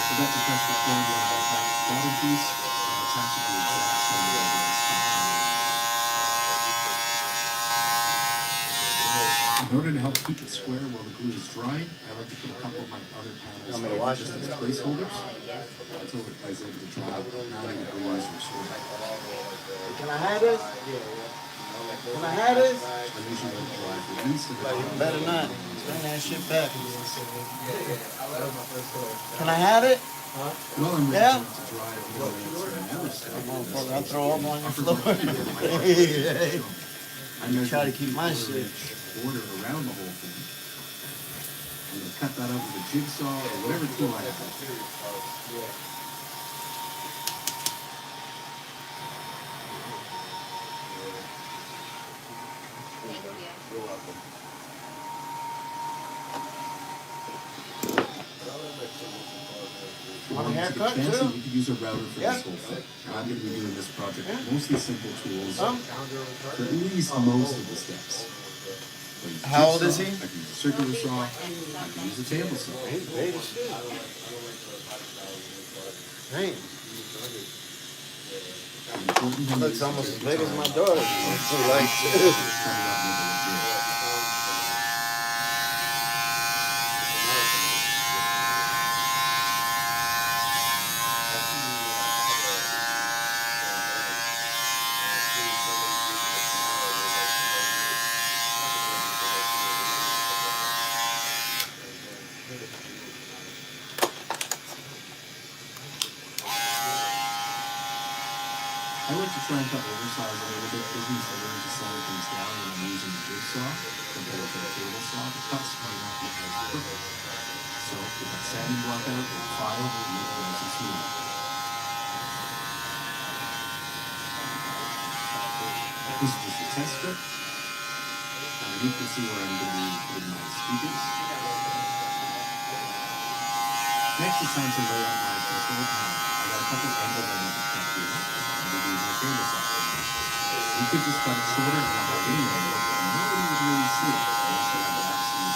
Forgot to press the cord when I attached the bottom piece, and attach it the exact same way with this top panel. In order to help keep it square while the glue is drying, I like to put a couple of my other panels just as placeholders until it is able to dry. Now the glue is square. Can I have this? Can I have this? I usually let it dry for at least a You better not. Bring that shit back. Can I have it? Well, I'm ready Yeah. to dry it more than some other stuff. Motherfucker, I'll throw up on your Upper floor. button. Hey, I measure try to keep my 3/4 shit. inch border around the whole thing. I'm going to cut that out with a jigsaw or whatever tool I have. You're welcome. If you Want a want to haircut, get fancy, too? you could use a router for Yeah. this whole thing. I'm going to be doing this project Yeah. mostly simple tools for at least most of the steps. I can use a How old jigsaw, is he? I can use a circular saw, I can use a table saw. He's big as shit. Damn. He Looks almost as big as my daughter. I like to try and cut oversize a little bit. Business, I learned to slow things down when I'm using a jigsaw compared to a table saw. The cuts might not be as perfect. So with that sanding block out or file, you make it nice and smooth. This is just a test strip. Underneath, you see where I'm going to be putting my speakers. Next, it's time to lay out my control panel. I got a couple angles I need to cut here. I'm going to be using a table saw. You could just cut it shorter and have a video, and nobody would really see it unless you have the absolute.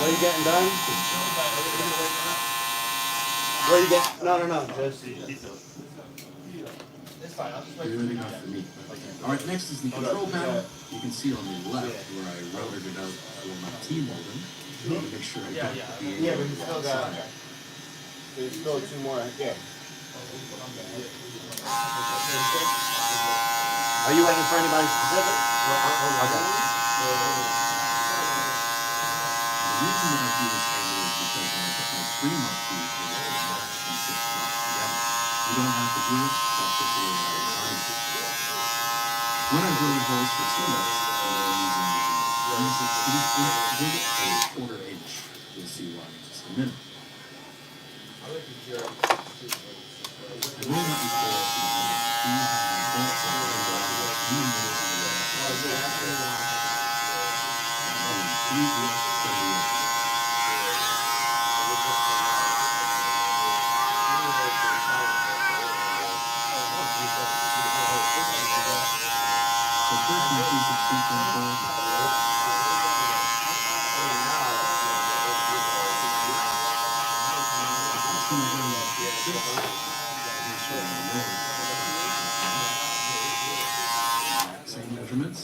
What are you getting done? What are you getting? No. Just. Good enough for me. Alright, next is the control panel. You can see on the left where I routed it out for my T-molding. To make sure I don't get the Yeah, but you still got. There's still two more. Yeah. Are you waiting for anybody specific? Okay. The reason that I do this angle is because when I put my screen up to it, and 6 blocks together. You don't have to do it, that's just the way that I designed it. When I'm drilling holes for T-nuts, I'm using a 1/16 inch jig or a 1/4 inch. You'll see why in just a minute. I will not use holes to the end. These have my bolts on the bottom of 3 minutes of the I'm doing 3 hooks from the edge. So first my 3/16 hole. Same measurements,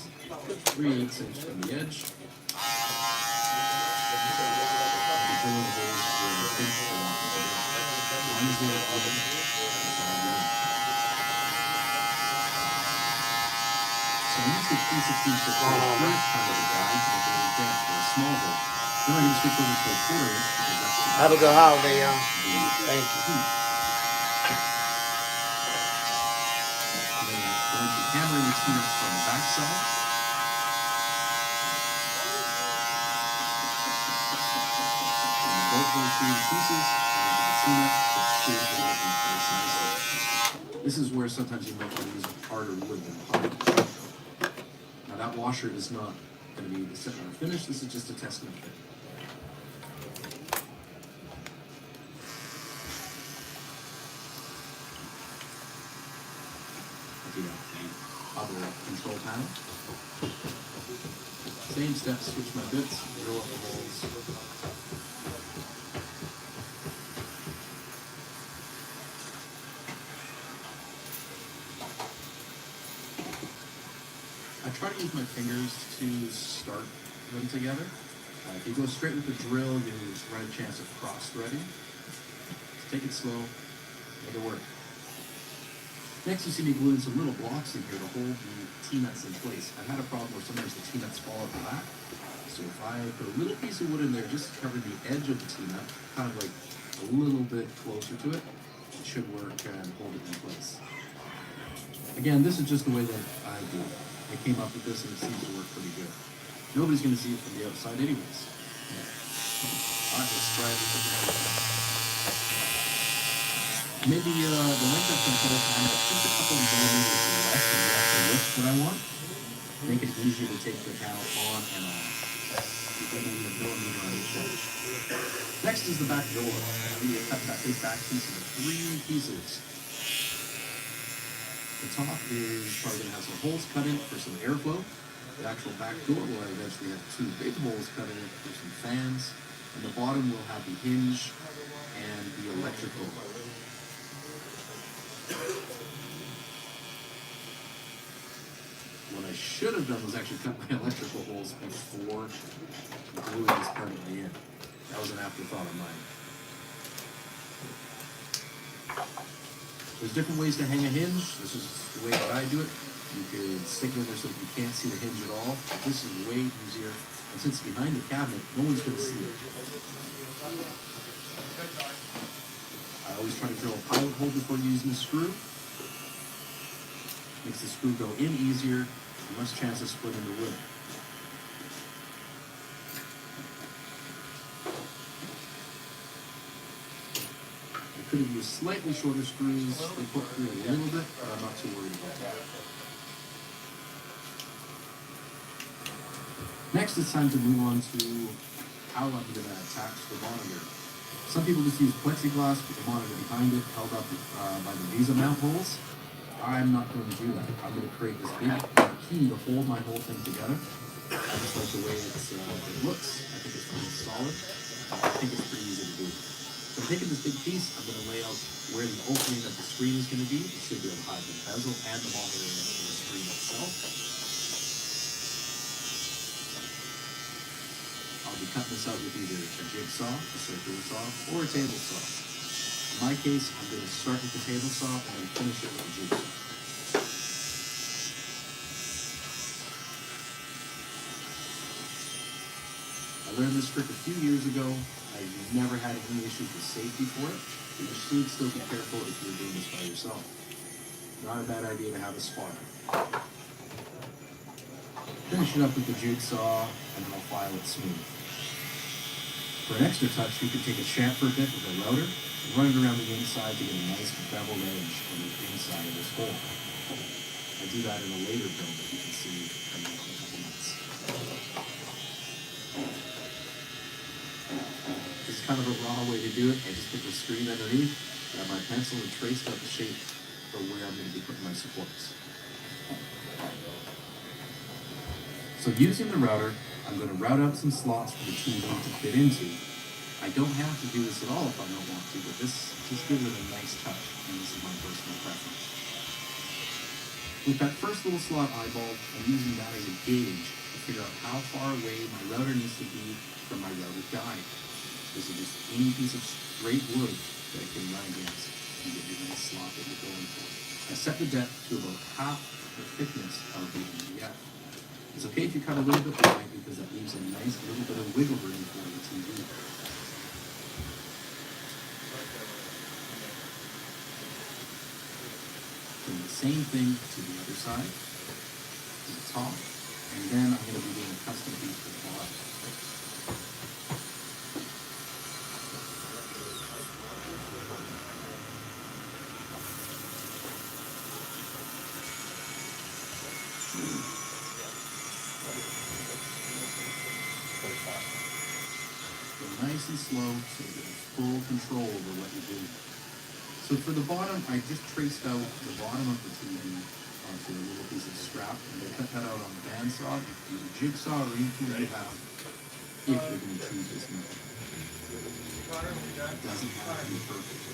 3/8 inch from the edge. So I use the 3/16 for kind of a guide to make a little dent or a small hole. Then I'm going to switch over to a 1/4 inch because that's the Have a good holiday, y'all. Thank you. Going to hammer in the T-nuts from the back side. And both those 3 pieces, and the T-nut just screws it in place nicely. This is where sometimes you might want to use harder wood than hard. Now that washer is not going to be the set or finish. This is just a test and fit. Other control panel. Same steps, switch my bits, drill up the holes. I try to use my fingers to start them together. If you go straight with the drill, you run a chance of cross-threading. Take it slow, make it work. Next, you see me glue in some little blocks in here to hold the T-nuts in place. I've had a problem where sometimes the T-nuts fall at the back. So if I put a little piece of wood in there just to cover the edge of the T-nut, kind of like a little bit closer to it, it should work and hold it in place. Again, this is just the way that I do it. I came up with this and it seems to work pretty good. Nobody's going to see it from the outside anyways. Alright, let's try it. Maybe the length of control panel is just a couple of millimeters less than the actual width that I want. Make it easier to take the panel on and off. You can leave a millimeter on each edge. Next is the back door. I'm going to cut that big back piece into 3 pieces. The top is probably going to have some holes cut in for some airflow. The actual back door will eventually have 2 big holes cut in it for some fans. And the bottom will have the hinge and the electrical. What I should have done was actually cut my electrical holes before gluing this permanently in. That was an afterthought of mine. There's different ways to hang a hinge. This is the way that I do it. You can stick it in there so that you can't see the hinge at all. But this is way easier And since it's behind the cabinet, no one's going to see it. I always try to drill a pilot hole before using the screw. Makes the screw go in easier and less chance of splitting the wood. I could have used slightly shorter screws. They put through a little bit, but I'm not too worried about that. Next, it's time to move on to how I'm going to attach the monitor. Some people just use plexiglass with the monitor behind it, held up by the Visa mount holes. I'm not going to do that. I'm going to create this big key to hold my whole thing together. I just like the way it looks. I think it's pretty solid. I think it's pretty easy to do. So I'm taking this big piece, I'm going to lay out where the opening of the screen is going to be. It should be able to hide the bezel and the monitor in the screen itself. I'll be cutting this out with either a jigsaw, a circular saw, or a table saw. In my case, I'm going to start with the table saw and then finish it with a jigsaw. I learned this trick a few years ago. I've never had any issues with safety for it, but you should still be careful if you're doing this by yourself. Not a bad idea to have a spotter. Finish it up with the jigsaw, and then I'll file it smooth. For an extra touch, you could take a chamfer bit with a router and run it around the inside to get a nice beveled edge on the inside of this hole. I do that in a later build that you can see coming up in a couple months. This is kind of a raw way to do it. I just put the screen underneath, grab my pencil, and traced out the shape for where I'm going to be putting my supports. So using the router, I'm going to route out some slots for the TV to fit into. I don't have to do this at all if I don't want to, but this just gives it a nice touch, and this is my personal preference. With that first little slot eyeball, I'm using that as a gauge to figure out how far away my router needs to be from my router guide. This is just any piece of straight wood that I can run against and get the nice slot that you're going for. I set the depth to about half the thickness of the MDF. It's okay if you cut a little bit wide because that leaves a nice little bit of wiggle room for the TV. Doing the same thing to the other side, to the top, and then I'm going to be doing a custom piece for the bottom. Nice and slow so you get full control over what you're doing. So for the bottom, I just traced out the bottom of the TV onto a little piece of strap, and I cut that out on the bandsaw. Use a jigsaw or any tool you have if you're going to choose this method. It doesn't have to be perfect.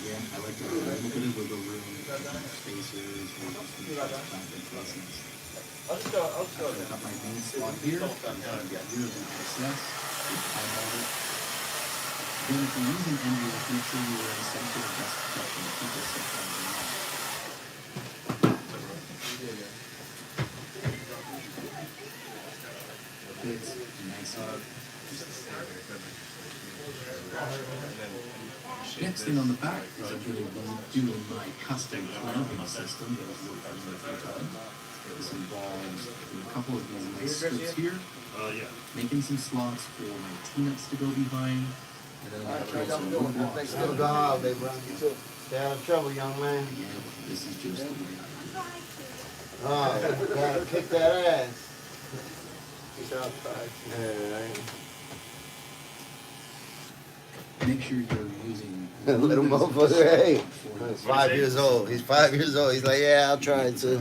Again, I like to have a little bit of wiggle room, spacers, or just back and trussings. After I got my main slot here, I'm going to get rid of the excess. Eyeball it. Again, if you're using MDF, make sure you're wearing some sort of dust protection to keep this stuff out of your mouth. It's nice and next thing on the back is I'm going to be doing my custom clamping system that I've worked on a few times. This involves a couple of these nice strips here, making some slots for my T-nuts to go behind, and then I'm going to some more blocks. Have a good holiday, bro. Stay out of trouble, young man. Again, this is just the way I do it. Oh, gotta kick that ass. He's outside. Make sure you're using little motherfucker. Hey, he's 5 years old. He's 5 years old. He's like, yeah, I'll try it too.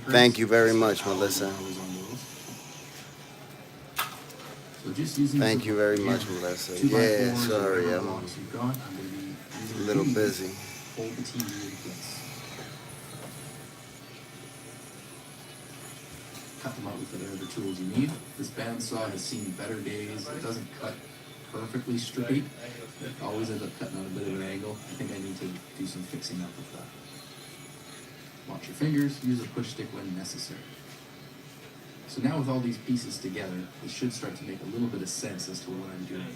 Thank you very much, Melissa. Thank you very much, Melissa. Yeah, sorry, I'm a little busy. Hold the TV in place. cut them out with whatever tools you need. This bandsaw has seen better days. It doesn't cut perfectly straight. It always ends up cutting on a bit of an angle. I think I need to do some fixing up with that. Watch your fingers, use a push stick when necessary. So now with all these pieces together, it should start to make a little bit of sense as to what I'm doing.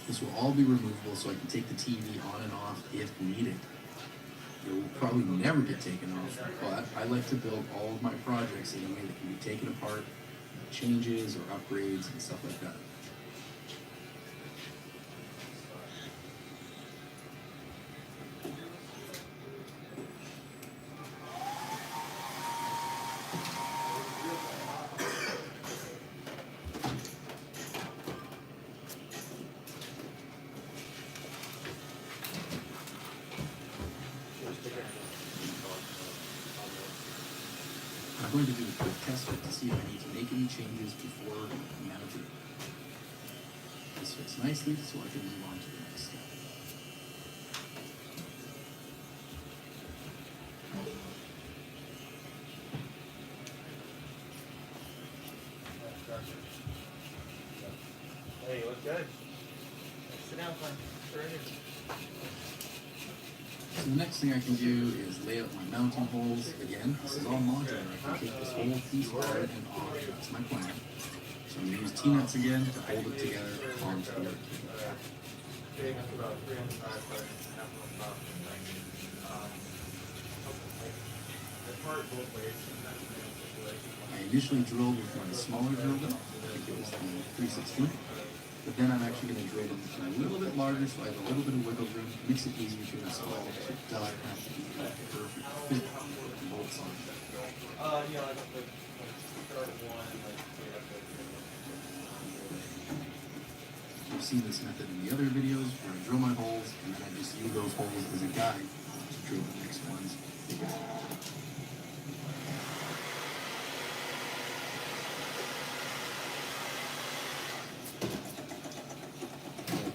This will all be removable so I can take the TV on and off if needed. It will probably never get taken off, but I like to build all of my projects in a way that can be taken apart, changes or upgrades and stuff like that. I'm going to do a quick test fit to see if I need to make any changes before mounting. This fits nicely, so I can move on to the next step. Hey, you look good. Sit down, fine. Right here. So the next thing I can do is lay out my mounting holes. Again, this is all modular. I can take this whole piece apart and off. That's my plan. So I'm going to use T-nuts again to hold it together onto the Big, that's about 305 seconds. Half of a stop. The part both ways. I initially drilled with my smaller drill bit. I think it was the 316. But then I'm actually going to drill them a little bit larger so I have a little bit of wiggle room. Makes it easier to install. So it doesn't have to be perfect fit with the bolts on. Yeah, like start at one and like You've seen this method in the other videos where I drill my holes and then I just use those holes as a guide to drill the next ones.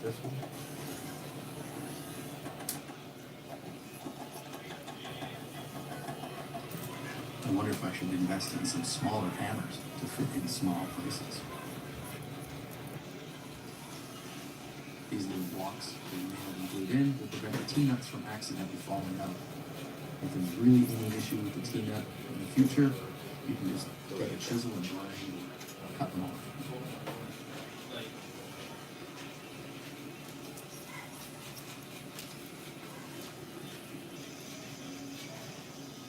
This one. I wonder if I should invest in some smaller hammers to fit in small places. These little blocks that are nailed and glued in will prevent the T-nuts from accidentally falling out. If there's really any issue with the T-nut in the future, you can just take a chisel and grind or cut them off.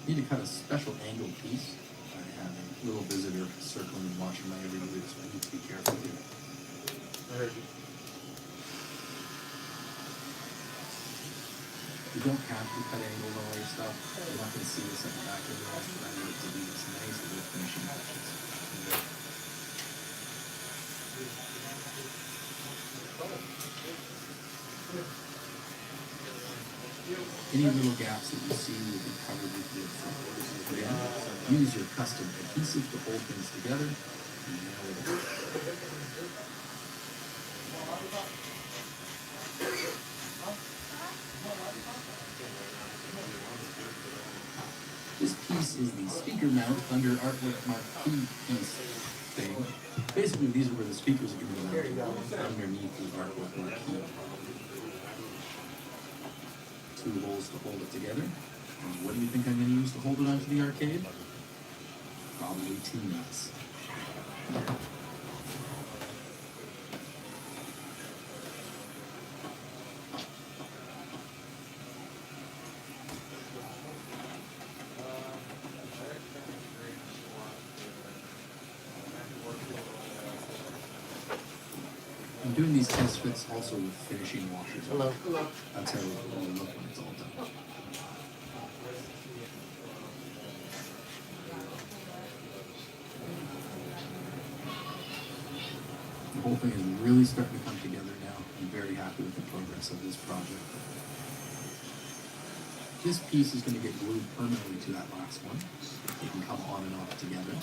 I need to cut a special angled piece. I have a little visitor circling and watching my every move, so I need to be careful here. I heard you. You don't have to cut angles on all your stuff. You're not going to see this at the back of the house, but I need it to be this nice little finishing touches. Any little gaps that you see will be covered with wood front. Again, use your custom adhesive to hold things together and nail it in. This piece is the speaker mount under artwork marquee piece thing. Basically, these are where the speakers are going to be mounted underneath the artwork marquee. Two holes to hold it together. And what do you think I'm going to use to hold it onto the arcade? Probably T-nuts. I'm doing these test fits also with finishing washers. Hello. Hello. That's how it will look when it's all done. The whole thing is really starting to come together now. I'm very happy with the progress of this project. This piece is going to get glued permanently to that last one. It can come on and off together.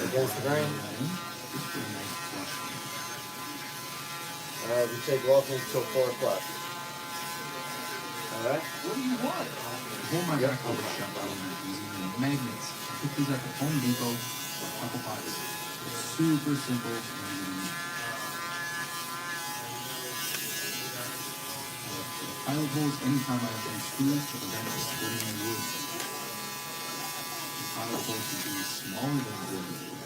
Against the grain. have you take walk-ins till 4 o'clock. All right? What do you want? To hold my back over shut while I'm using magnets. I took these at the Home Depot for a couple bucks. It's super simple and easy to use. Pilot holes anytime I have any screws to prevent the splitting in wood. The pilot holes should be smaller than the wood.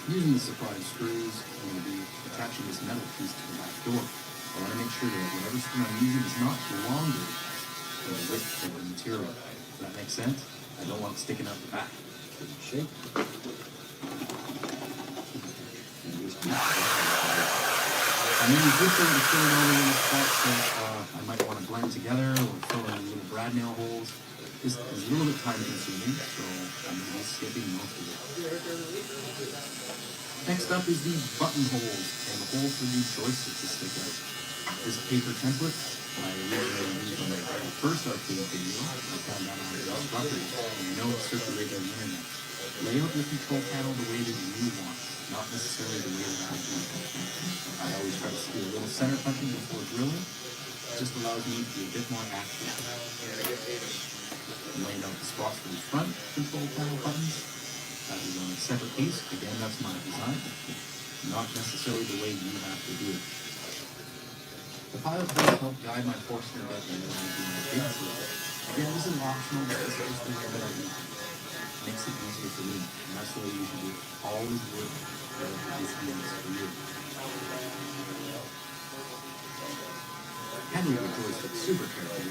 Using the supplied screws, I'm going to be attaching this metal piece to the back door. I want to make sure that whatever screw I'm using is not longer than the width of the material. Does that make sense? I don't want it sticking out the back. Shake. I'm going to use this one to fill in all the little spots that I might want to blend together or fill in little brad nail holes. This is a little bit time consuming, so I'm going to be skipping most of it. Next up is the buttonholes and the holes for the joysticks to stick out. This paper template I originally used on my very first arcade video. I found out on Joe's property, and I know it's circulated on the internet. Lay out your control panel the way that you want, not necessarily the way that I want. I always try to do a little center punching before drilling. It just allows me to be a bit more accurate. Laying out the spots for the front control panel buttons. That is on a separate piece. Again, that's my design. Not necessarily the way you have to do it. The pilot does help guide my Forstner bed when I do my big drill. Again, this is optional, but this is just the way that I do it. Makes it easier for me. And that's the way you should do it. Always work whatever is easiest for you. Handle your joystick super carefully.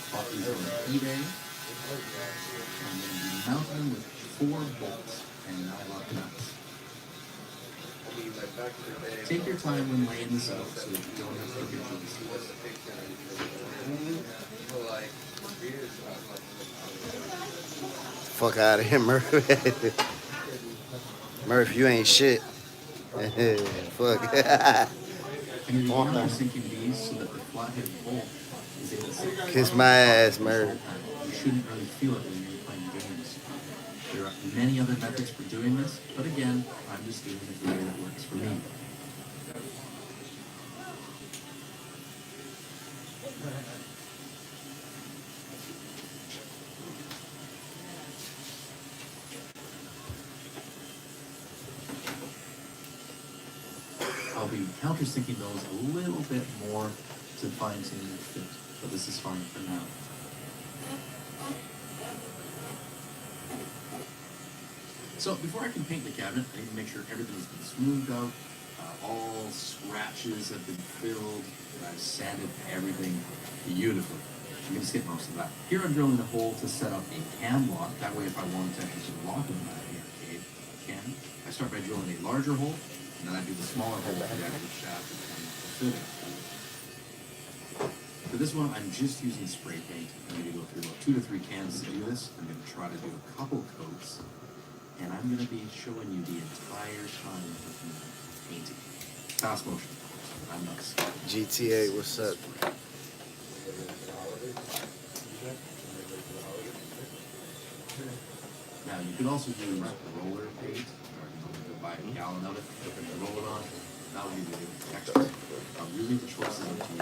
Bought these on eBay. I'm going to be mounting them with 4 bolts and nylon nuts. Take your time when laying this out so that you don't have to get Fuck out of here, Murph. Murph, you ain't shit. Fuck. And you're countersinking these so that the flathead bolt is able to Kiss my ass, Murph. You shouldn't really feel it when you're playing games. There are many other methods for doing this, but again, I'm just doing it the way that works for me. I'll be countersinking those a little bit more to fine-tune their fit, but this is fine for now. So before I can paint the cabinet, I need to make sure everything's been smoothed out, all scratches have been filled, and I've sanded everything beautifully. I'm going to skip most of that. Here I'm drilling a hole to set up a cam lock. That way if I wanted to actually lock them out of the arcade, I can. I start by drilling a larger hole, and then I do the smaller hole for the actual shaft and the fitting. For this one, I'm just using spray paint. I'm going to go through about 2 to 3 cans to do this. I'm going to try to do a couple coats, and I'm going to be showing you the entire time of me painting. Fast motion, of course. I'm not scared. GTA, what's up? Now, you could also use roller paint, or you could buy a gallon of it, and roll it on. That would be the texture. Really, the choice is up to you.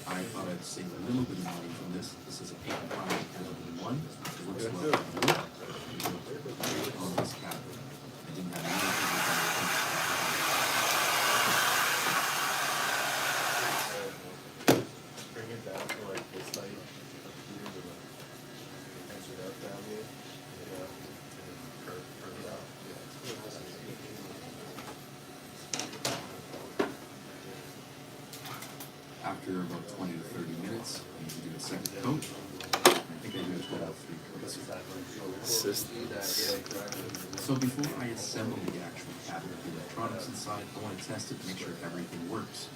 I thought I'd save a little bit of money from this. This is a paint product in one. It works well on wood. It works on this cabinet. I didn't have Bring it down to like this light. Answer that down here. Curve it out. After about 20 to 30 minutes, I need to do a second coat. I think I do a total of 3 coats. So before I assemble the actual cabinet with the electronics inside, I want to test it to make sure everything works.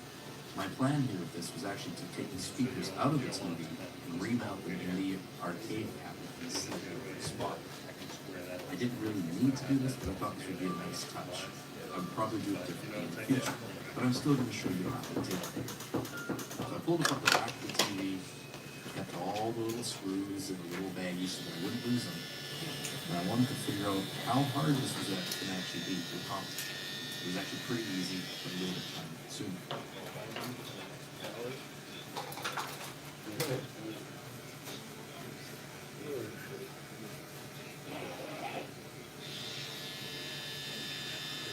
My plan here with this was actually to take the speakers out of the TV and remount them in the arcade cabinet in the center spot. I didn't really need to do this, but I thought this would be a nice touch. I would probably do it differently in the future, but I'm still going to show you how to do it. So I pulled apart the back of the TV, kept all the little screws in the little baggies so that I wouldn't lose them, I wanted to figure out how hard this was going to actually be to accomplish. It was actually pretty easy, but a little bit time consuming.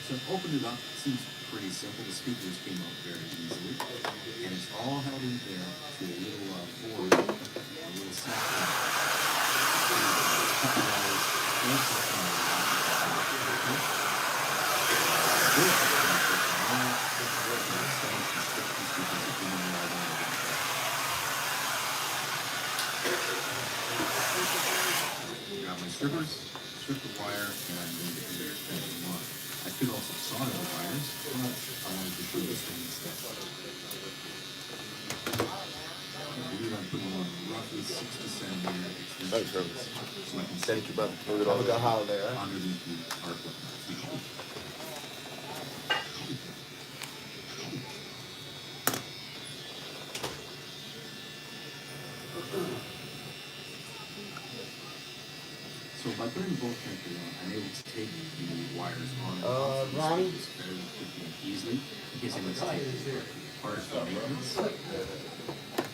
So I've opened it up. It seems pretty simple. The speakers came out very easily. And it's all held in there to a little board, a little snap. Got my strippers, strip the wire, and I'm going to do it on. I could also solder the wires, but I wanted to do this thing instead. I believe I'm putting on roughly 60 centimeter extensions so I can Thank you, brother. hold it Have a good holiday, right? underneath the arc with my feet. So by putting the bolt connector on, I'm able to take the wires on and off of Ronnie? the speakers fairly quickly and easily in case I need to take it apart for maintenance.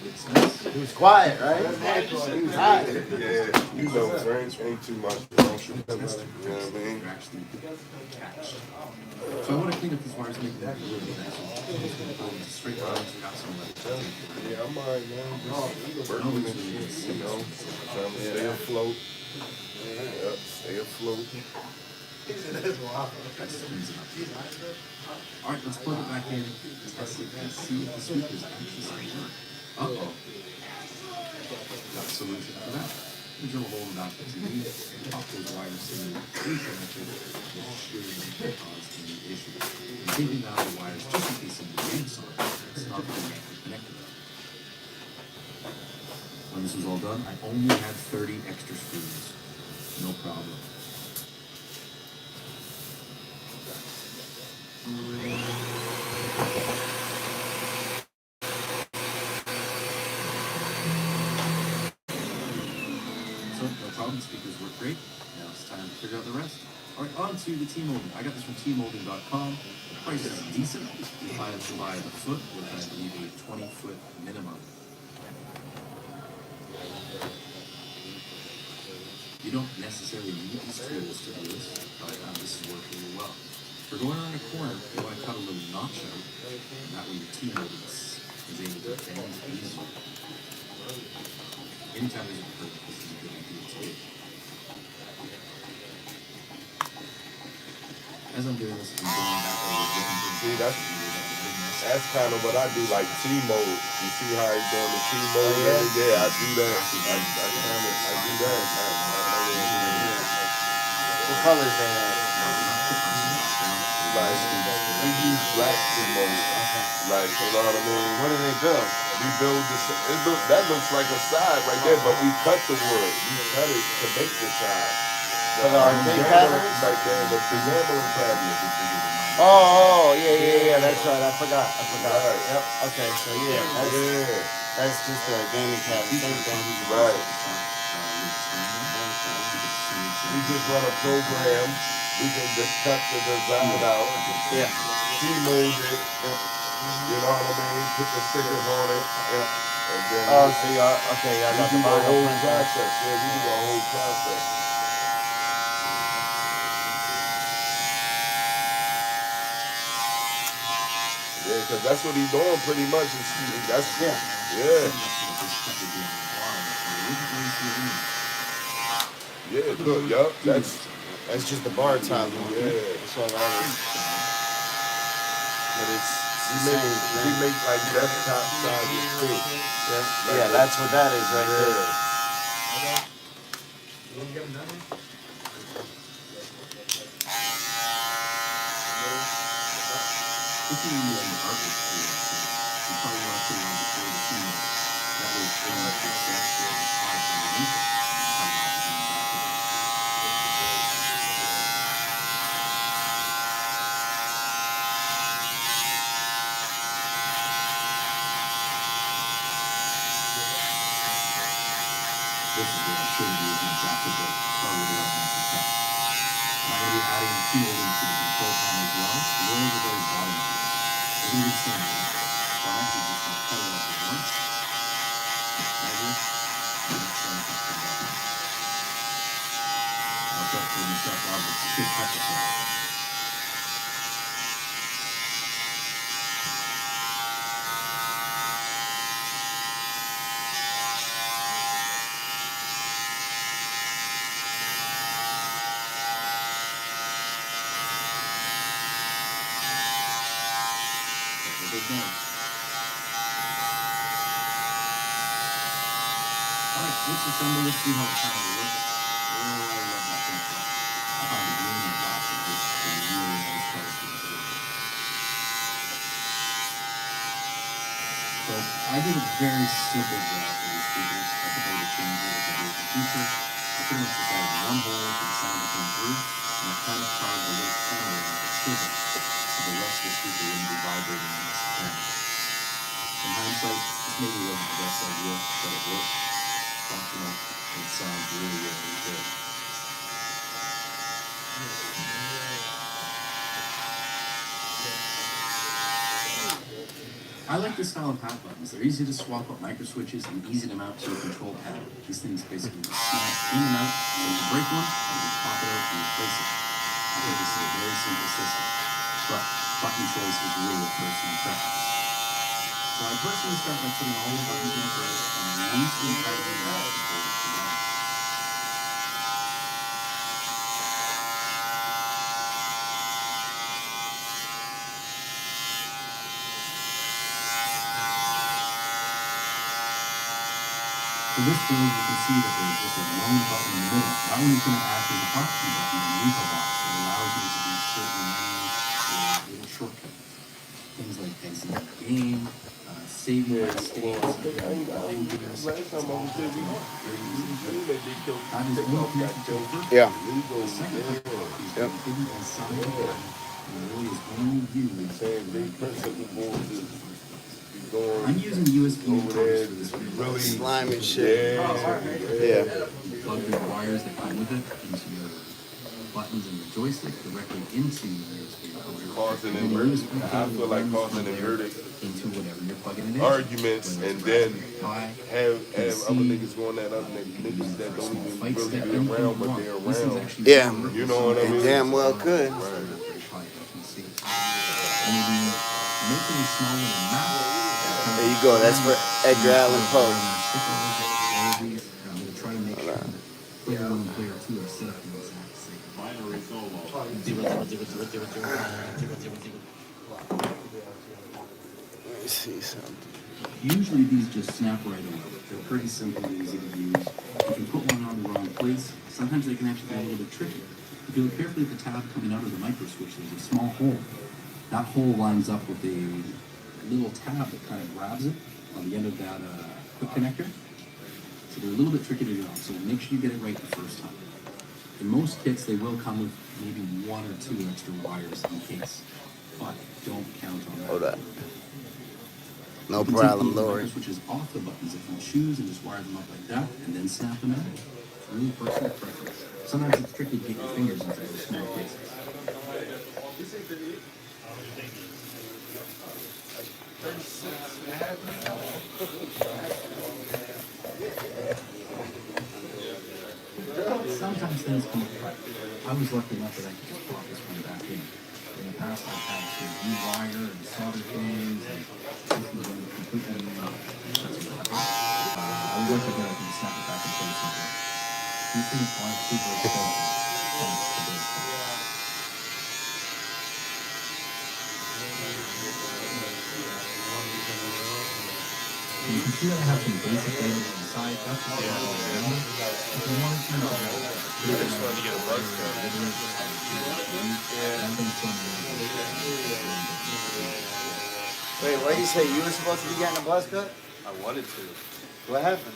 It's nice. He was quiet, right? He was hot. Yeah, you know, French ain't too much. Don't you? You know what I mean? They're actually attached. So I want to clean up these wires, make them a little bit nicer. I'm just going to pull them straight lines, got some left. Yeah, I'm alright, man. Just working it, you know, trying to stay afloat. Yep, stay afloat. Alright, let's plug it back in, test it, and see if the speakers actually start to work. Uh-oh. Got a solution for that. We drill a hole in about the TV, pop those wires in, reconnect it, make sure it doesn't cause any issue. I'm taking out the wires just in case somebody yanks on it. It's not directly connected up. When this was all done, I only had 30 extra screws. No problem. So, no problem, speakers work great. Now it's time to figure out the rest. Alright, on to the T-molding. I got this from T-molding.com. The price is decent. You buy it by the foot with, I believe, a 20-foot minimum. You don't necessarily need these tools to do this, but this has worked really well. For going around a corner, you want to cut a little notch out, and that way your T-molding is able to bend easier. Anytime there's a curve, this is a good idea too. As I'm doing this, I'm going back over the See, that's kind of what I do, like T-mode. You see how he's doing the T-mode? Yeah, I do that. I do that. What colors they have? Like, we use black T-mode. Like, you know what I mean? What do they build? We build this. That looks like a side right there, but we cut the wood. We cut it to make the side. For the arcade cabinets? Right there, the gambling cabinet. Oh, yeah, that's right. I forgot. Right. Yep. Okay, so that's just a gaming cabinet. Same thing. Right. We just run a program. We can just cut the design out. Yeah. T-mold it. You know what I mean? Put the stickers on it. And then Oh, so y'all, okay, y'all we got do the the whole vinyl. process. Yeah, we do the whole process. Yeah, because that's what he's doing pretty much. That's yeah. Yeah, look, yup. That's just the bar top. Yeah. That's all that is. But We make like desktop sizes too. Yeah, that's what that is right there. If you're using artwork tools, you probably want to put it on before the T-mold. That way it's going to accept the cards underneath it. This is what I should have used my jacket, but probably not. adding key holdings to the control panel as well. The rollers are very bottom of it. They're going to be same. So I'm actually just going to cut it off at once. Measure. And that's going to come back. I'll cut for myself out. It's a good cut this way. Alright, let's assemble this, see how it kind of looks. Oh, I love that thing. I found the green and black is just a really nice color scheme for this. So I did a very simple job for these speakers. I think I would have changed it if I do it in the future. I pretty much just added one hole for the sound to come through, and I kind of carved a little channel around the chisel, so the rest of the speaker wouldn't be vibrating on this channel. In hindsight, this maybe wasn't the best idea, but it worked. Functional, and it sounds really, really good. I like this style of hat buttons. They're easy to swap out micro switches and easy to mount to a control panel. These things basically snap in and out, so you can break one, and you pop it out and replace it. I think this is a very simple system, but button choice is really a personal preference. So I personally start by putting all the buttons in first and loosely tightening them up to hold it together. For this build, you can see that there's just a lone button in the middle. That one is going to act as a hotkey button underneath the box. It allows me to do certain menus with a little shortcut. Things like exiting the game, saving my states, Yeah. The second part is hidden inside the game, and really is only used. I'm using USB controllers for this video. Really slimy shit. Yeah. Plug the wires that come with it into your buttons and your joystick directly into your USB controller. I feel like causing inverted into whatever you're plugging it in. arguments, and then have other niggas going at other niggas that don't even really be around, but they're around. Yeah. You know what I mean? Damn well could. There you go. That's for Edgar Allan Poe. Let me see something. Usually these just snap right away. They're pretty simple and easy to use. You can put one on the wrong place. Sometimes they can actually be a little bit tricky. If you look carefully at the tab coming out of the micro switch, there's a small hole. That hole lines up with a little tab that kind of grabs it on the end of that quick connector. So they're a little bit tricky to get on, so make sure you get it right the first time. In most kits, they will come with maybe 1 or 2 extra wires in case, but don't count on that. Hold up. No problem, Lord. Switches off the buttons if you choose and just wire them up like that and then snap them in. It's really personal preference. Sometimes it's tricky to get your fingers into those small places. Sometimes things come apart. I was lucky enough that I could just pop this one back in. In the past, I've had to rewire and solder things, and this was one completely new. I was lucky that I could snap it back in place. These things aren't super expensive. You can see that I have some basic items on the side. That's just if you want to turn on I just wanted to get a buzz cut. Wait, what did you say? You were supposed to be getting a buzz cut? I wanted to. What happened?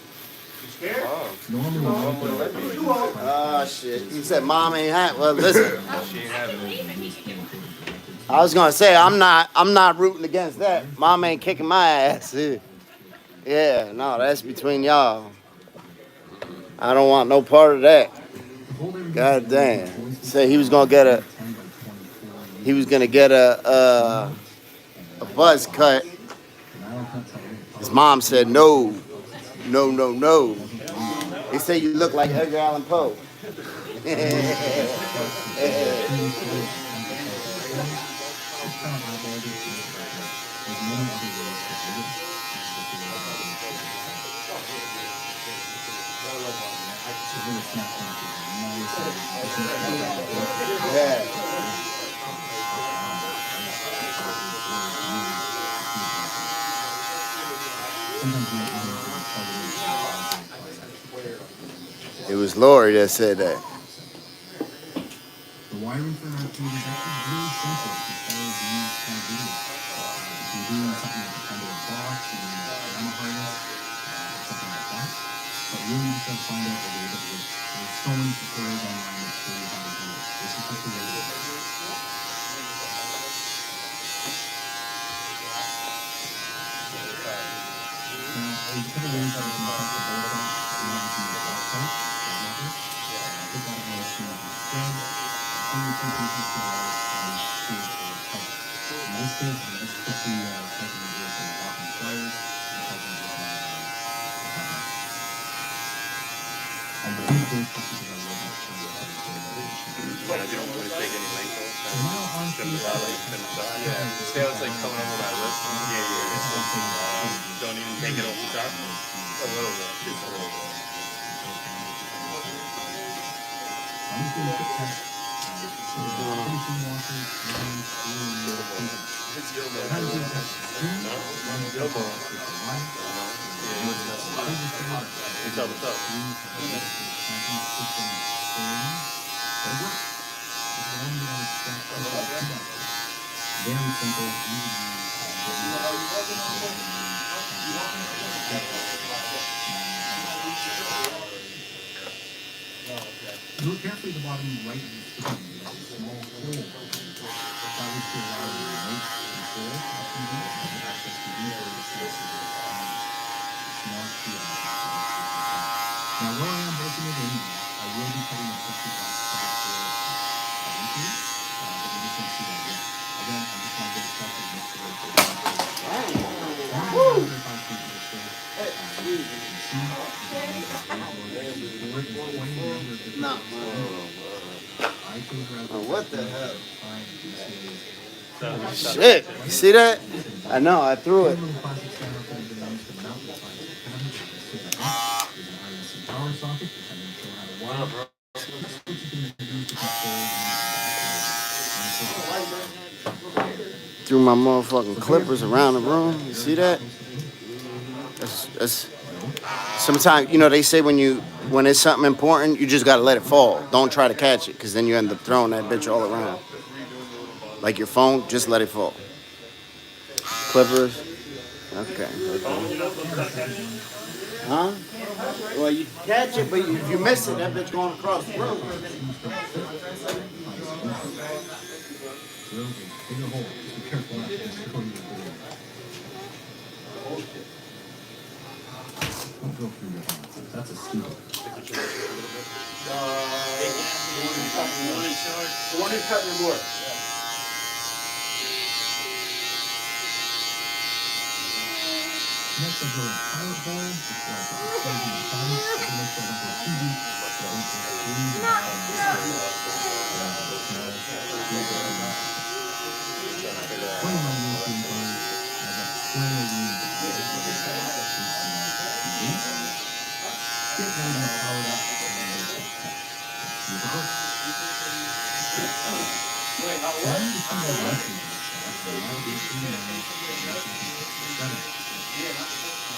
You scared? Normally, oh shit! You said mom ain't have. Well, listen. She ain't having it. I was gonna say I'm not rooting against that. Mom ain't kicking my ass. Yeah, no, that's between y'all. I don't want no part of that. God damn. Say he was gonna get a. He was gonna get a buzz cut. His mom said no, no, no, no. They say you look like Edgar Allan Poe. Yeah. It was Lori that said that. The wiring for an arcade is actually really simple as far as these kind of videos. If you're doing something like under a box, you're doing a piano harness, something like that. But really you just have to find out the way that works. There's so many tutorials online that show you how to do it. This is just the way it works. Now, there's a couple ways that you can test the board out. You have to use the box type, the lever. Put that on the screen instead. And you can use the wire and see it for type. In this case, I'm just quickly typing it with some walking pliers and typing it with my button. And the reason for this is because I wasn't sure what I was doing. Yeah, you don't really take any length off. So now on to the Yeah, see how it's like coming over my wrist? Don't even take it off the top? A little bit. Just a little bit. I'm just doing a quick test. Finishing washers and screwing the paper. How to do that? Screen, run the paper with the wire. What's up, what's up? Very simple, easy Look carefully at the bottom right of the screen. There's a small hole. That was to allow the remote control of TV to access TV or the sensor. Not the Now, where I am breaking it in, I will be cutting a safety glass cover for eventually, but we just don't see that yet. Again, I'm just going to get stuff and make sure it's No. Oh, what the hell? Shit. You see that? I know, I threw it. Threw my motherfucking clippers around the room. You see that? That's sometimes, you know, they say when it's something important, you just gotta let it fall. Don't try to catch it, because then you end up throwing that bitch all around. Like your phone, just let it fall. Clippers. Okay. Huh? Well, you catch it, but if you miss it, that bitch going across the room. Don't go through your hands. That's a steal. The one who's cutting the board. Next, I go a pilot bowl before I put the clothes in the pan. I can make sure I don't go too deep, so I don't go clean the bottom of the bowl. One of my European cars, I got squarely in the get ready to power it up, and then see the book. Wait, how long? I'm just going to let you do stuff, and I'll be seeing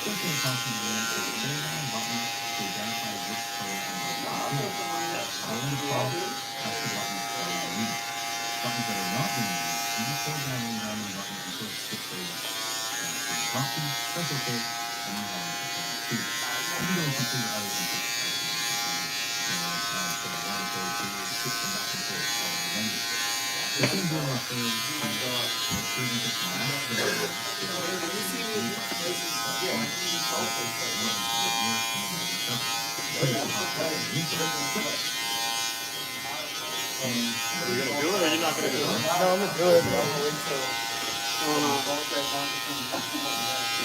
First thing comes to the is a pull-down button to identify which code I'm going to do. When you call, press the buttons that are needed. Buttons that are not being used, you just hold down any random button until it skips over. So you prompt them, press OK, and move on to plan 2. You can go and complete other than just for the 1, code 2, switch them back and forth all in the menu. The thing here is make sure you get the last You're gonna do it or you're not gonna do it? No, I'm gonna do it.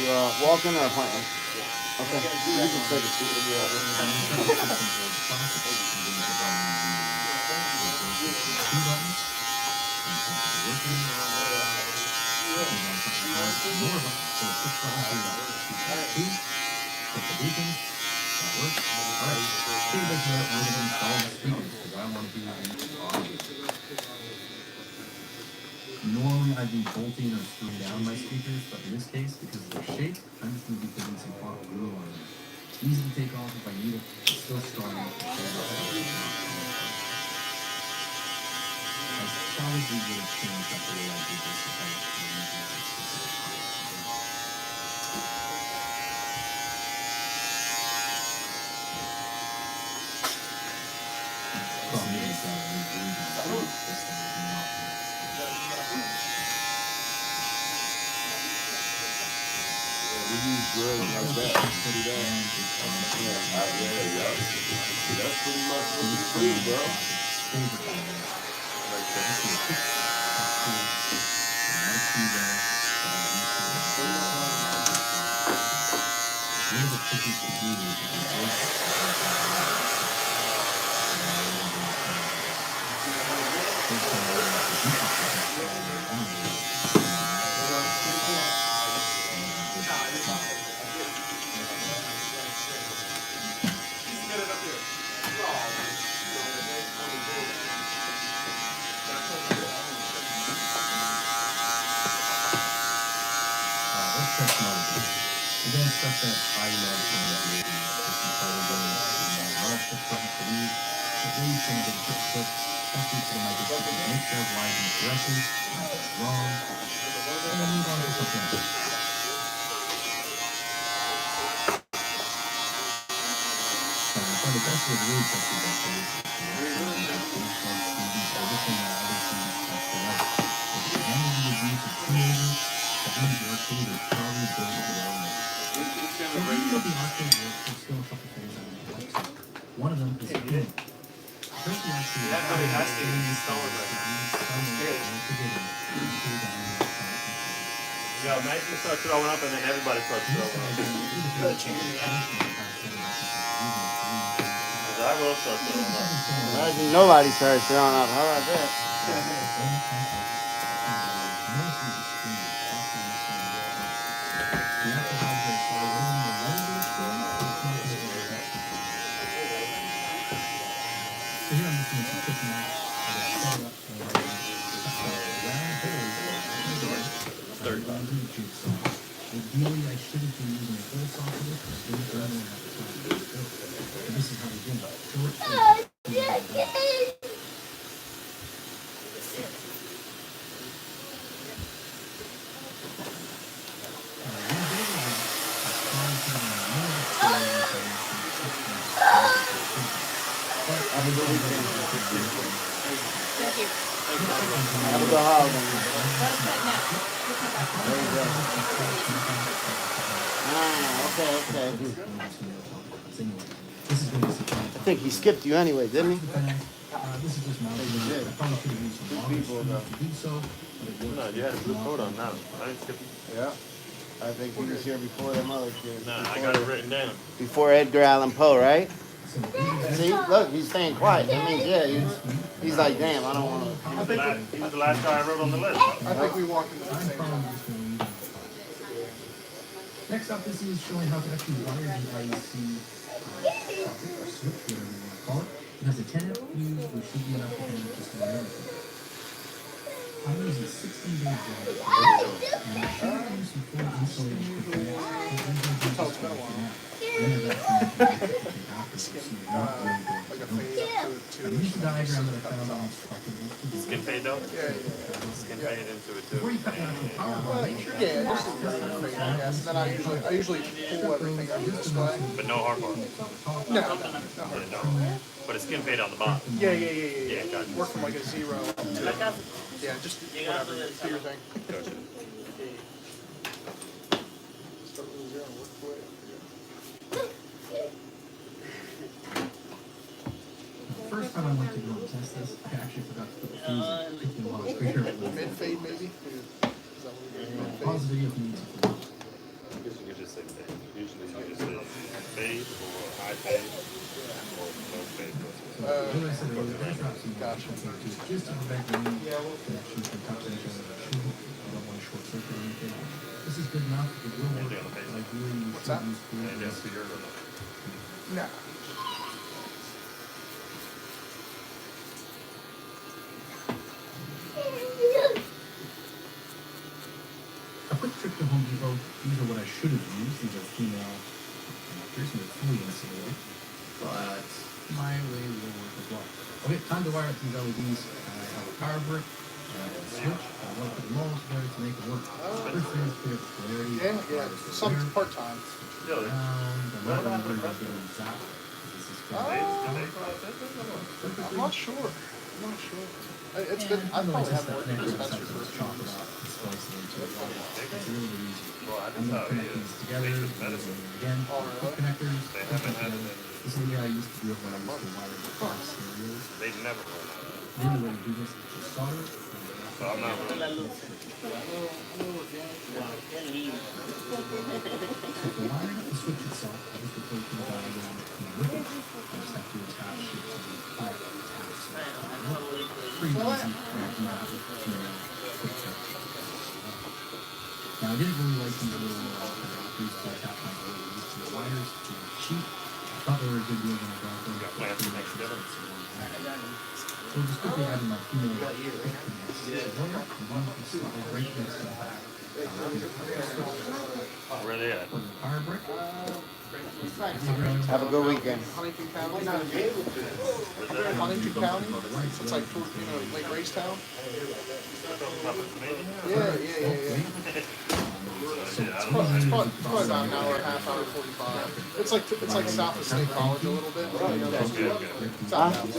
You walking or pointing? Okay. You can take a Normally I'd be bolting or screwing down my speakers, but in this case, because of their shape, I'm just going to be putting some hot glue on them. It's easy to take off if I need it. It's still strong enough to hold up. I probably would have changed up the way I did this if I was using a specific problem is that when you glue this thing is not We use drills like that. See that? That's pretty much what we do, bro. Again, stuff that I love trying to do is just incredible games. I love to try to read, but really trying to get a quick clip, especially to the microphone, make sure it's live and correctly, not get it wrong, and then move on to something else. Probably the best way to really test these actually is everything that other students test for life. If you handle the abuse of teenagers, that means your kid is probably going to get on it. One of them is clean. Yeah, imagine you start throwing up and then everybody starts throwing up. Because I will start throwing up. Imagine nobody starts throwing up. How about that? Ideally, I shouldn't be using a full socket, but I don't have time to do it. And this is how you do it. Thank you. Have a good holiday. There you go. Okay. I think he skipped you anyway, didn't he? This is just my opinion. I probably could have used some longer People, though. to do so, but it works. No, you had a blue coat on now. I didn't skip you. Yeah. I think he was here before them other kids. Nah, I got it written down. Before Edgar Allan Poe, right? See, look, he's staying quiet. That means, yeah, he's like, damn, I don't want to. He was the last guy I wrote on the list. I think we walked into the same room. Next up, this is showing how to actually wire the IEC switch, whatever you want to call it. It has a 10-amp fuse, which should be enough to handle just about everything. I'm using 16-gauge wire, and I should use some full insulation to connect, but I'm going to I used the diagram that I found on Skin fade though? Yeah. Skin fade into it too. Before you cut down to power line, Yeah, just a different thing, I guess. And then I usually pull everything out this way. But no hard bar. No. Yeah, no. But a skin fade on the bottom. Yeah. Yeah, gotcha. Work from like a 0 to, yeah, just whatever, do your thing. Gotcha. Start with a 0 and work quick. the first time I went to go and test this, I actually Mid fade maybe. Pause the video if you need to. I guess you could just say fade. Usually you just say fade or high fade or no fade. What I said earlier, I dropped some gotcha. Just to prevent any connections from touching each other. I don't want to short circuit or anything. This is good enough. It will work. Like really, what's that? Nah. A quick trip to Home Depot. These are what I should have used. These are female connectors, and they're fully insulated. But my way will work as well. Okay, time to wire up these LEDs. I have a power brick, a switch. I want to put them all together to make it work. First thing is clear the polarity. Yeah. Some part time. I'm not really getting zapped. I'm not sure. It's been. I probably haven't worked in dispensary for a while. It's really easy. I'm going to connect these together. Again, connectors. This is the way I used to do it when I used to wire the car stereos. They never run out. The only way to do this is to solder. So I'm not running. So for wiring up the switch itself, I just refer to the diagram with it. I just have to attach it to the correct tabs. Pretty easy. Now I didn't really like these little adapters to attach my LEDs to the wires. They were cheap. I thought they were a good deal when I got them. Got plans to make together. So just quickly adding my female right next to the back. Where they at? Power brick. Have a good weekend. Huntington County. Huntington County. It's like Lake Racetown. Yeah. It's probably about an hour and a half, hour 45. It's like south of State College a little bit. It's out in the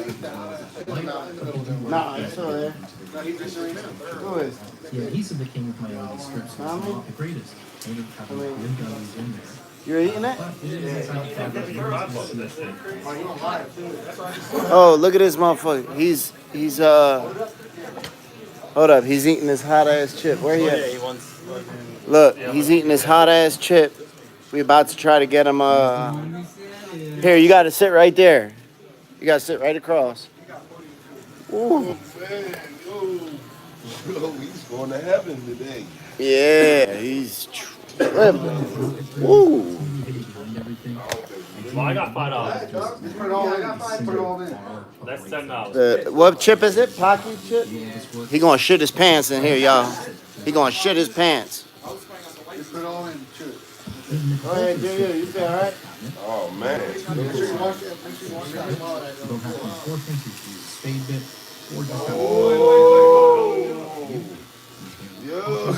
middle of nowhere. Nah, it's still there. Who is? Yeah, he's the king of my LED strips. It's not the greatest. I would have a good LEDs in there. You're eating it? But it is Oh, look at this motherfucker. He's hold up. He's eating this hot ass chip. Where he at? Look, he's eating this hot ass chip. We about to try to get him. Here, you got to sit right there. You got to sit right across. Ooh. He's going to heaven today. Yeah, he's tripping. Woo. Well, I got $5. Put it all in. That's $10. What chip is it? Pocky chip? He gonna shit his pants in here, y'all. He gonna shit his pants. Put it all in. Shoot. Go ahead, do you. You feel all right? Oh, man. Make sure you wash it. Make sure you wash that while I Don't have to force him to use a spade bit or just have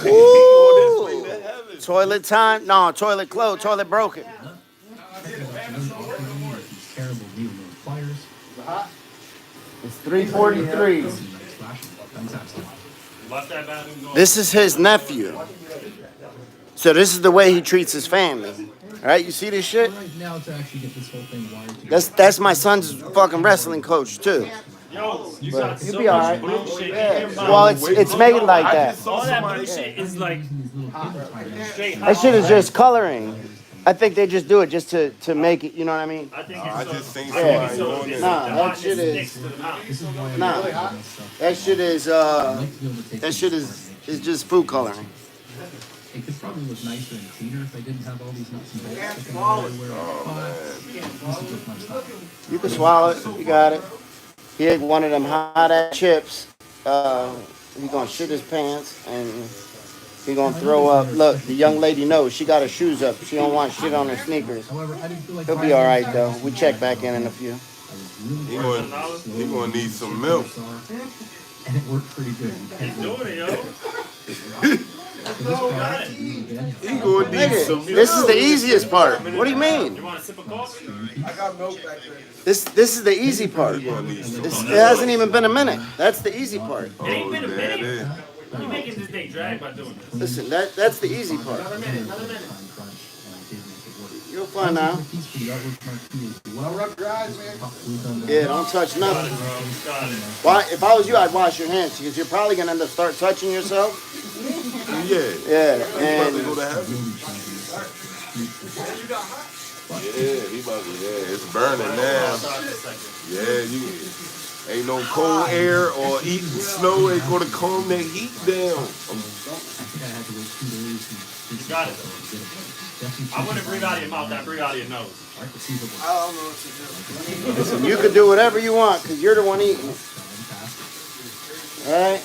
Ooh. Toilet time? No, toilet closed. Toilet broken. terrible needle nose pliers. It's 343. This is his nephew. So this is the way he treats his family. All right, you see this shit? Now to actually get this whole thing wired together. That's my son's fucking wrestling coach too. Yo, you But got you'll so be all much right. blue shit in Yeah. your mouth. Well, it's made like that. All that blue shit is like straight That shit is just coloring. I think they just do it just to make it. You know what I mean? I think I it's just think Yeah. somebody doing it. Nah, that shit is. Nah, that shit is. That shit is just food coloring. It could probably look nicer and cleaner if I didn't have all these nuts and bolts sticking out everywhere. This is just my stuff. You can swallow it. You got it. He ate one of them hot ass chips. He gonna shit his pants and he gonna throw up. Look, the young lady knows she got her shoes up. She don't want shit on her sneakers. He'll be all right though. We check back in a few. He gonna need some milk. And it worked pretty good. He's doing it, yo. He gonna need some milk. This is the easiest part. What do you mean? You want a sip of coffee? I got milk back there. This is the easy part. It hasn't even been a minute. That's the easy part. It ain't been a minute. You're making this day drag by doing this. Listen, that's the easy part. Another minute. You're fine now. Don't rub your eyes, man. Yeah, don't touch nothing. Why? If I was you, I'd wash your hands because you're probably gonna end up start touching yourself. Yeah. Yeah, He about and to go to heaven. Yeah, he about to. Yeah, it's burning now. Yeah, you ain't no cold air or eating snow. Ain't gonna calm that heat down. You got it. I wouldn't breathe out of your mouth. I breathe out of your nose. I don't know what to do. listen, you can do whatever you want because you're the one eating. All right.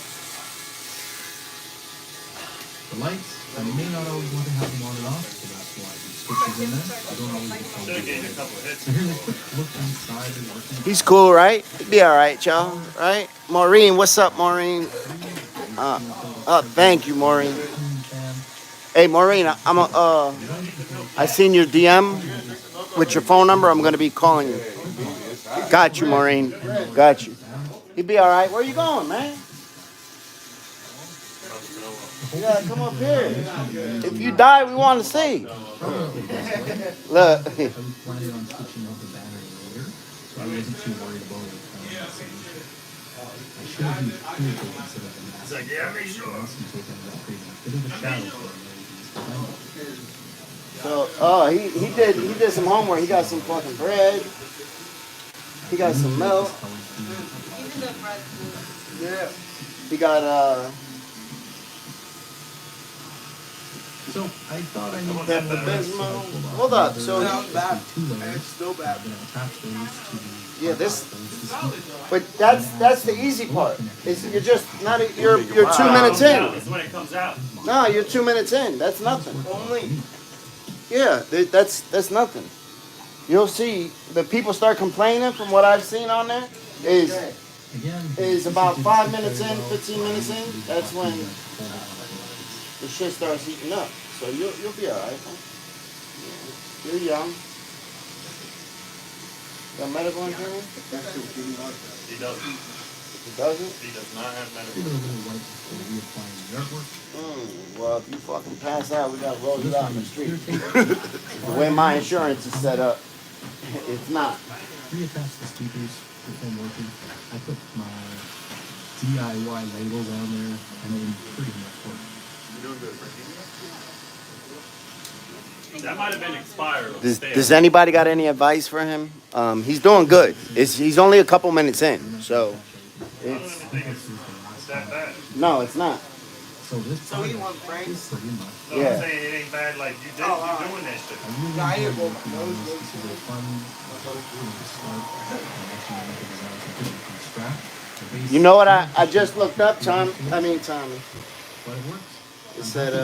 The lights, I may not always want to have them on and off, so that's why the switches in there. I don't always get Should have gave you a couple of hits. So here's a quick look inside the working. He's cool, right? He'd be all right, y'all. Right? Maureen, what's up, Maureen? Thank you, Maureen. Hey, Maureen, I seen your DM with your phone number. I'm gonna be calling you. Got you, Maureen. Got you. He'd be all right. Where you going, man? You gotta come up here. If you die, we want to see. Look. I was planning on switching out the battery later, so I wasn't too worried about it. I should have used cool tape instead of the mask. It's like, yeah, make sure. Bit of a shadow. So, he did some homework. He got some fucking bread. He got some milk. Yeah. He got So I thought I needed Pepto-Bismol. Hold up. So It's still bad. yeah, this. But that's the easy part. Is you're just not you're 2 minutes in. That's when it comes out. No, you're 2 minutes in. That's nothing. Yeah, that's nothing. You'll see the people start complaining from what I've seen on there is about 5 minutes in, 15 minutes in. That's when the shit starts heating up. So you'll be alright. Yeah. You're young. Got medical insurance? He doesn't. He doesn't? He does not have medical Well, if you fucking pass out, we gotta roll you out in the street. The way my insurance is set up, it's not. Reattach the speakers with them working. I put my DIY labels on there, and they pretty much work. You're doing good, Frankie. That might have been expired. Does anybody got any advice for him? He's doing good. He's only a couple minutes in, so it's that bad. no, it's not. So he wants brains? No, Yeah. I'm saying it ain't bad like you're doing that shit. No, I ain't well, nose You know what I just looked up, Tommy? But it works. It said I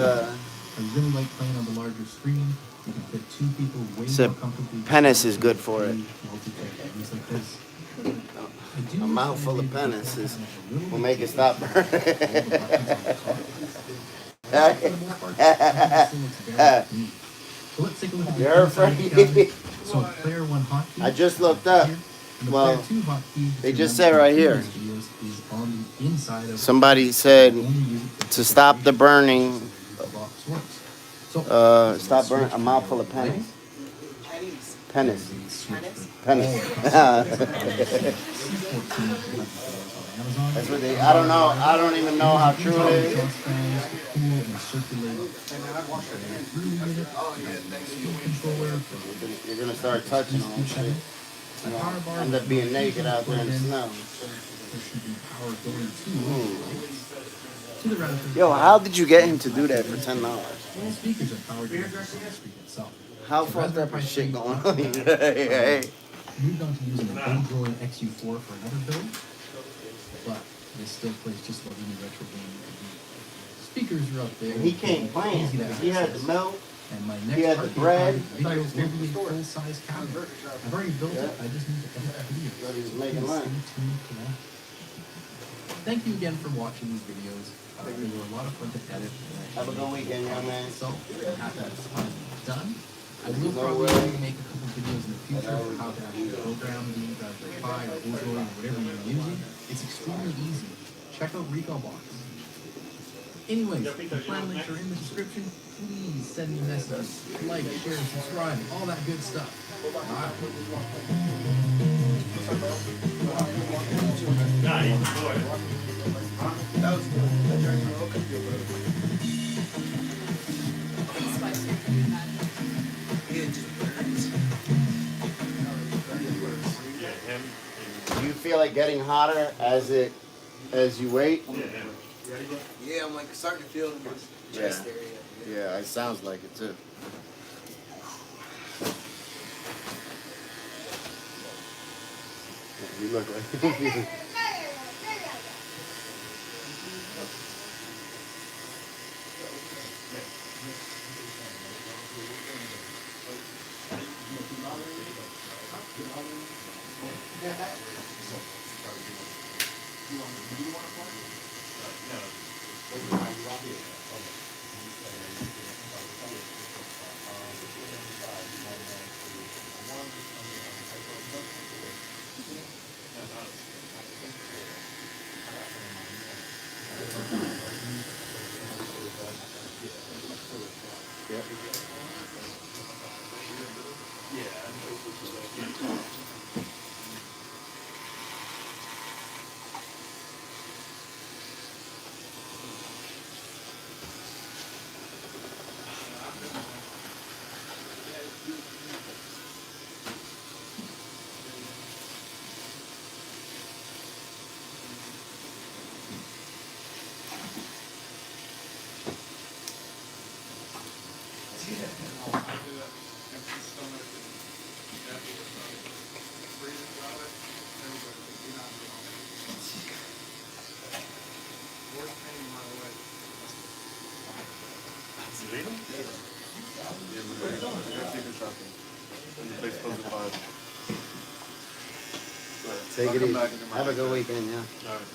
really like playing on the larger screen. You can fit two people way said more comfortably. penis is good for it. Things like this. A mouthful of penis will make it stop burning. You're afraid. So player one hotkey. I just looked up. Well, they just said right here. Somebody said to stop the burning. Stop burning a mouthful of penis. Penis. Penis. That's what they. I don't know. I don't even know how true it is. You're gonna start touching on shit. You're gonna end up being naked out there in the snow. Yo, how did you get him to do that for $10? How fucked up is shit going on here? Hey. Moved on to using an Android XU4 for another build, but this still plays just like any retro game. Speakers are up there. And he came playing. He had the milk. And my next he had the bread. Video will be a full-size cabinet. I've already built it. I just need to edit the video. But he's making lunch. Thank you again for watching these videos. They were a lot of fun to edit. Have a good weekend, young man. So, after that's done, I will probably make a couple videos in the future of how to actually program the Raspberry Pi or Android or whatever you're using. It's extremely easy. Check out Recall Box. Anyways, the plan links are in the description. please send me messages. Like, share, subscribe, all that good stuff. Alright. Nah, he's recording. That was good. I drank my own coffee, bro. Spicier than you imagine. It just burns. Yeah, him. Do you feel it getting hotter as you wait? Yeah, I'm like starting to feel it in my chest area. Yeah, it sounds like it too. You look like Take it easy. Have a good weekend, yeah. Alright.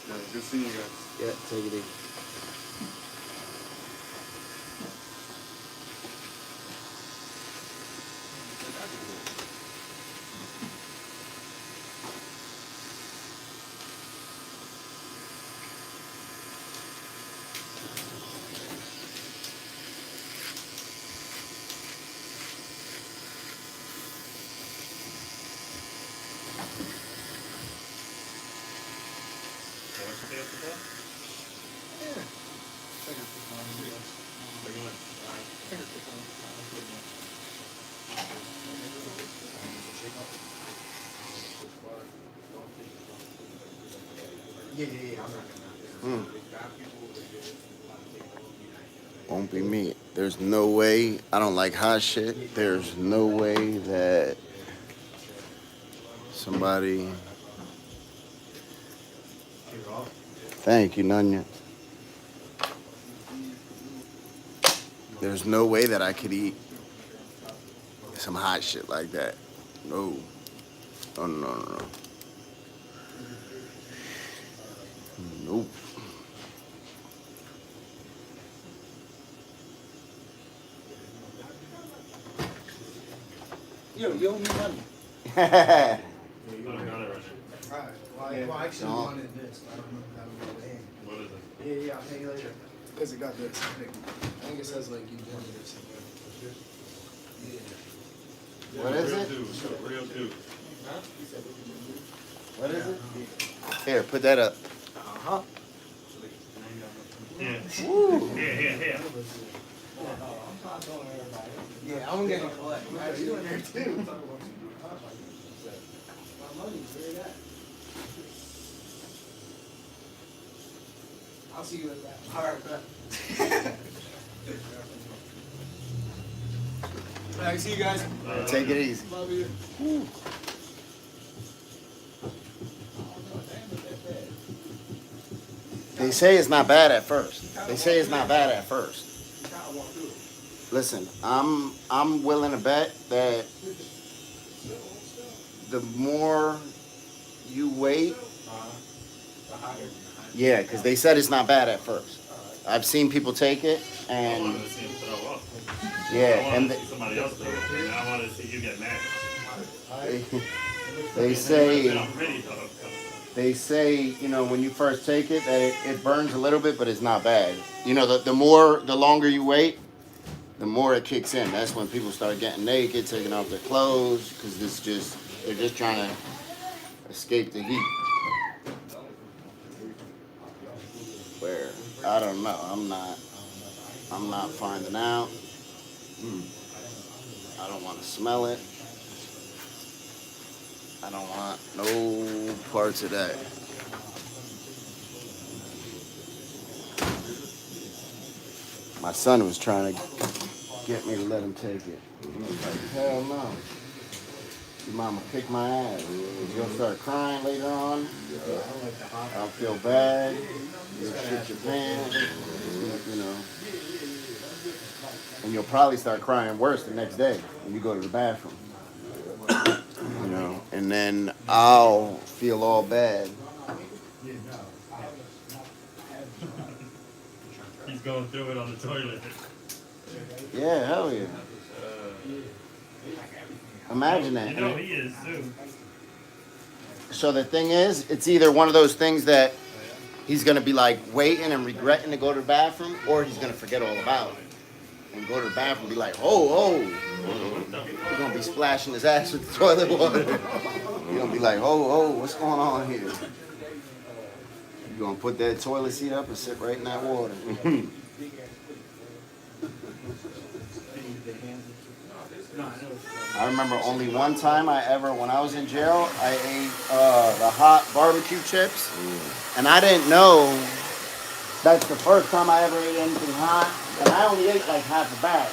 Yeah, good seeing you guys. Yeah, take it easy. Won't be me. There's no way. I don't like hot shit. There's no way that somebody. Thank you, Nunya. There's no way that I could eat some hot shit like that. No. No, no, no, no. Nope. Yo, you owe me money. Alright. Well, I actually No. wanted this. I don't know if that would go in. What is it? Yeah, yeah, I'll pay you later. Because it got this. I think it says like you did it or something. Yeah. What is Real it? dude. Real dude. What is it? Here, put that up. Uh-huh. Yeah. Woo. Yeah. Yeah, I'm gonna collect. You in there too. I'll see you at that. Alright, bet. Alright, see you guys. Take it easy. Love you. Woo. They say it's not bad at first. They say it's not bad at first. Listen, I'm willing to bet that the more you wait, yeah, because they said it's not bad at first. I've seen people take it, I and wanted to see him throw up. yeah, I and wanted to see somebody else throw up. And I wanted to see you get mad. they say. I'm ready, though. They say, you know, when you first take it, that it burns a little bit, but it's not bad. You know, the longer you wait, the more it kicks in. That's when people start getting naked, taking off their clothes, because they're just trying to escape the heat. Where, I don't know, I'm not finding out. I don't want to smell it. I don't want no parts of that. My son was trying to get me to let him take it. I was like, hell no. Your mama kick my ass. You'll start crying later on. I'll feel bad. You'll shit your pants. You know. And you'll probably start crying worse the next day when you go to the bathroom. You know. And then I'll feel all bad. He's going through it on the toilet. Yeah, hell yeah. Imagine that. You know he is too. So the thing is, it's either one of those things that he's going to be like waiting and regretting to go to the bathroom, or he's going to forget all about it and go to the bathroom and be like, oh. He's going to be splashing his ass with the toilet water. He's going to be like, oh, what's going on here? You're going to put that toilet seat up and sit right in that water. I remember only one time when I was in jail, I ate the hot barbecue chips. And I didn't know that's the first time I ever ate anything hot. And I only ate like half a bag.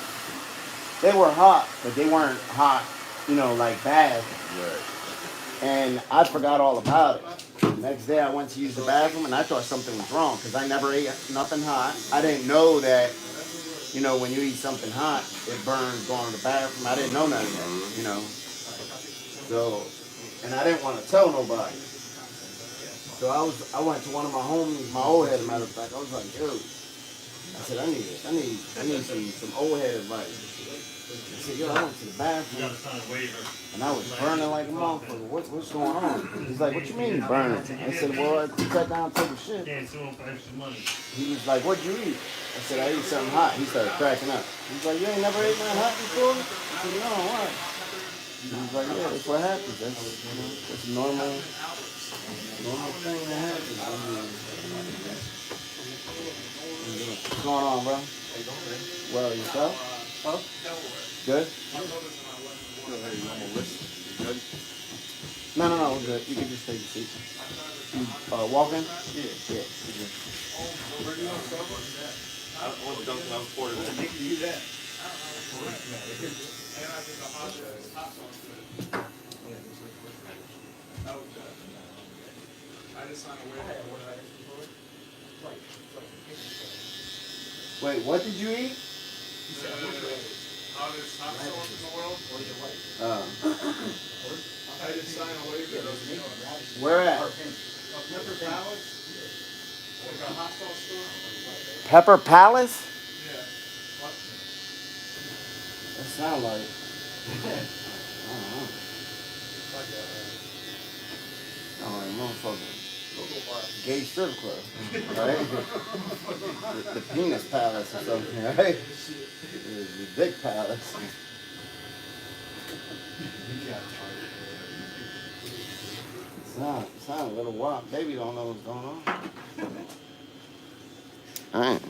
They were hot, but they weren't hot, like bad. Right. And I forgot all about it. The next day I went to use the bathroom and I thought something was wrong because I never ate nothing hot. I didn't know that, when you eat something hot, it burns going to the bathroom. I didn't know none of that, So, and I didn't want to tell nobody. So I went to one of my homies, my old head, matter of fact. I was like, dude, I said, I need some old head advice. I said, I went to the bathroom and I was burning like a motherfucker. What's going on? He's like, what you mean burning? I said, well, I sat down and took a shit. He was like, what'd you eat? I said, I ate something hot. He started cracking up. He's like, you ain't never ate nothing hot before? I said, no, why? He was like, yeah, that's what happens. That's a normal thing that happens. What's going on, bro? Well, yourself? Oh? Good? No, we're good. You can just take a seat. You walking? Yeah. Yeah, you're good. I want to dunk on quarter. I think you do that. Wait, what did you eat? Hottest hot sauce in the world. I just signed a waiver. Where at? Pepper Palace. Like a hot sauce store. Pepper Palace? Yeah. What? That sound like. I don't know. Motherfucker. Gay strip club, right? the penis palace or something, right? The dick palace. Sound a little wild. Baby don't know what's going on. All right.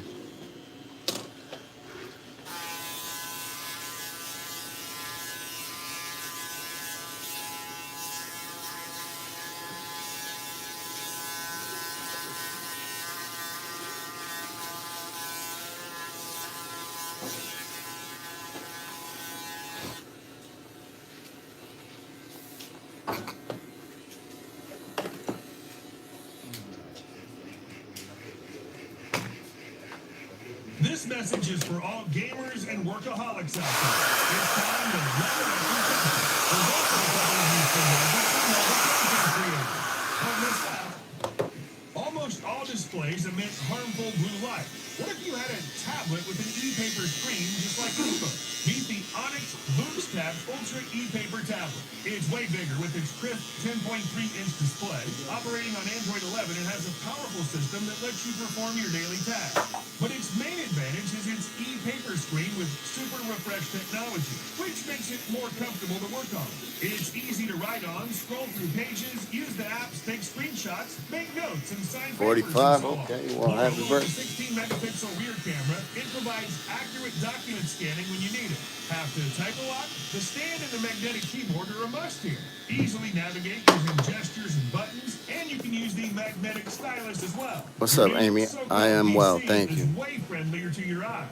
This message is for all gamers and workaholics out there. It's time to level up your business. Almost all displays emit harmful blue light. What if you had a tablet with an e-paper screen just like this book? Meet the Onyx BoomStab Ultra e-paper tablet. It's way bigger with its crisp 10.3-inch display. Operating on Android 11, it has a powerful system that lets you perform your daily tasks. But its main advantage is its e-paper screen with super refresh technology, which makes it more comfortable to work on. It's easy to write on, scroll through pages, use the apps, take screenshots, make notes, and sign papers. 45. Okay. Well, happy With a birthday. 16-megapixel rear camera, it provides accurate document scanning when you need it. Have to type a lot? The stand and the magnetic keyboard are a must here. Easily navigate using gestures and buttons, and you can use the magnetic stylus as well. What's up, Amy? I am well, thank you. Way friendlier to your eyes.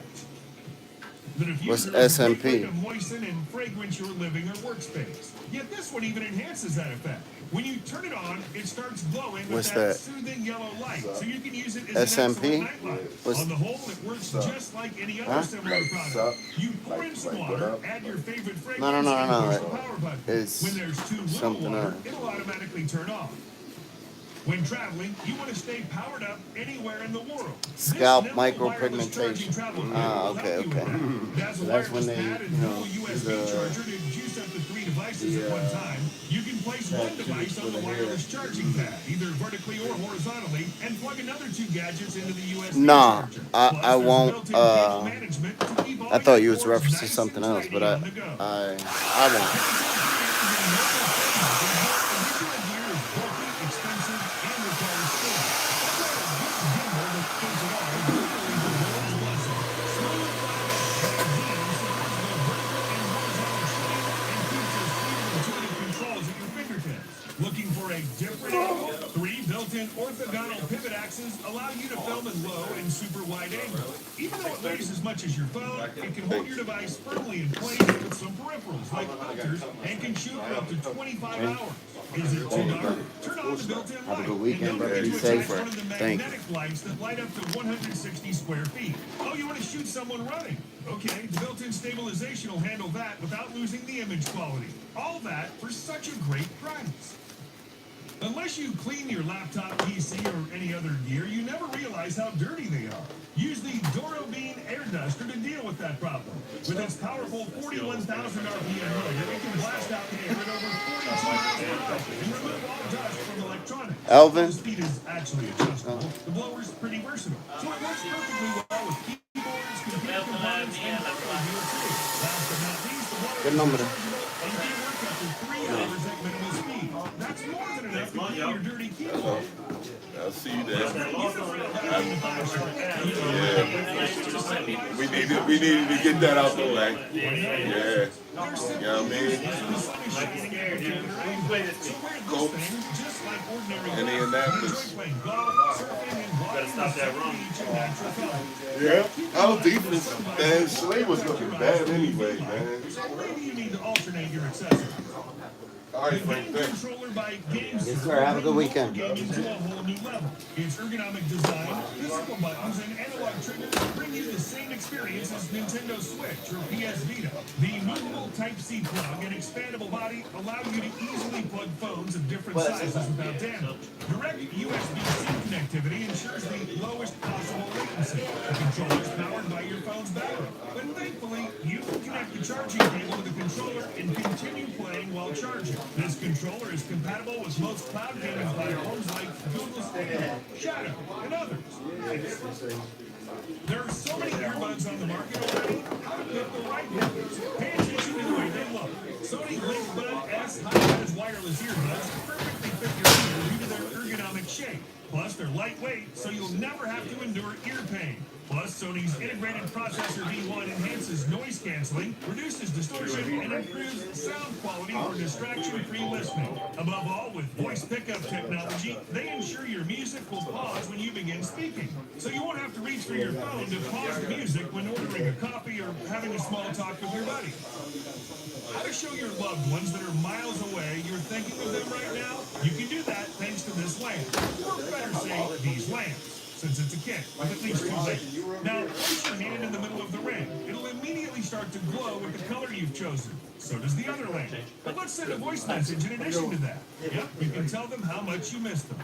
What's SMP? To moisten and fragrance your living or workspace. Yet this one even enhances that effect. When you turn it on, it starts glowing with What's that that? soothing yellow light, so you can use it as SMP? an excellent nightlight. What's On the whole, it works just like any other similar product. You pour in some water, add your favorite fragrance, and push the power button. It's When there's too little something water, else. it'll automatically turn off. When traveling, you want to stay powered up anywhere in the world. Scalp micropigmentation. Ah, okay. So that's when they, Charger to juice up to 3 devices at one time. You can place one device on the wireless charging pad, either vertically or horizontally, and plug another 2 gadgets into the USB Nah, charger. I won't. I thought you was referencing something else, but I won't. Looking for a different angle? 3 built-in orthogonal pivot axes allow you to film in low and super wide angles. Even though it weighs as much as your phone, it can hold your device firmly in place with some peripherals like filters and can shoot for up to 25 hours. Is it too dark? Turn on the built-in light. Have a good weekend, brother. Be safe. Thank you. Lights that light up to 160 square feet. Oh, you want to shoot someone running? Okay, the built-in stabilization will handle that without losing the image quality. All that for such a great price. Unless you clean your laptop, PC, or any other gear, you never realize how dirty they are. Use the DuraBean Air Duster to deal with that problem. With its powerful 41,000 RPM motor, it can blast out air at over 42 miles per hour and remove all dust from electronics. Elvin? The speed is actually adjustable. The blower's pretty versatile, so it works perfectly well with keyboards, computer components, and audio gear too. Last but not least, the blower Good number. is rechargeable and can work up to 3 hours at minimal speed. That's more than enough to clean your dirty keyboard. I see that. Yeah. We needed to get that out the way. Yeah. You know what I mean? Coach. Indianapolis. Better stop that run. Yeah. Our defense, man, Slay was looking bad anyway, man. So maybe you need to alternate your accessories. All right, Frank, thanks. Yes, sir. Have a good weekend. Gaming to a whole new level. Its ergonomic design, physical buttons, and analog triggers bring you the same experience as Nintendo Switch or PS Vita. The movable Type-C plug and expandable body allow you to easily plug phones of different sizes without damage. Direct USB-C connectivity ensures the lowest possible latency. The controller is powered by your phone's battery. But thankfully, you can connect the charging cable to the controller and continue playing while charging. This controller is compatible with most cloud gaming platforms like Google Stadia, Shadow, and others. There are so many earbuds on the market already. How to pick the right ones? Pay attention to the way they look. Sony LinkBud S high-res wireless earbuds perfectly fit your ear due to their ergonomic shape. Plus, they're lightweight, so you'll never have to endure ear pain. Plus, Sony's integrated processor V1 enhances noise canceling, reduces distortion, and improves sound quality for distraction-free listening. Above all, with voice pickup technology, they ensure your music will pause when you begin speaking. So you won't have to reach for your phone to pause the music when ordering a coffee or having a small talk with your buddy. How to show your loved ones that are miles away you're thinking of them right now? You can do that thanks to this lamp. Or better say, these lamps, since it's a kit with at least 2 lamps. Now, place your hand in the middle of the ring. It'll immediately start to glow with the color you've chosen. So does the other lamp. But let's send a voice message in addition to that. Yep, you can tell them how much you miss them.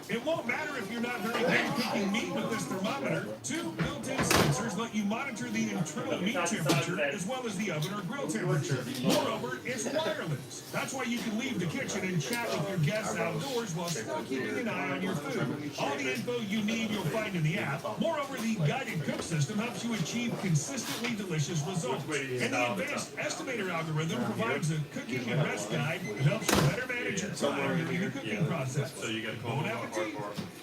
It won't matter if you're not very good at cooking meat with this thermometer. 2 built-in sensors let you monitor the internal meat temperature as well as the oven or grill temperature. Moreover, it's wireless. That's why you can leave the kitchen and chat with your guests outdoors while still keeping an eye on your food. All the info you need you'll find in the app. Moreover, the guided cook system helps you achieve consistently delicious results. And the advanced estimator algorithm provides a cooking and rest guide that helps you better manage your time during the cooking process. So you got to call Bon the appetit.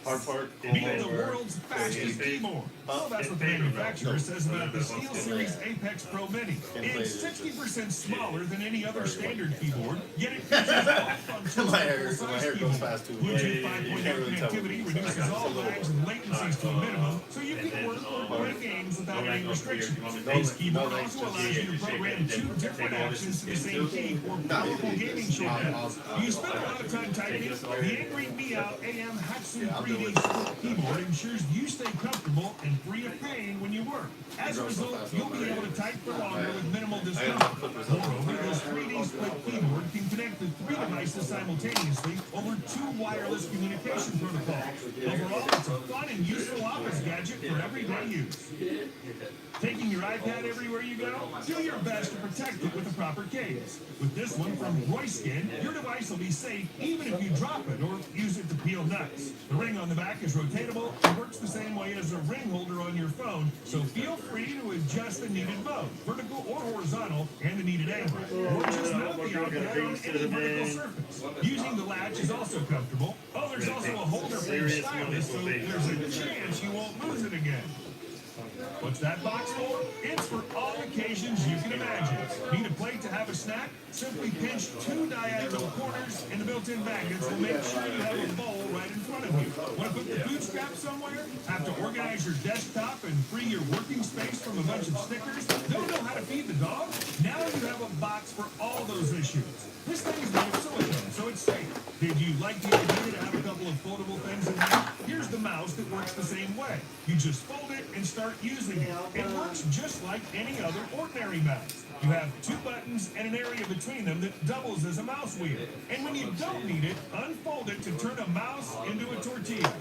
hard part. Meet the world's fastest keyboard. Well, that's what the manufacturer says about the SteelSeries Apex Pro Mini. It's 60% smaller than any other standard keyboard, yet it features all functions of a full-size keyboard. Bluetooth 5.0 connectivity reduces all lags and latencies to a minimum, so you can work or play games without any restrictions. This keyboard also allows you to program 2 different actions to the same key for powerful gaming shortcuts. You spend a lot of time typing. The Angry Meow AM Hatsu 3D Sport keyboard ensures you stay comfortable and free of pain when you work. As a result, you'll be able to type for longer with minimal discomfort. Moreover, this 3D split keyboard can connect to 3 devices simultaneously over 2 wireless communication protocols. Overall, it's a fun and useful office gadget for everyday use. Taking your iPad everywhere you go? Do your best to protect it with the proper case. With this one from Royskin, your device will be safe even if you drop it or use it to peel nuts. The ring on the back is rotatable and works the same way as a ring holder on your phone, so feel free to adjust the needed mode, vertical or horizontal, and the needed angle. Or just mount the iPad on any vertical surface. Using the latch is also comfortable. Oh, there's also a holder for your stylus, so there's a chance you won't lose it again. What's that box for? It's for all occasions you can imagine. Need a plate to have a snack? Simply pinch 2 diagonal corners and the built-in magnets will make sure you have a bowl right in front of you. Want to put the food scraps somewhere? Have to organize your desktop and free your working space from a bunch of stickers? Don't know how to feed the dog? Now you have a box for all those issues. This thing is made of silicone, so it's safe. Did you like the idea to have a couple of foldable things in there? Here's the mouse that works the same way. You just fold it and start using it. It works just like any other ordinary mouse. You have 2 buttons and an area between them that doubles as a mouse wheel. And when you don't need it, unfold it to turn a mouse into a tortilla.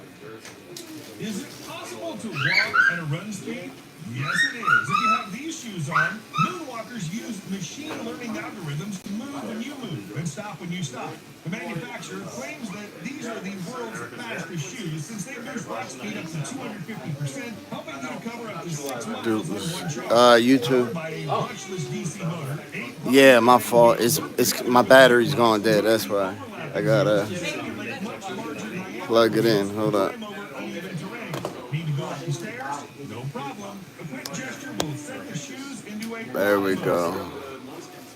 Is it possible to walk at a run speed? Yes, it is. If you have these shoes on, moonwalkers use machine learning algorithms to move when you move and stop when you stop. The manufacturer claims that these are the world's fastest shoes since they boost walk speed up to 250%, helping you to cover up to 6 miles on one charge. YouTube. By a brushless DC motor, 8 Yeah, my fault. It's my battery's going dead. That's why I gotta plug it in. Hold up. Need to go up the stairs? No problem. A quick gesture will set the shoes into a There we go.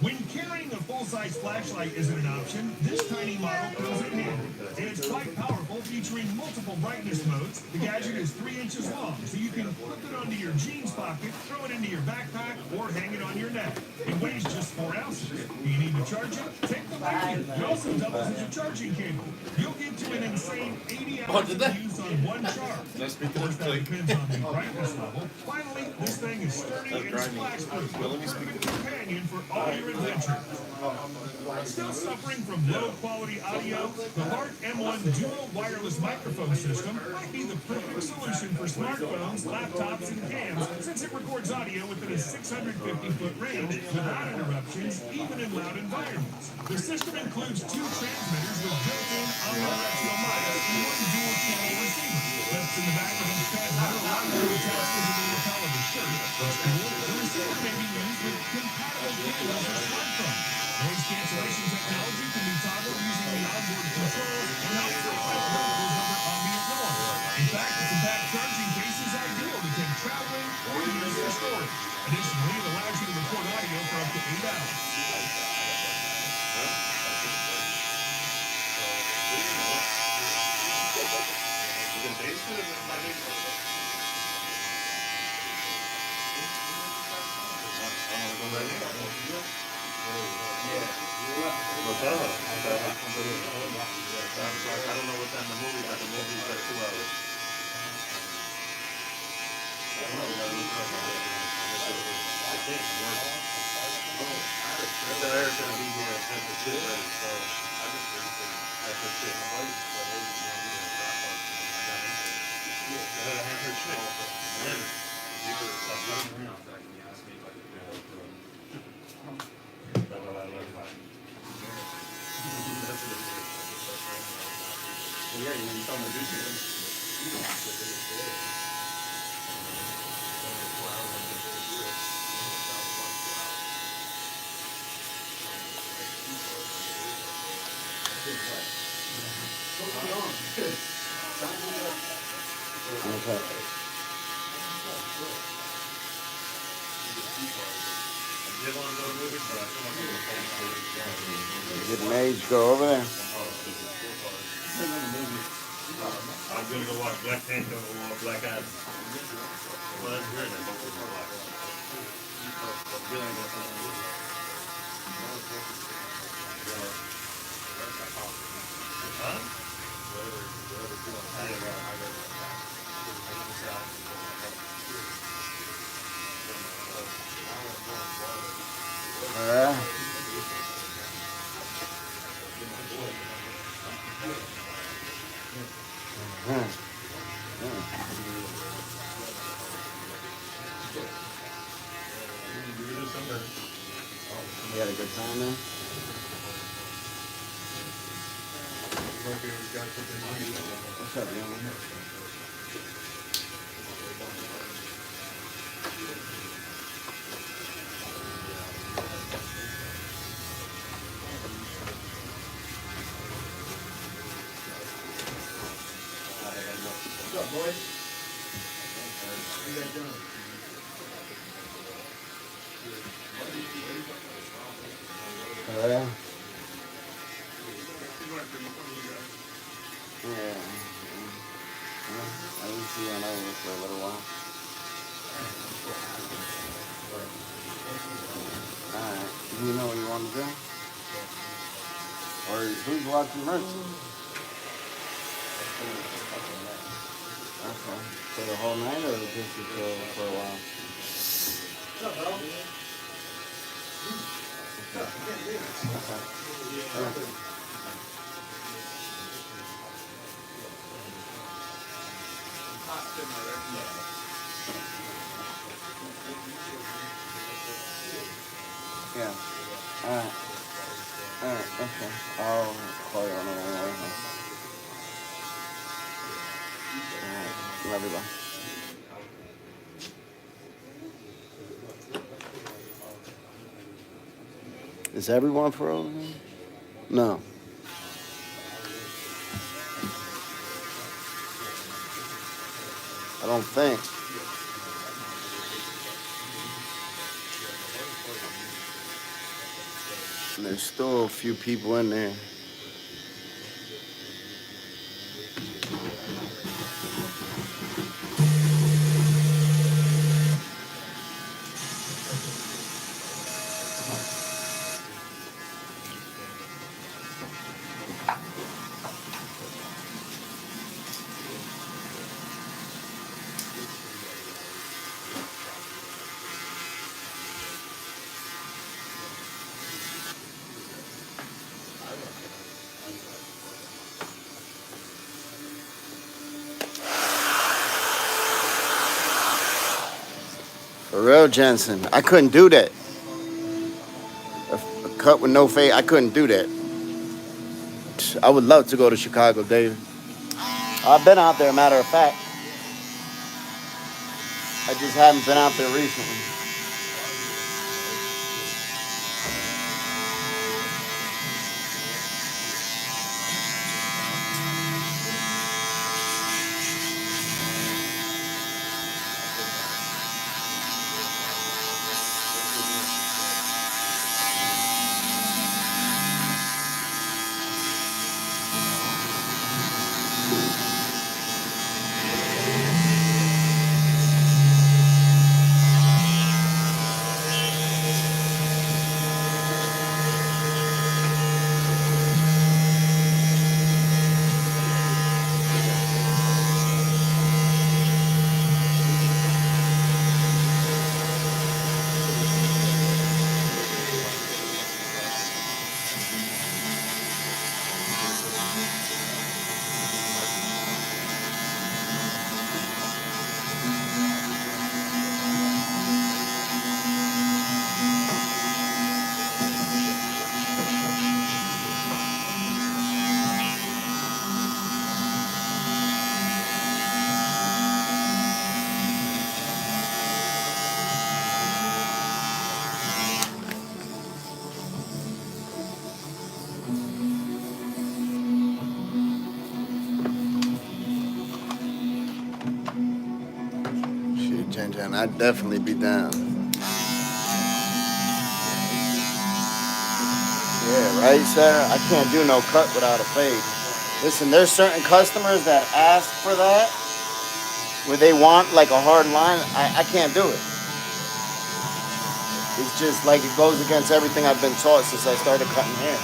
When carrying a full-size flashlight isn't an option, this tiny model comes in handy. It's quite powerful, featuring multiple brightness modes. The gadget is 3 inches long, so you can flip it onto your jeans pocket, throw it into your backpack, or hang it on your neck. It weighs just 4 ounces. Do you need to charge it? Take the lead. It also doubles as a charging cable. You'll get to an insane 80 hours of use on one charge. Of course, that depends on the brightness level. Finally, this thing is sturdy and splash-proof. Perfect companion for all your adventures. Still suffering from low-quality audio? The LARC M1 dual wireless microphone system might be the perfect solution for smartphones, laptops, and cams, since it records audio within a 650-foot range without interruptions, even in loud environments. The system includes 2 transmitters with built-in omnidirectional mics and 1 dual-channel receiver. Clips in the back of each transmitter allow you to attach them to the lapel of a shirt. That's cool. The receiver may be used with compatible cables or smartphones. Noise cancellation technology can be toggled using the onboard controls and helps reflect vocals over ambient noise. In fact, the compact charging case is ideal to take traveling or use for storage. Additionally, it allows you to record audio for up to 8 hours. I don't know what time the movie, but the movie's like 2 hours. I think so Eric's gonna be here at 10 to 2, so I just that's the shit. Okay. Get Mage, go over there. I'm gonna go watch Black Panther or Black Adam. Well, that's weird. They're both black. Huh? You had a good time there? What's up, young man? What's up, boys? How you guys doing? Oh, yeah? Yeah. I didn't see you on over for a little while. Alright. Do you know what you want to do? Or who's watching Mercy? Okay. For the whole night or just for a while? What's up, Bill? Okay. Yeah. Yeah. Alright. Alright, okay. I'll call you on the way. Alright. Love you, bye. Is everyone frozen? No. I don't think. And there's still a few people in there. For real, Jensen. I couldn't do that. A cut with no fade, I couldn't do that. I would love to go to Chicago, David. I've been out there, matter of fact. I just haven't been out there recently. Jen, I'd definitely be down. Yeah, right, Sarah? I can't do no cut without a fade. Listen, there's certain customers that ask for that, where they want like a hard line. I can't do it. It's just like it goes against everything I've been taught since I started cutting hair.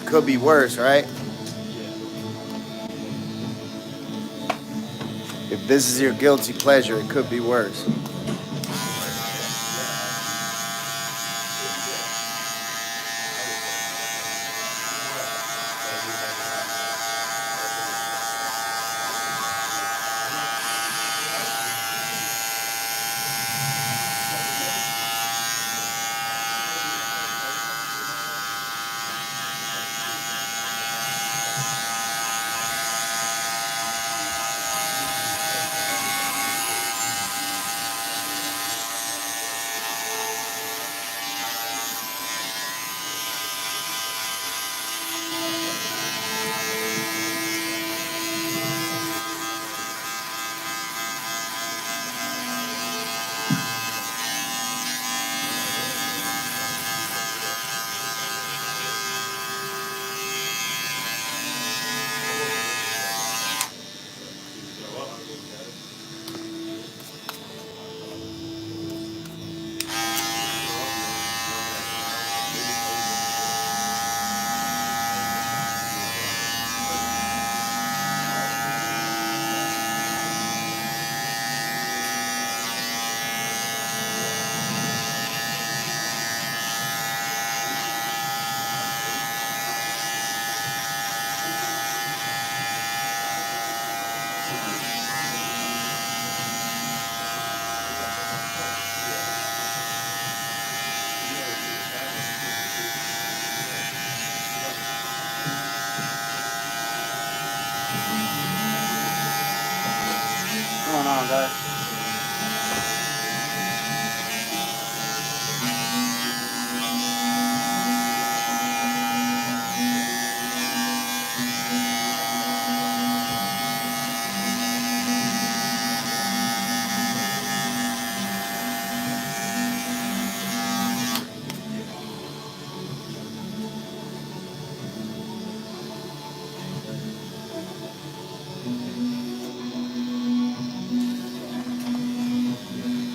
Could be worse, right? If this is your guilty pleasure, it could be worse. What's going on, guys?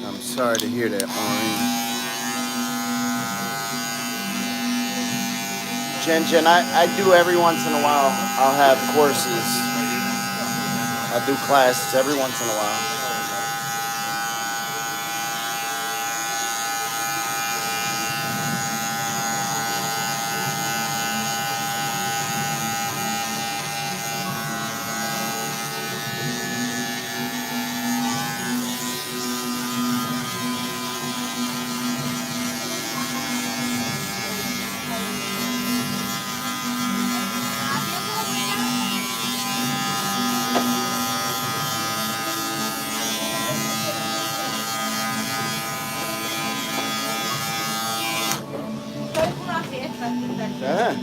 I'm sorry to hear that, Maureen. Jen, I do every once in a while. I'll have courses. I'll do classes every once in a while. Yeah.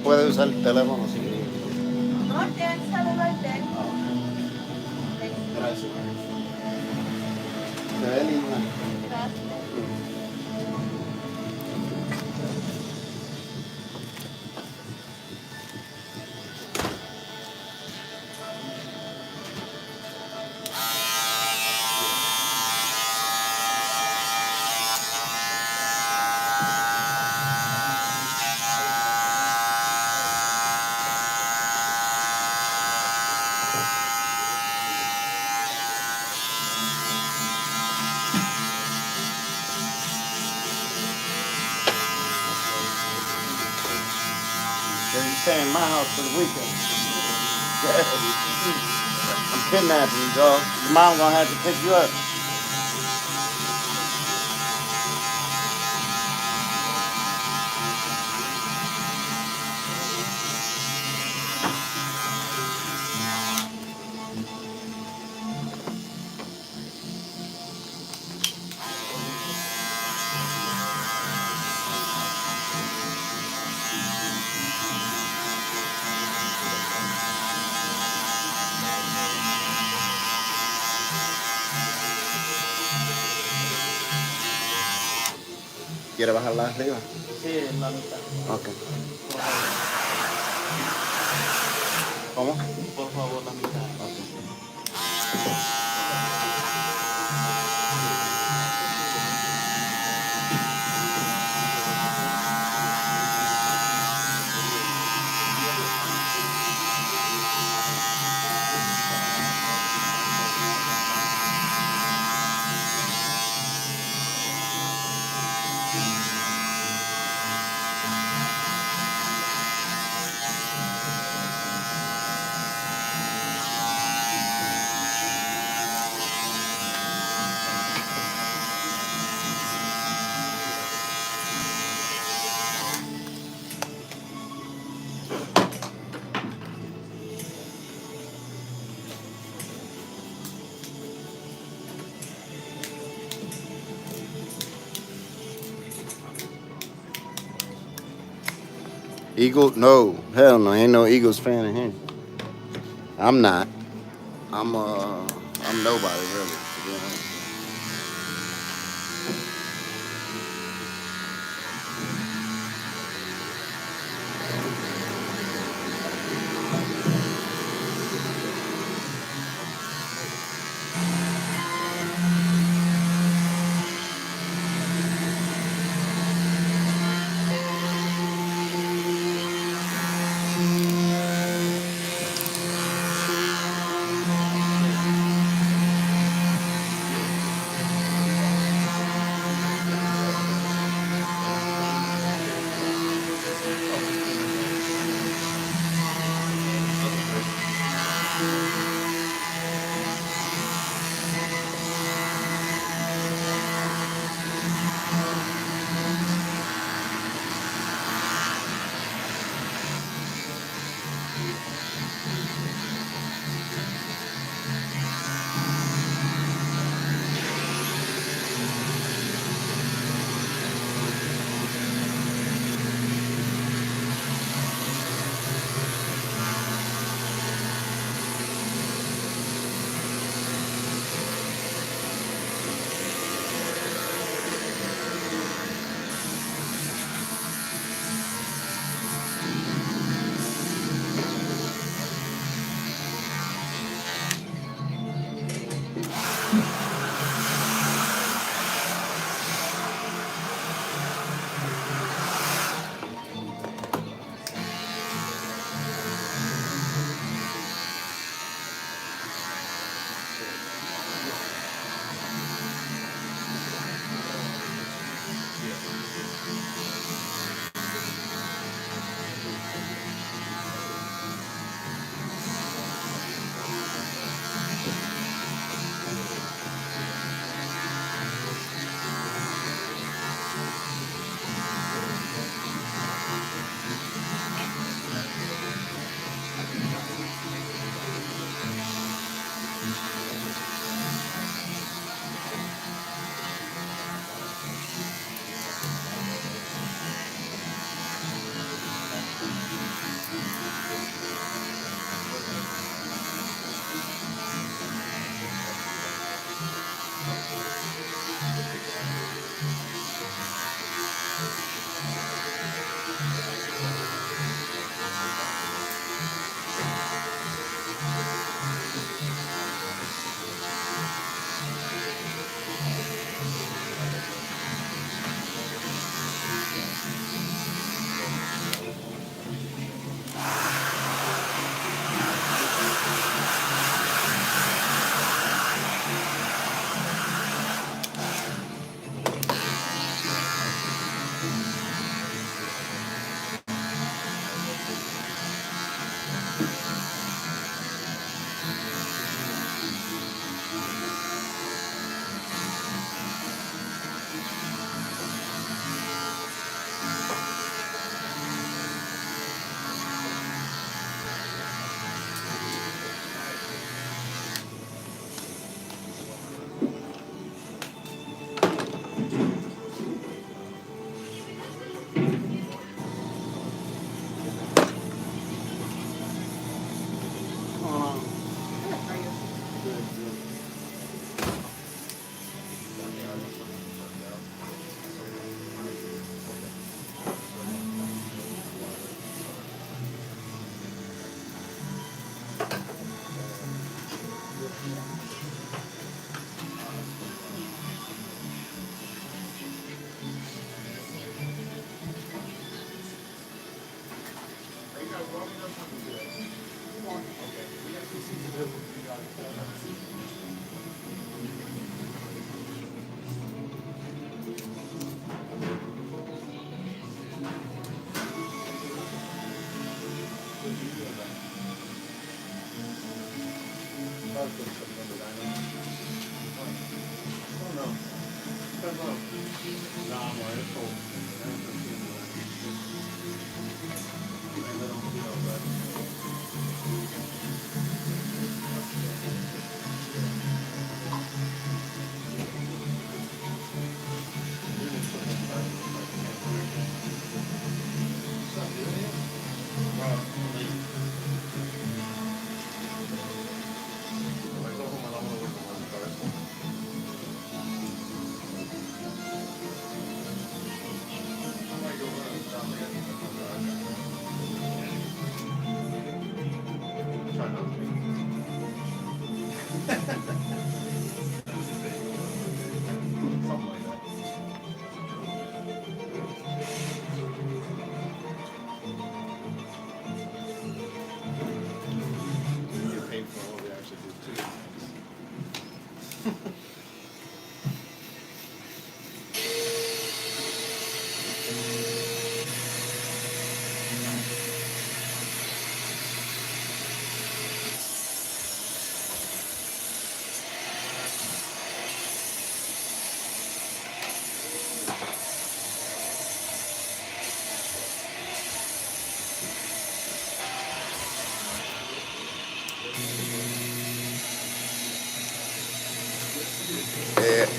Puede usar el teléfono si quiere. No, tienes celular de él. Gracias. Se ve linda. Gracias. staying in my house for the weekend. I'm kidnapping you, dog. Your mom gonna have to pick you up. ¿Quiere bajarla arriba? Sí, en la mitad. Ok. ¿Cómo? Por favor, la mitad. Eagle? No. Hell no. Ain't no Eagles fan in here. I'm not. I'm nobody really, to be honest.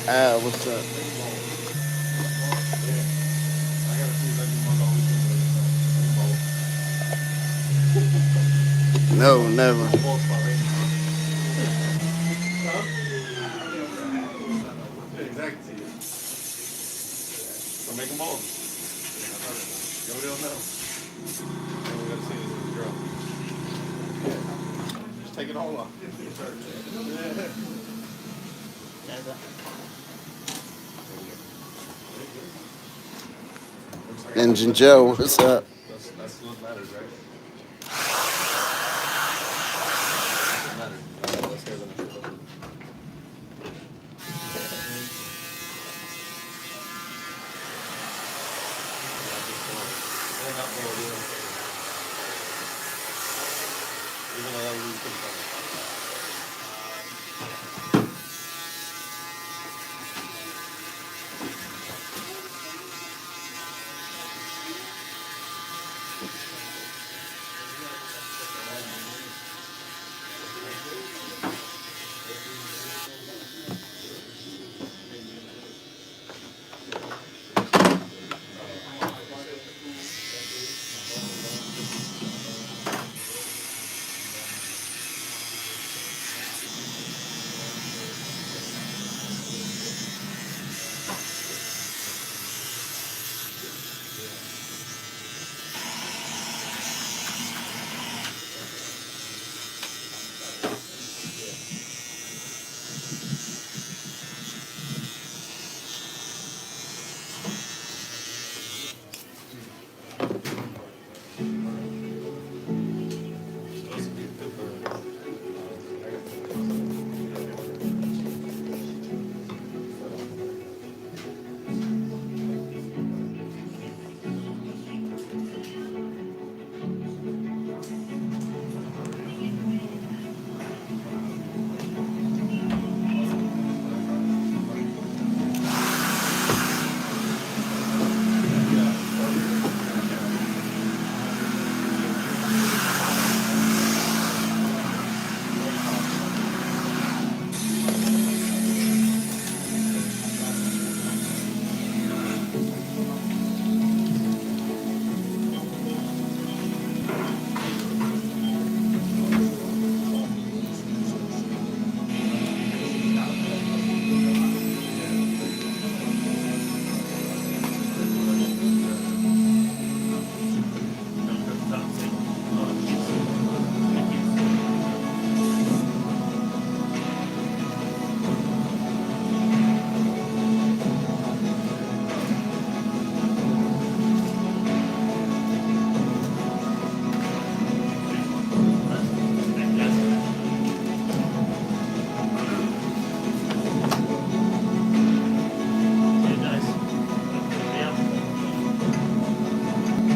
Yeah, what's up? No, never. Exactly. So make them all. Nobody else know. We gotta see this girl. Just take it all off. Engine Joe, what's up? That's what matters, right? Let's hear the next one. Even though that was pretty fun.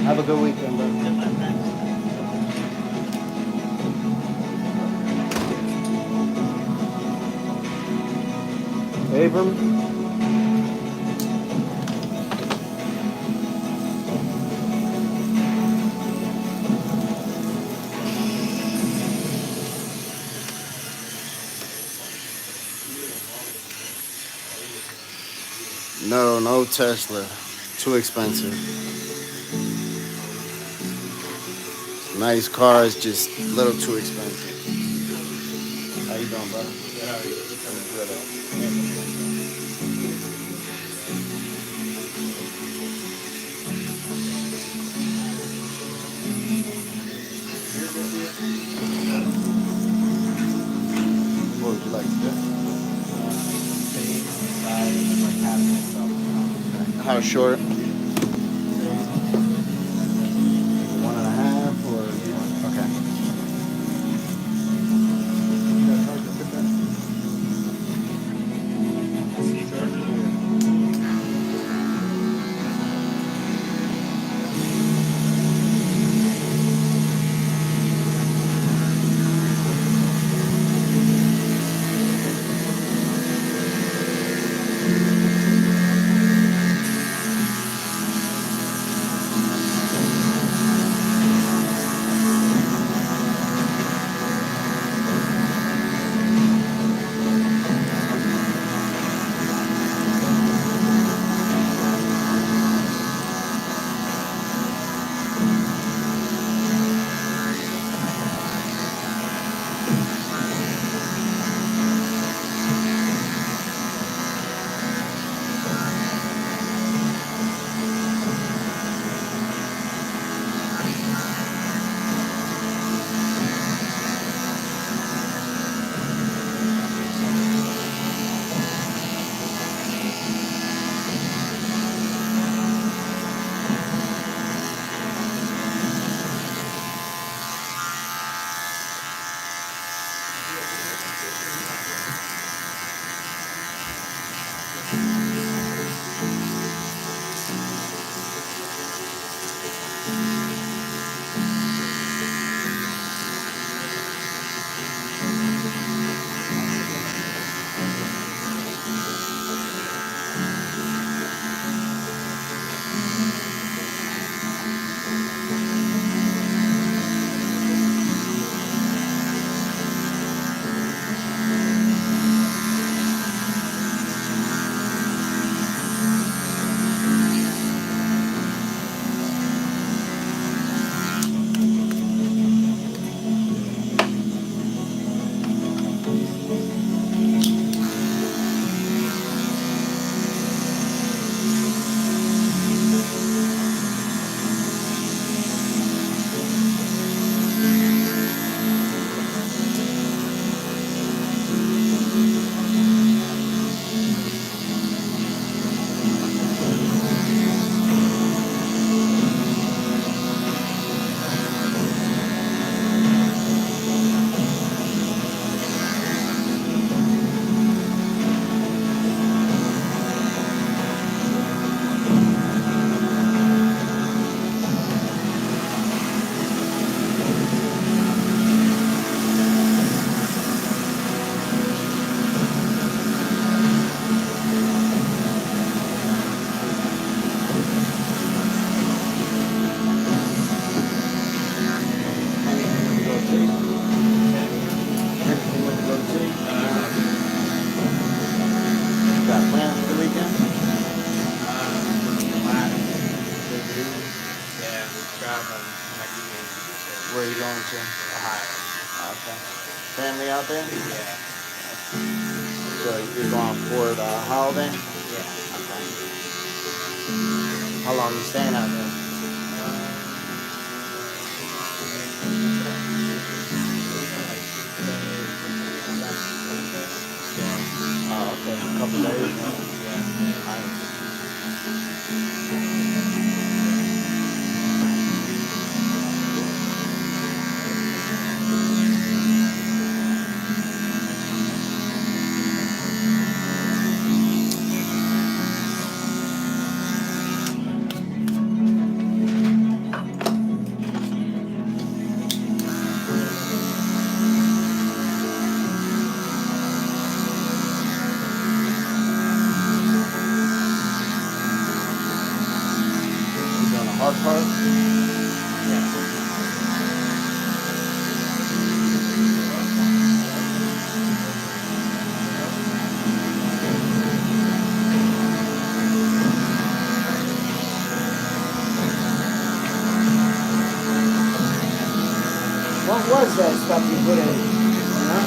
Have a good weekend, bro. Abram? No, no Tesla. Too expensive. Nice car is just a little too expensive. How you doing, brother? What would you like to do? How short? 1.5 or okay. Where are you going to? Ohio. Okay. Family out there? Yeah. So you're going for the holiday? Yeah. Okay. How long are you staying out there? Oh, okay. A couple days. Yeah. put in, you know?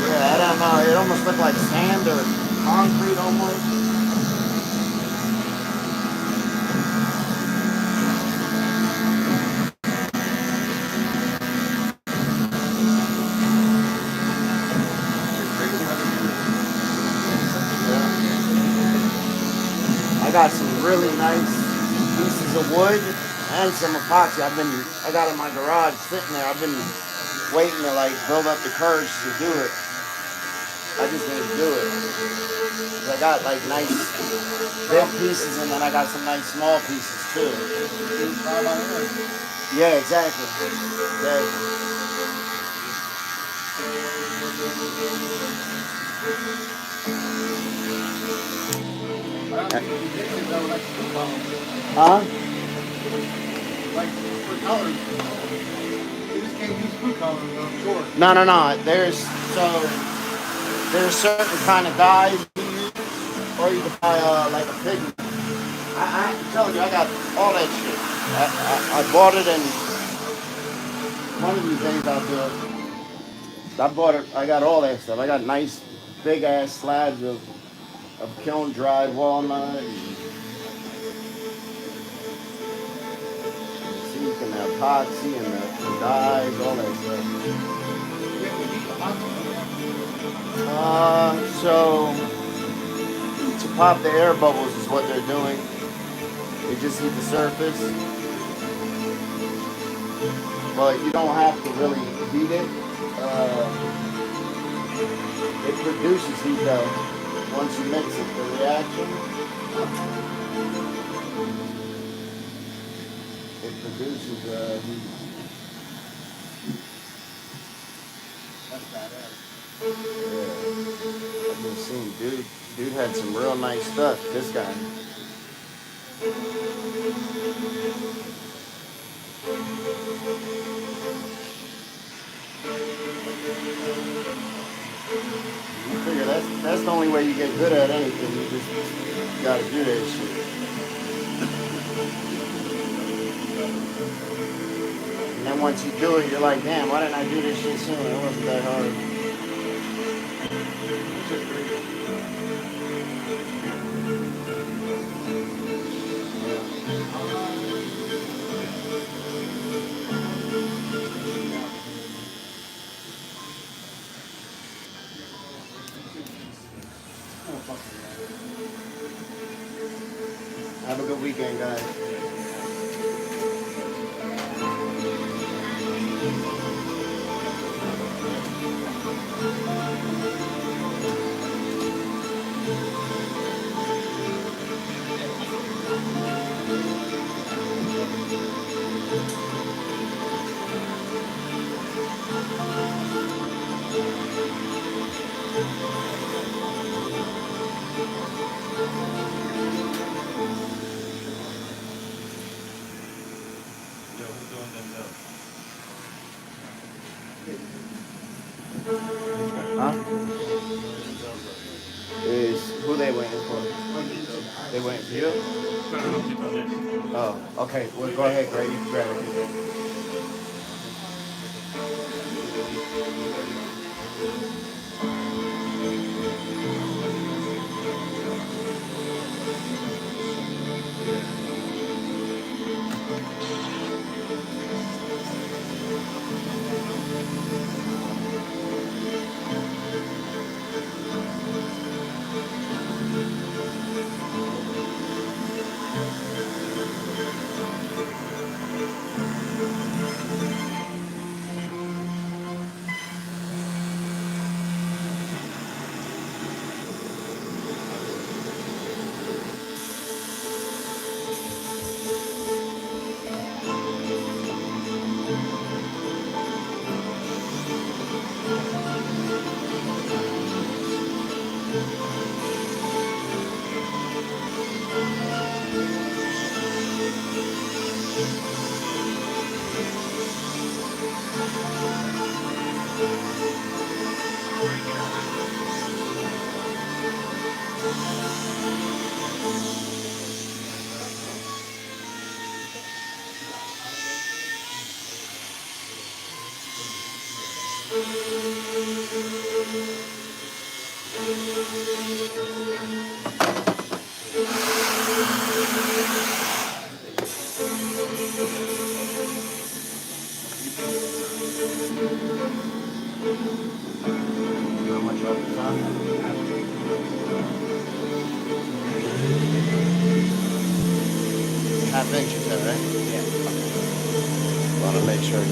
Yeah, I don't know. It almost looked like sand or concrete almost. I got some really nice pieces of wood and some epoxy. I got in my garage sitting there. I've been waiting to like build up the courage to do it. I just need to do it. 'Cause I got like nice big pieces and then I got some nice small pieces too. Yeah, exactly. Huh? Like for colors. You just can't use food colors, I'm sure. No. There's certain kind of dyes you use, or you can buy like a pigment. I'm telling you, I got all that shit. I bought it, and one of these days I'll do it. I bought it. I got all that stuff. I got nice big ass slabs of kiln dried walnut. And the epoxy and the dyes, all that stuff. So to pop the air bubbles is what they're doing. They just heat the surface, but you don't have to really heat it. It produces heat though once you mix it. The reaction, it produces heat. That's badass. Yeah. I've been seeing dude had some real nice stuff. This guy. You figure that's the only way you get good at anything. You just gotta do that shit. And then once you do it, you're like, damn, why didn't I do this shit sooner? It wasn't that hard. Have a good weekend, guys. Huh? Is who they waiting for? They waiting for you? Oh, okay. Well, go ahead, Greg. You can grab it. How much off the top? Half inch, you said, right? Yeah. Want to make sure.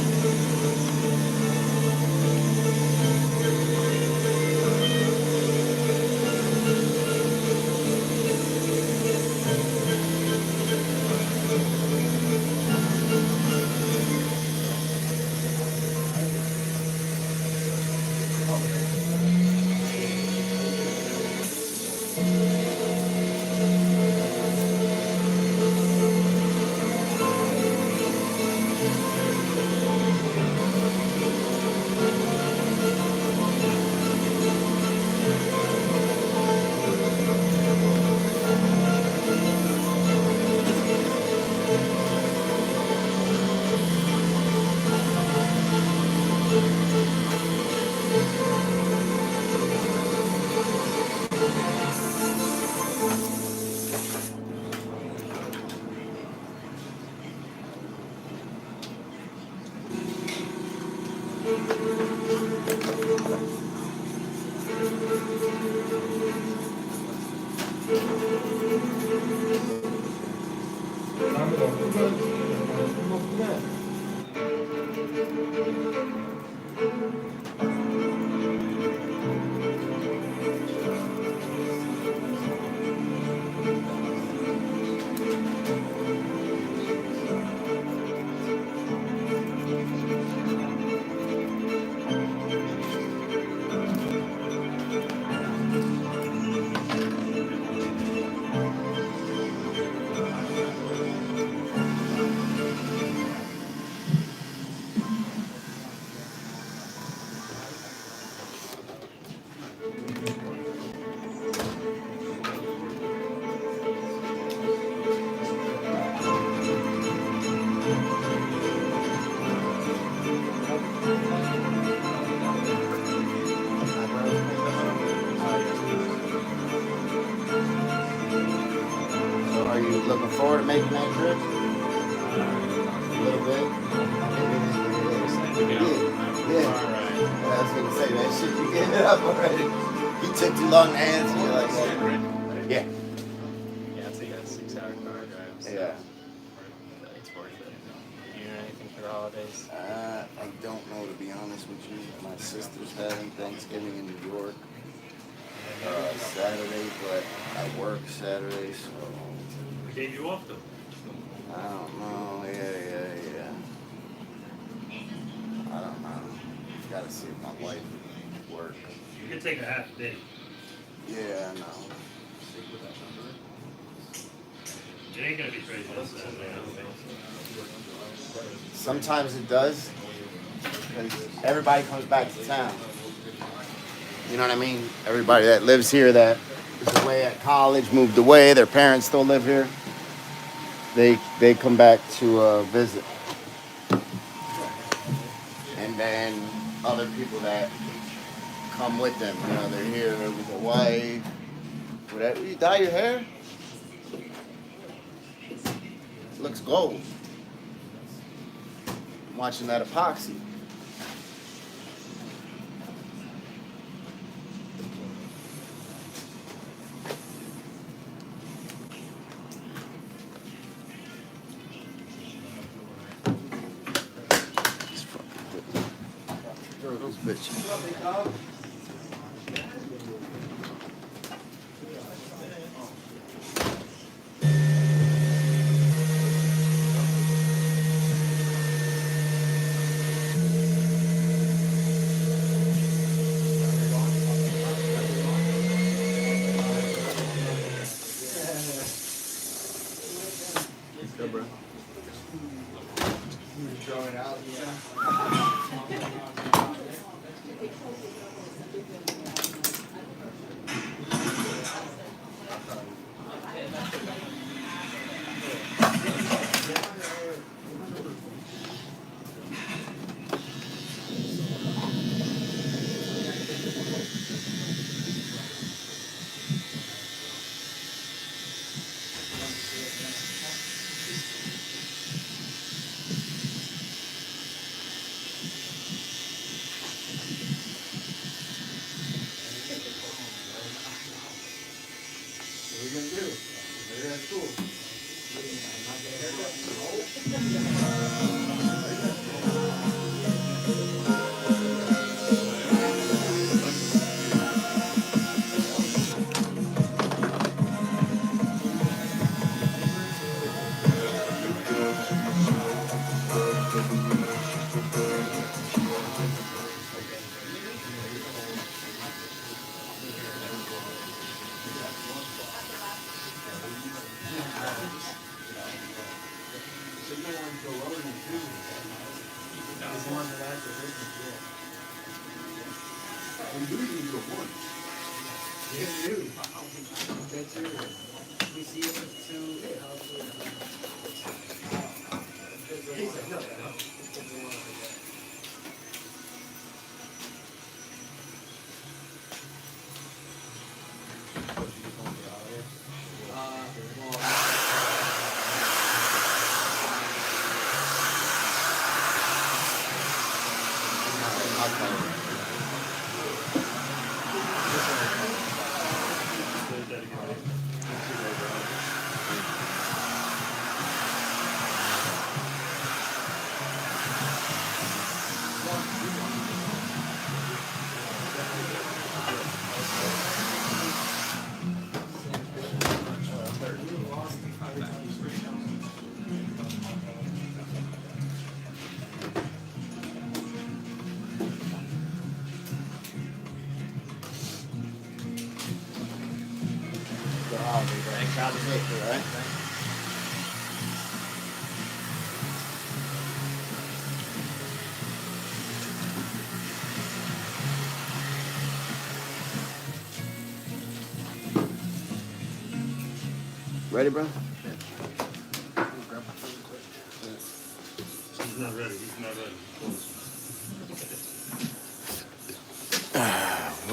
So are you looking forward to making that trip? A little bit? Yeah. I was going to say that shit, you gave it up already. You took too long to answer. You're like, yeah. Yeah, it's like a 6-hour car drive. So Yeah. it's worth it. You doing anything for the holidays? I don't know, to be honest with you. My sister's having Thanksgiving in New York Saturday, but I work Saturday, so Gave you off though. I don't know. Yeah. I don't know. Gotta see if my wife work. You can take a half day. Yeah, I know. It ain't gonna be crazy on Saturday. Sometimes it does, because everybody comes back to town. You know what I mean? Everybody that lives here that is away at college, moved away, their parents still live here. They come back to visit. And then other people that come with them, you know, they're here with their wife. Whatever. You dye your hair? Looks gold. I'm watching that epoxy. Those bitches. Good, bro. Drawing out, Ready, bro? He's not ready. He's not ready.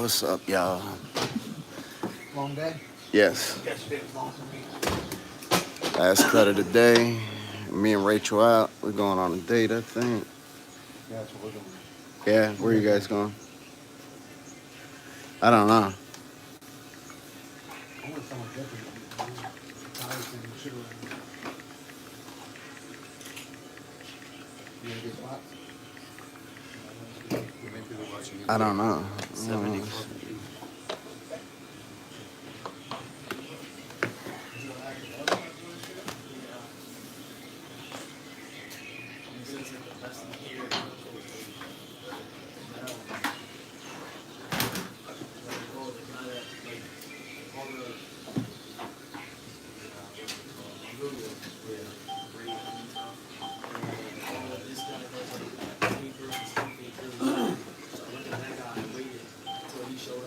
What's up, y'all? Long day? Yes. Yes, it is long for me. Last cut of the day. Me and Rachel out. We're going on a date, I think. Yeah, that's what we're doing. Yeah, where you guys going? I don't know. I want someone different. Guys and shit around. You gonna get spots? I don't know. 70. He showed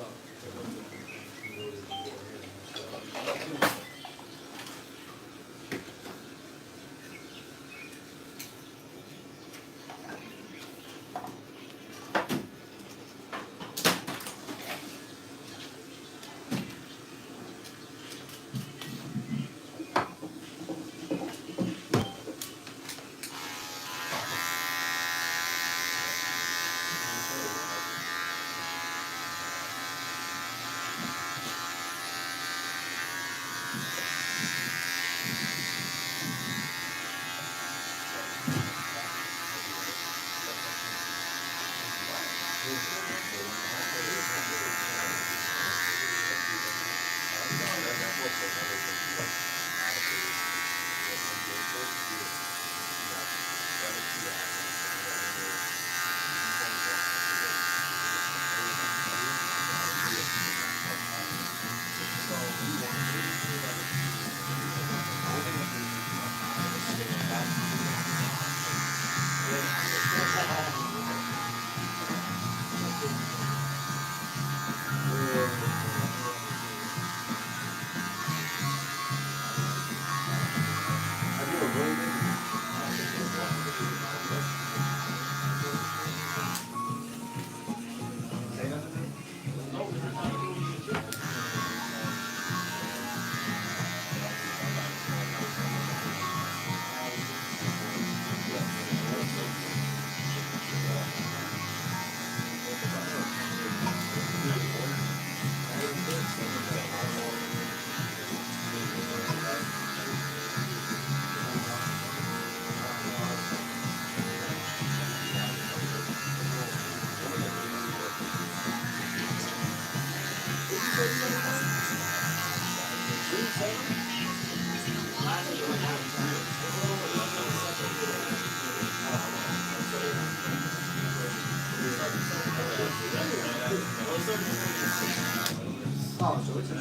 Oh, so it's an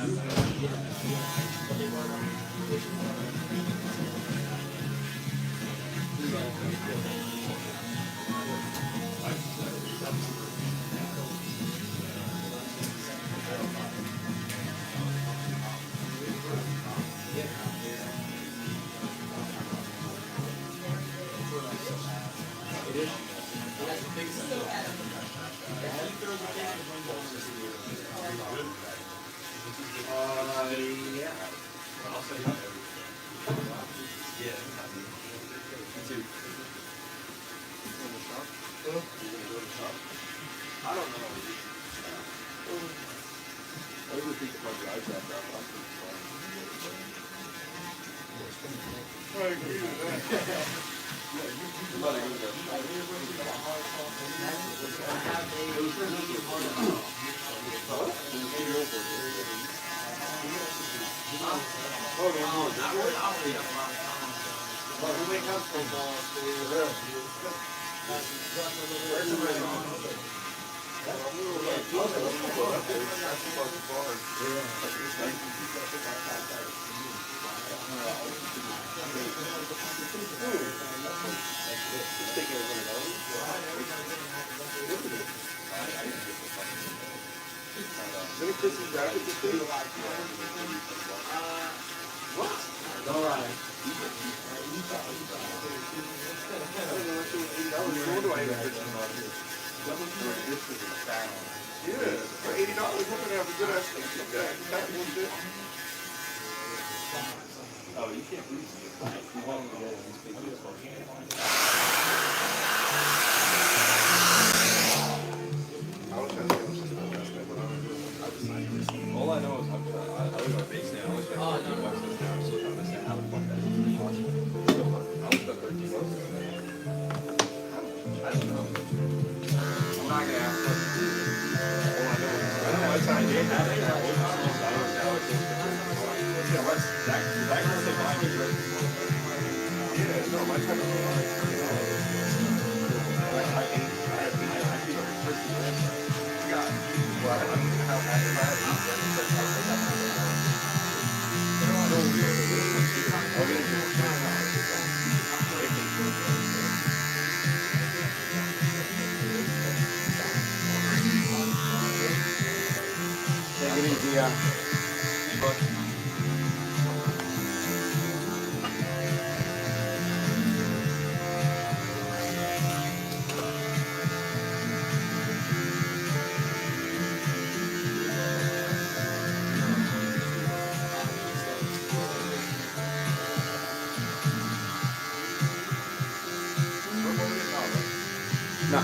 yeah. I'll say yeah. Yeah. I don't know. I would think about the iPad that I agree with that. What? All right. Yeah, for $80, we're gonna have a good ass thing like that. That bullshit. Oh, you can't read it. You want to go and speak to all I know is I live on a base now. I was going to $13 an hour, so I'm going to say how the fuck that is possible. I was about $13 an hour. I don't know. I'm not going to ask what to do. All I know is I know that's how I did have it. Yeah, let's that can say mine is right. Yeah, no, my time is Take it easy, yeah. No.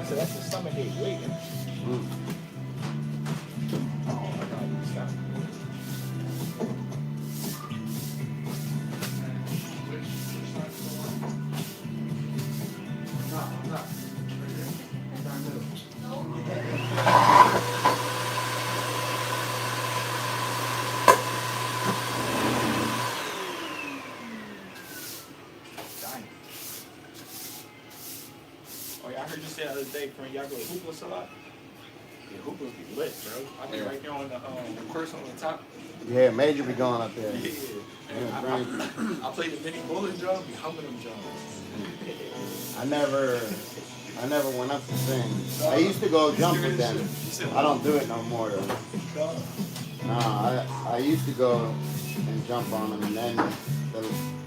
I said, that's the stomach ache waiting. Oh, my God, you stop. Oh yeah, I heard you say the other day, friend, y'all go to hoopless a lot? Yeah, hoopless be lit, bro. I be right there on the course on the top. Yeah, Major be going up there. Yeah. I play the mini bowling drum, be humping them drums. I never went up to sing. I used to go jump with them. I don't do it no more though. Nah, I used to go and jump on them, and then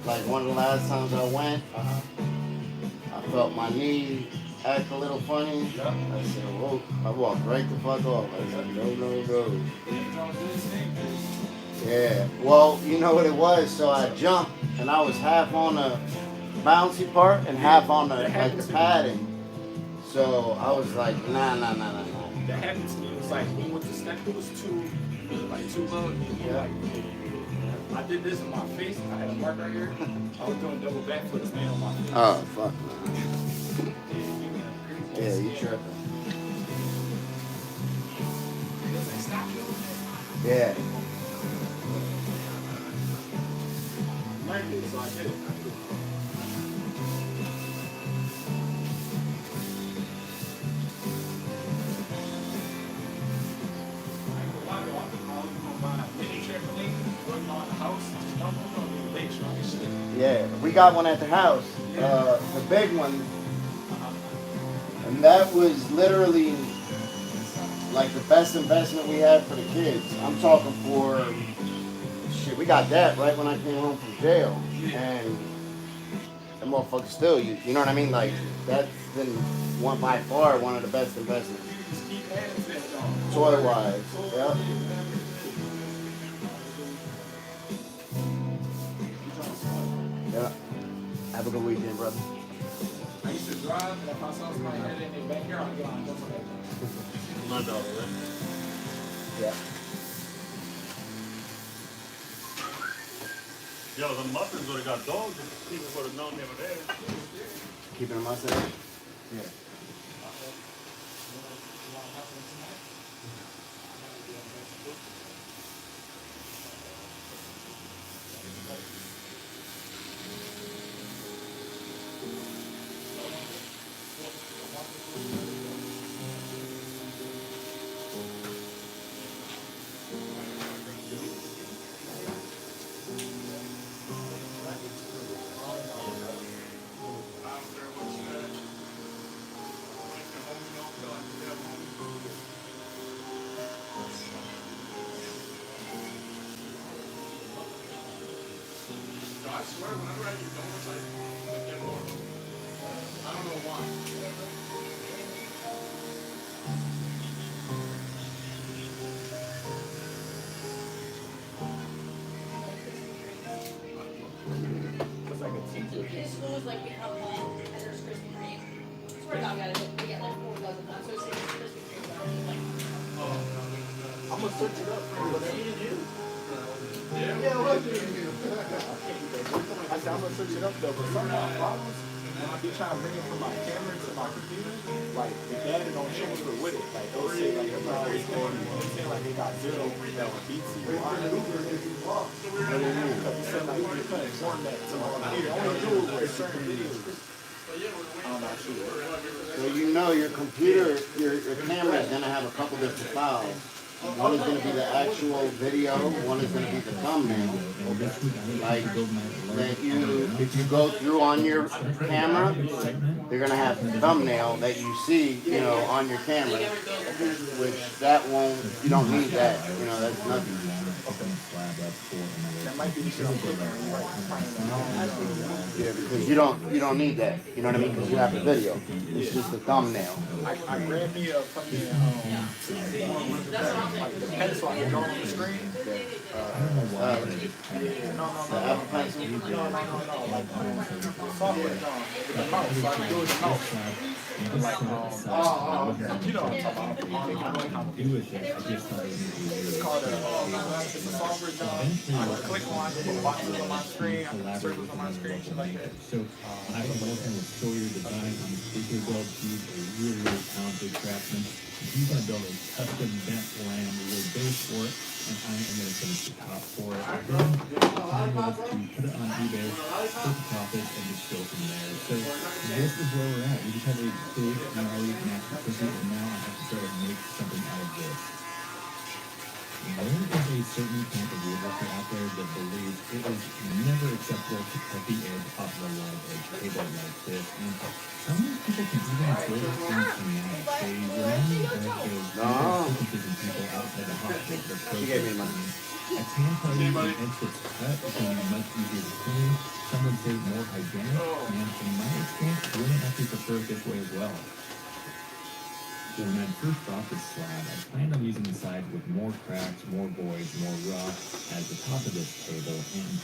like one of the last times I went, I felt my knee act a little funny. I said, whoa, I walked right the fuck off. I said, no. Yeah, well, you know what it was? So I jumped, and I was half on the bouncy part and half on the like the padding. So I was like, nah. That happened to me. It was like, when with the step, it was too low. Yeah. I did this in my face. I had a mark right here. I was doing double backflips, man, on my face. Oh, fuck, man. Yeah, you tripping. Yeah. Learned it, so I did it. Yeah, we got one at the house, the big one, and that was literally like the best investment we had for the kids. I'm talking for shit. We got that right when I came home from jail, and the motherfucker still, you know what I mean? Like that's been one by far one of the best investments. Toy wise, yep. Yeah. Have a good weekend, brother. I used to drive, and if I saw somebody had it in their backyard, I'd get on and jump on that. My dog, right? Yeah. Yo, the Muffins would have got dogs if people would have known they were there. Keeping them outside? Yeah. I swear, whenever I do donuts, I get more. I don't know why. Looks like a teacher. His schools like become one, and there's Krispy Kreme. I swear to God, we get like 4 dozen. I'm so sick of Krispy Kreme. Like, I'm gonna search it up for you. What you do? Yeah, what do you do? I said I'm gonna search it up though, but some of my problems, when I be trying to bring it from my camera to my computer, like the data don't show me with it. Like they'll say like a price score, they say like they got 0 beats you on it. What do you mean? Because it said like you couldn't format to my computer. I only do it with certain videos. I'm not sure. So you know your computer, your camera is gonna have a couple different files. One is gonna be the actual video, one is gonna be the thumbnail. Like that if you go through on your camera, you're gonna have the thumbnail that you see, you know, on your camera. Which that won't, you don't need that, you know, that's nothing. That might be the shit I'm putting Yeah, because you don't need that. You know what I mean? Because you have the video. It's just the thumbnail. I grabbed me a fucking like the pencil I can draw on the screen. The Apple Pencil. No, like software John with the mouse, so I can do it with the mouse. Like you know what I'm talking about. It's called it's a software John. I can click on it, it boxes on my screen, I can circles on my screen, shit like that. So I've been working with Sawyer Design on this particular build. He's a really talented craftsman. He's going to build a custom bent lamb wood base for it, and I am going to finish the top for it. Then I'm going to put it on eBay, take the profits, and just go from there. So this is where we're at. We just have a big, gnarly master cookie, and now I have to try to make something out of this. There is a certain kind of woodworker out there that believes it is never acceptable to cut the edge off of a live edge table like this. And some of these people can even throw it into knives. They remind me of those circumcision people outside the hospital. She gave me the money. I can tell you the edge that's cut is going to be much easier to clean. Some would say more hygienic. And in my experience, women actually prefer it this way as well. When I first bought this slab, I planned on using the side with more cracks, more voids, more rock as the top of this table. And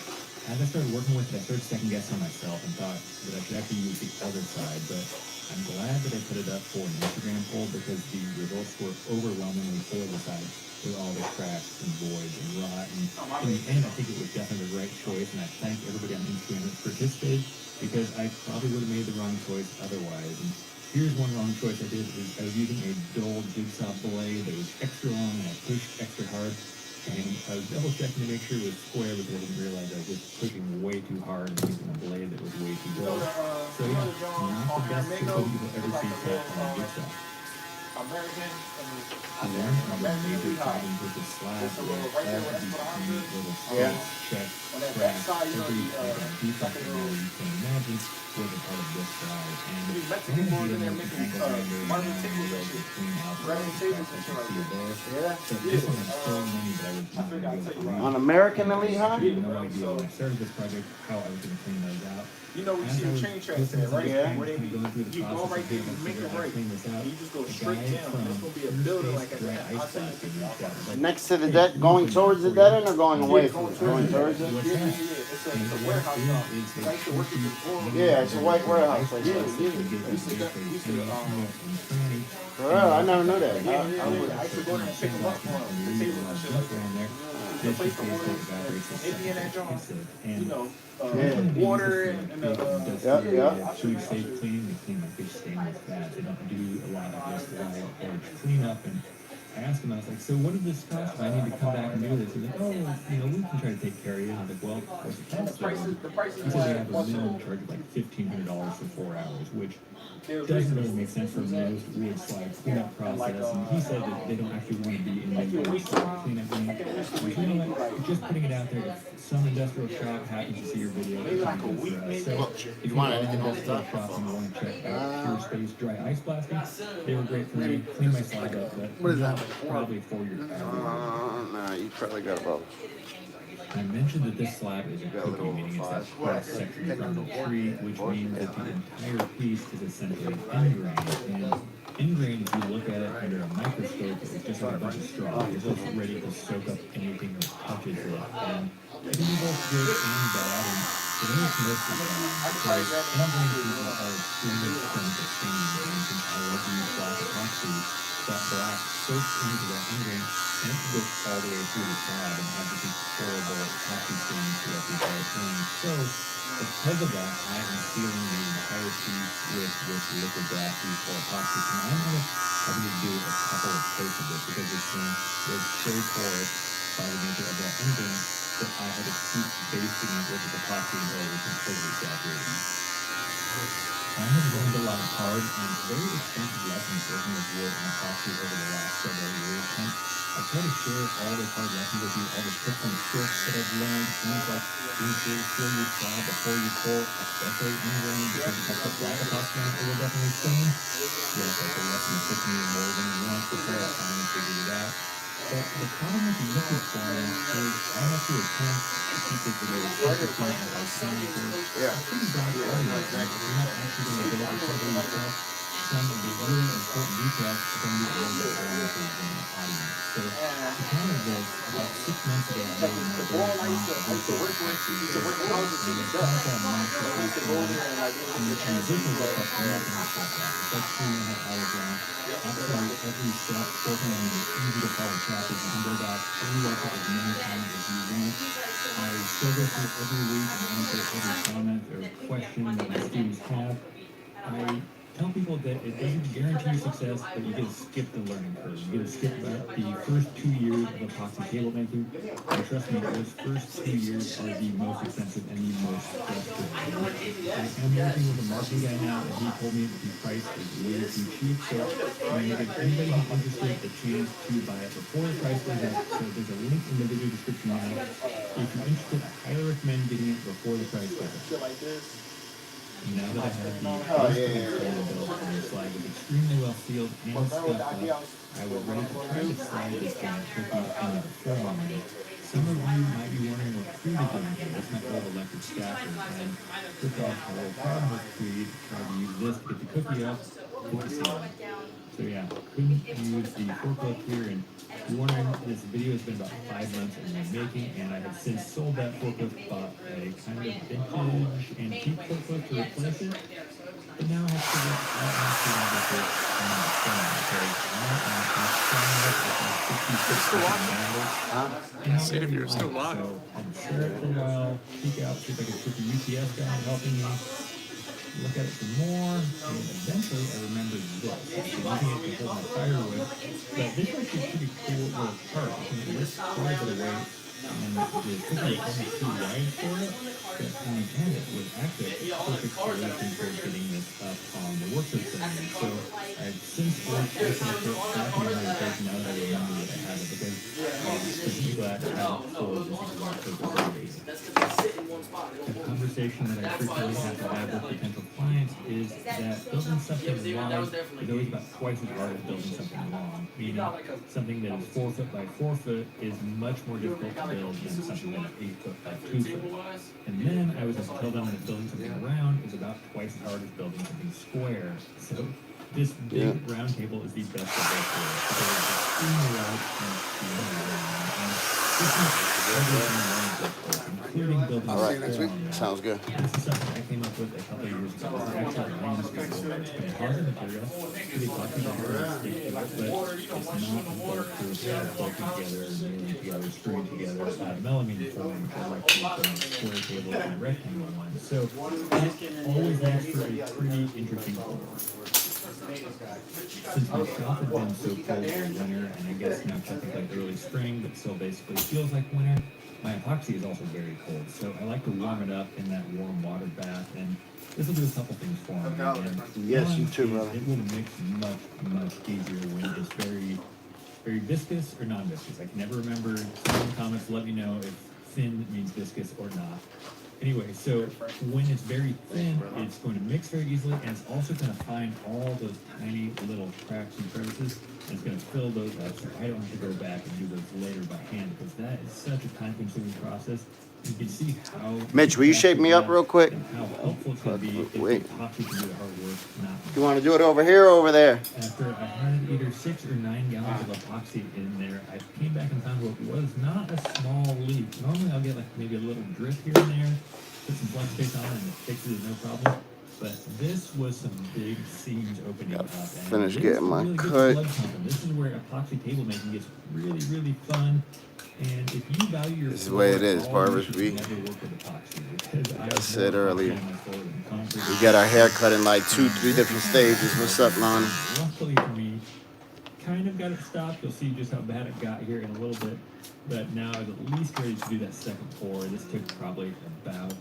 as I started working with it, I started second guessing myself and thought that I should actually use the other side. But I'm glad that I put it up for an Instagram poll because the results were overwhelmingly for the side with all the cracks and voids and rot. And in the end, I think it was definitely the right choice. And I thank everybody on Instagram that participated because I probably would have made the wrong choice otherwise. And here's one wrong choice I did is I was using a dull jigsaw blade that was extra long and I pushed extra hard. And I was double checking to make sure it was square because I didn't realize I was just pushing way too hard and using a blade that was way too low. So yeah, not the best circle you'll ever see cut on a jigsaw. American, One of the major problems with the slab is all of these neat little stripes, checks, scraps, every defect in there you can imagine was a part of this slab. And I'm going to deal with the angle grinder and wheels between out the tracks that you see there. So this one is so many that I was not going to be able to read. On American Elite, huh? I had no idea when I started this project how I was going to clean those out. You know, we see the chain tracks there, right? Where they you go right there, you make a right, and you just go straight down. There's gonna be a building like that. Next to the dead, going towards the dead end or going away from it? Going towards it? It's a warehouse. I used to work with Yeah, it's a white warehouse. Like We that. used to For real, I never knew that. I used to go there and pick them up for them. The tables and shit like that. The place to order, they'd be in that joint, you know, water and Food safe cleaning, they clean like fish stainless fat. They don't do a lot of just large cleanup. And I asked him, I was like, so what does this cost? I need to come back and do this. He's like, oh, you know, we can try to take care of you. I was like, well, what's the cost? He said they have a minimum charge of like $1,500 for 4 hours, which doesn't really make sense for most wood slide cleanup process. And he said that they don't actually want to be in the wood slide cleanup game. Like, you know what? Just putting it out there, if some industrial shop happens to see your video, it's not good for us. So if you want an industrial shop and you want to check out Pure Space Dry Ice Blasting, they were great for me. Clean my slide up, but What is that? probably for your No, you probably got both. I mentioned that this slab is a cookie, meaning it's that cross section from the tree, which means that the entire piece is essentially ingrained. And ingrained, if you look at it under a microscope, it's just like a bunch of straw. It's just ready to soak up anything that touches it. And it can be both good and bad. And for me, it's mostly bad. Because ingrained people are extremely prone to stains. And since I love to use black epoxy, that black soaks into that ingrain and it goes all the way through the slab and has these horrible epoxy stains throughout the entire thing. So because of that, I am sealing the entire piece with this liquid glass used for epoxy. And I'm going to have to do a couple of coats of this because this thing is so porous by the nature of that ingrain that I had to keep basting it with this epoxy until it was completely saturated. I have learned a lot of hard and very expensive lessons working with wood and epoxy over the last several years, and I try to share all those hard lessons with you, all the tips and tricks that I've learned, things like being sure to seal your slab before you pour, especially ingrain, because if you put black epoxy on it, it will definitely stain. Yes, that's a lesson that took me more than once before I finally figured it out. But the problem with the liquid forming is I have to attempt to keep this video as interesting as I can because it's pretty dark audio. You're not actually going to be able to cover yourself some of the really important details from the audio parameters in the audience. So to counter this, about 6 months ago, I made my very own virtual epoxy and it's not that much that we can and the visuals are up to nothing to check out. It's like 3.5 hours long. Absolutely every step, spoken in an easy to follow chapters. You can go back and watch it as many times as you want. I show this every week and answer every comment or question that my students have. I tell people that it doesn't guarantee success, but you get to skip the learning curve. You get to skip about the first 2 years of epoxy table making. And trust me, those first 2 years are the most expensive and the most stressful. I am working with a marketing guy now, and he told me that the price is way too cheap. So I'm going to give anybody who's interested a chance to buy it before the price goes up. So there's a link in the video description now. If you're interested, I highly recommend getting it before the price goes up. Now that I have the built and the slide was extremely well sealed and stuffed up, I was ready to try to slide this down cookie in the form. Some of you might be wondering what Creed is doing here. That's my old electric stacker. And with that, I had a problem with Creed, tried to use this to get the cookie up, get the seal. So yeah, couldn't use the forklift here, and if you're wondering, this video has been about 5 months in the making, and I have since sold that forklift, bought a kind of vintage antique forklift to replace it, but now I have to figure out how I'm actually going to get this on the phone, because I'm actually trying it with like 66 See if you're still live. So I'd share it for a while, peek out, see if I can put the UPS guy helping me. look at it some more, and eventually I remembered this. So using it to hold my firewood. But this is actually a pretty cool little part. You can lift quite a bit of weight, and the figure is almost too wide for it. But in the end, it was actually a perfect solution for getting this up on the work system. So I've since worked this in a bit back in my page now that I remember that I have it, because I'm pretty glad to have it for this exact purpose. The conversation that I frequently have to have with potential clients is that building something wrong is always about twice as hard as building something wrong. Meaning, something that is 4 foot by 4 foot is much more difficult to build than something that is 8 foot by 2 foot. And then I was just tell them that building something round is about twice as hard as building something square. So this big round table is the best of both worlds, because it's extremely large and extremely round. And this is everything around this book, including building All right, next week. Sounds good. This is something I came up with a couple of years ago. It's actually a landscape where it's composite material, pretty flexible, very stick to it, but it's not bulletproof, bolted together, nailed together, screwed together, millimeter form, which I like to use on a square table and a rectangle one. So it always makes for a pretty interesting floor. Since my shop had been so cold all winter, and I guess now technically early spring, but still basically feels like winter, my epoxy is also very cold. So I like to warm it up in that warm water bath, and this will do a couple things for me. And yes, you too, brother. It will mix much easier when it's very viscous or non-viscous. I can never remember. Some in the comments let me know if thin means viscous or not. Anyway, so when it's very thin, it's going to mix very easily, and it's also going to find all those tiny little cracks and crevices, and it's going to fill those up, so I don't have to go back and do those later by hand, because that is such a time-consuming process. You can see how... Mitch, will you shape me up real quick? How helpful it's going to be if Wait. the epoxy can do the hard work, not... You want to do it over here or over there? After I had either 6 or 9 gallons of epoxy in there, I came back and found what was not a small leak. Normally I'll get like maybe a little drip here and there, put some flex tape on and it fixes it, no problem. But this was some big seams opening up. And finish this getting my really gets cut. blood pumping. This is where epoxy table making gets really fun. And if you value your This is the way it is, Barbers. Like I said earlier, we got our hair cut in like 2-3 different stages. What's up, Lonnie? Luckily for me, kind of got it stopped. You'll see just how bad it got here in a little bit. But now I was at least ready to do that second pour. This took probably about,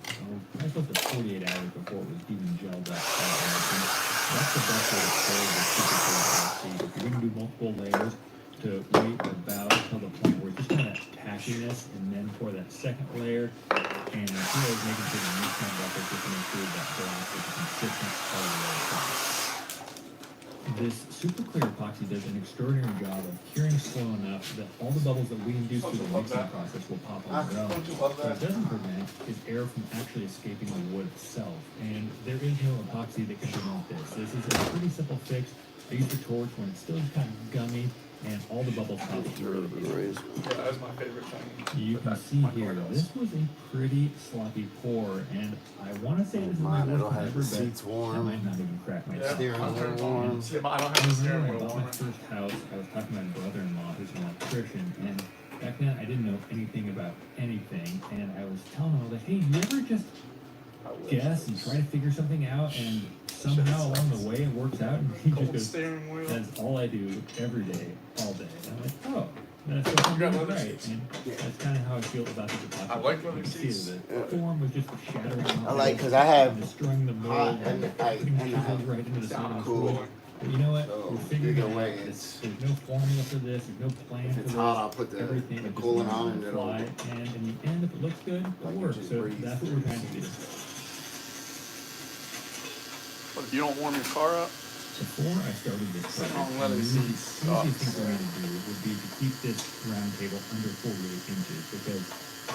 probably close to 48 hours before it was even gelled up. That's the best way to pour this super cool epoxy. If you're going to do multiple layers, to wait about until the point where it's just kind of packiness, and then pour that second layer. And here is making sure the mix comes up, just to make sure that black is a consistent color all the way across. This super clear epoxy does an extraordinary job of curing slow enough that all the bubbles that we induce through the mixing process will pop on their own. What it doesn't prevent is air from actually escaping the wood itself. And there is no epoxy that can prevent this. This is a pretty simple fix. I use the torch when it's still kind of gummy, and all the bubbles pop through. That was my favorite thing. You can see here, this was a pretty sloppy pour, and I want to say this is my worst ever, but I might not even crack myself. Steering wheel warm. Yeah, but I don't have the steering wheel About warm. my first house, I was talking to my brother-in-law, who's an electrician, and back then I didn't know anything about anything, and I was telling him, I was like, hey, you ever just guess and try to figure something out, and somehow along the way it works out, and he just goes, that's all I do every day, all day. And I'm like, oh, that's what I'm doing right. And that's kind of how I feel about this epoxy. I like leather seats. The form was just shattering. I like, because I have destroying the mold and I have right into the center of the cool. wood. But you know what? So, We're figuring either it way, out. it's- There's no formula for this. There's no plan If for it's this. hot, I'll put the Everything is coolant just on on and the it'll- fly. And in the end, if it looks good, it works. So that's what we're trying to do. But if you don't warm your car up, Before I started this project, Long the leather easiest seats thing sucks. for me to do would be to keep this round table under 48 inches, because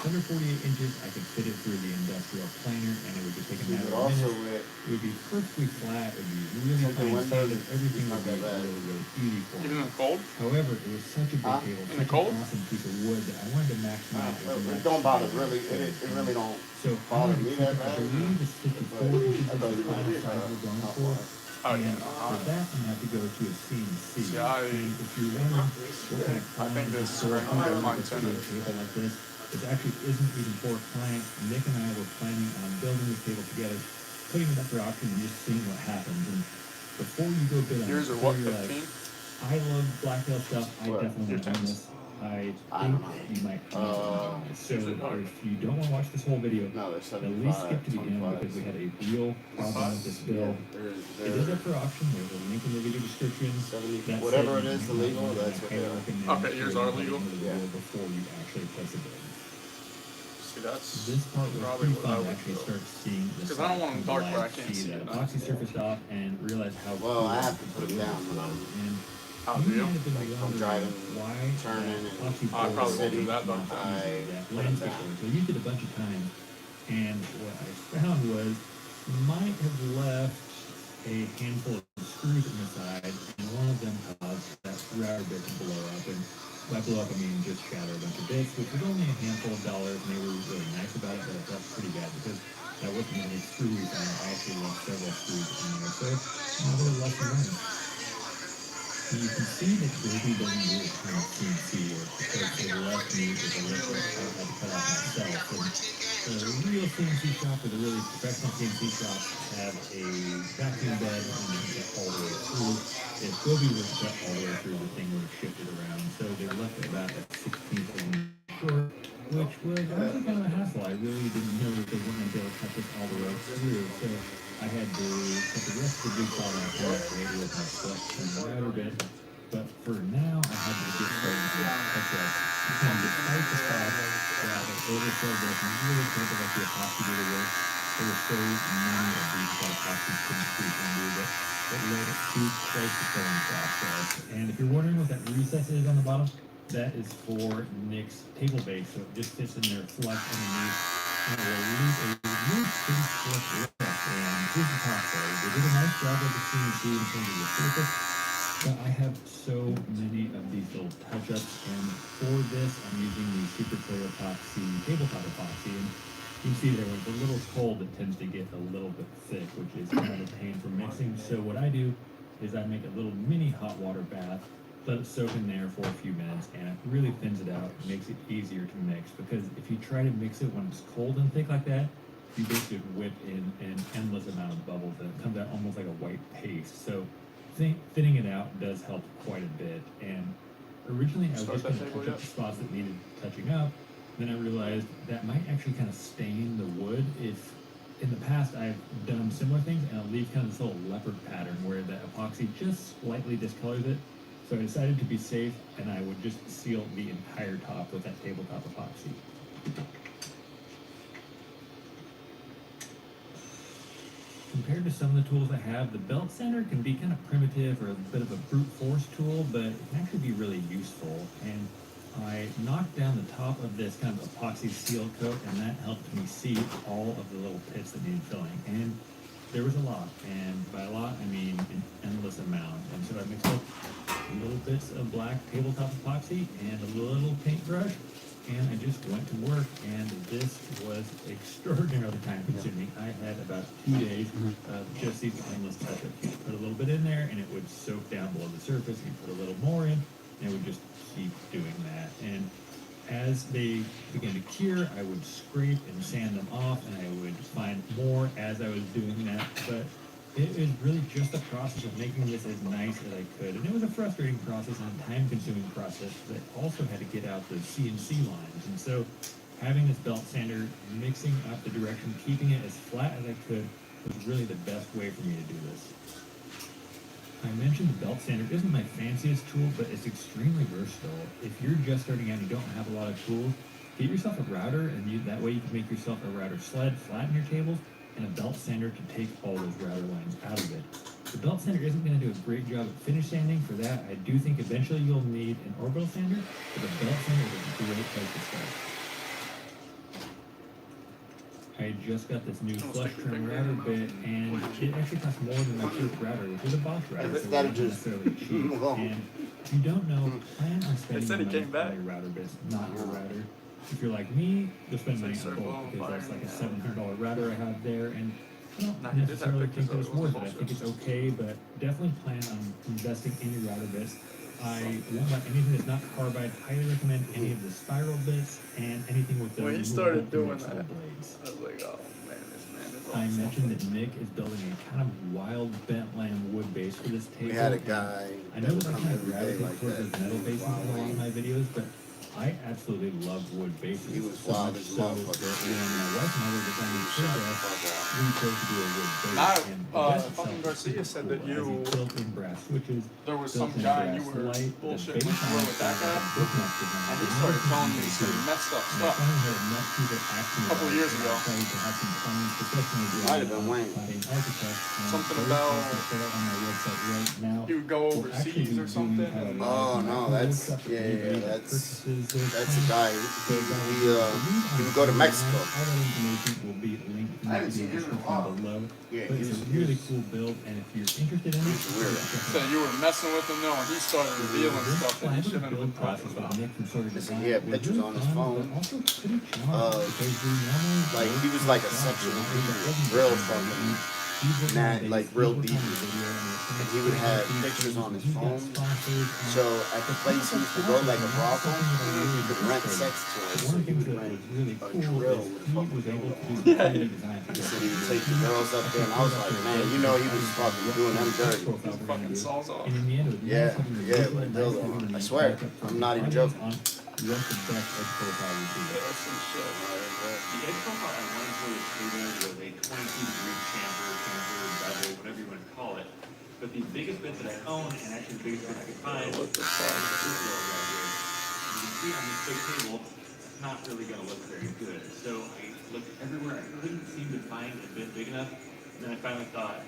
under 48 inches, I could fit it through the industrial planer, and it would just take a matter of also minutes. It would be perfectly flat. It would be really Something fine windows, sanded. Everything it's would not be that bad. really easy for even me. in the cold, However, it was such a big table, In the such cold? an awesome piece of wood that I wanted to maximize It don't bother, really, it really don't so bother I me that I bad. believe it's 54 inches I is thought the you might final be size we're going for. Oh, yeah. And for that, I'm gonna have to go to a CNC. See, And if you're wondering what kind of I think client this is for, right here might a turn it. table like this, it actually isn't even for a client. Nick and I were planning on building this table together putting it up for auction and just seeing what happens. And before you go bid on Yours it, are what, you're like, 15? I love blacktail stuff. I What? definitely Your want to own tens? this. I I think don't know. you might come out on this. So usually not. if you don't want to watch this whole video, No, they're at least skip 75, to the end 25. because we had a real problem with this bill. It is up for auction. There's a link in the video description. 70, That whatever said, it is, you the might legal, want to that's what they highly are. recommend Okay, yours sure are you legal? look into the Yeah. bill before you actually place a bid. See, that's This part was probably pretty what I fun to would actually go. start seeing the Because I don't want them dark where I light, can't see that it. epoxy surfaced off and realize how Well, I cool have to put the them down look when was. I'm And How do you? might have been like, I'm wondering driving, why turning, that and epoxy I probably won't do board that, was though. not using that put 'em landscape down. board. So I used it a bunch of times, and what I found was might have left a handful of screws in the side, and one of them caused that router bit to blow up. And by blow up, I mean just shatter a bunch of bits, which was only a handful of dollars, and they were really nice about it, but I felt pretty bad because that wasn't the only screw we found. I actually left several screws in there, so another lesson learned. And you can see that Gobi doesn't do a ton of CNC work because they left me with a lip that I had to cut out myself. And the real CNC shop, or the really professional CNC shops, have a vacuum bed and they can get all the way through. If Gobi were to cut all the way through, the thing would have shifted around. So they left it about a 16th of an inch short, which was actually kind of a hassle. I really didn't know that they weren't going to be able to cut this all the way through. So I had to cut the rest of the jigsaw out later with my flex and router bit. But for now, I had to get started with touch up. And despite the fact that it overfilled this and really tried to let the epoxy do the work, there were so many of these that epoxy couldn't creep into that it led to quite the filling process. And if you're wondering what that recess is on the bottom, that is for Nick's table base. So it just sits in there flush underneath. And it will leave a really pretty flush look. And here's the top though. They did a nice job of the CNC in terms of the surface. But I have so many of these little touch-ups, and for this, I'm using the Super Clear Epoxy tabletop epoxy. And you can see there, when it's a little cold, it tends to get a little bit thick, which is kind of a pain for mixing. So what I do is I make a little mini hot water bath, let it soak in there for a few minutes, and it really thins it out, makes it easier to mix. Because if you try to mix it when it's cold and thick like that, you basically whip in an endless amount of bubbles, and it comes out almost like a white paste. So thinning it out does help quite a bit. And originally I was just going to touch up the spots that needed touching up. Then I realized that might actually kind of stain the wood. If in the past I've done similar things, and I'll leave kind of this little leopard pattern where the epoxy just slightly discolors it. So I decided to be safe, and I would just seal the entire top with that tabletop epoxy. Compared to some of the tools I have, the belt sander can be kind of primitive or a bit of a brute force tool, but it can actually be really useful. And I knocked down the top of this kind of epoxy seal coat, and that helped me see all of the little pits that needed filling. And there was a lot, and by a lot I mean an endless amount. And so I mixed up little bits of black tabletop epoxy and a little paintbrush, and I just went to work, and this was extraordinarily time consuming. I had about 2 days of just these endless touch-ups. You put a little bit in there and it would soak down below the surface, you put a little more in, and it would just keep doing that. And as they began to cure, I would scrape and sand them off, and I would find more as I was doing that. But it is really just a process of making this as nice as I could. And it was a frustrating process and a time-consuming process because I also had to get out the CNC lines. And so having this belt sander, mixing up the direction, keeping it as flat as I could, was really the best way for me to do this. I mentioned the belt sander isn't my fanciest tool, but it's extremely versatile. If you're just starting out and you don't have a lot of tools, get yourself a router, and that way you can make yourself a router sled, flatten your tables, and a belt sander to take all those router lines out of it. The belt sander isn't going to do a great job at finish sanding. For that, I do think eventually you'll need an orbital sander, but the belt sander is a great place to start. I just got this new flush trim router bit, and it actually costs more than my first router, which is a Bosch router, so it's not necessarily cheap. And if you don't know, plan on spending money on your router bits, not your router. If you're like me, you'll spend money on both, because that's like a $700 router I have there, and I don't necessarily think that it's worth it. I think it's okay, but definitely plan on investing in your router bits. I won't buy anything that's not carbide. Highly recommend any of the spiral bits and anything with the when he started doing blades. that, I was like, oh man, this man is I mentioned that Nick is building a kind of wild bent lamb wood base for this table. We had a guy I know that I kind of gravitate towards those metal bases in a lot of my videos, but I absolutely love wood bases. He was so wild much as so that motherfucker. when my wife and I were designing Progress, we chose to do a wood base. Now, and the base itself fucking is Garcia super said cool. that It has these built-in brass switches, there was some built-in guy and brass you were light, the bullshitting base with on with that guy, bookmark design. and he started telling me some messed up And I stuff. finally had enough people asking A couple about years it, and ago. I decided to have some clients professionally do Might have been Wayne. Something about on my website right now. he would go overseas or something. And Oh no, that's that's a guy. He would go to Mexico. All that information will be linked in the video description below. Yeah, But it's a really cool build, and if you're interested in it, So you were messing with him though, and he started revealing stuff that he shouldn't have been process talking about. with Nick from sort of Listen, design he had was pictures really on his fun, phone. but also pretty challenging because we normally Like he was like a section real fucking like real deep. And he would have pictures on his phone. So at the place he used to go, like a brothel, he could rent sex toys. So he would rent a drill with a fucking video. He said he would take the girls up there, and I was like, man, you know he was fucking doing them dirty. Fucking saws off. Yeah, with a dildo on. I swear, I'm not even joking. What the best edge profile would be. The edge profile I wanted for the table was a 22-degree chamfer, bevel, whatever you want to call it. But the biggest bit that I own, and actually the biggest bit I could find, was this wheel right here. You can see on this big table, it's not really going to look very good. So I looked everywhere. I couldn't seem to find a bit big enough. And then I finally thought,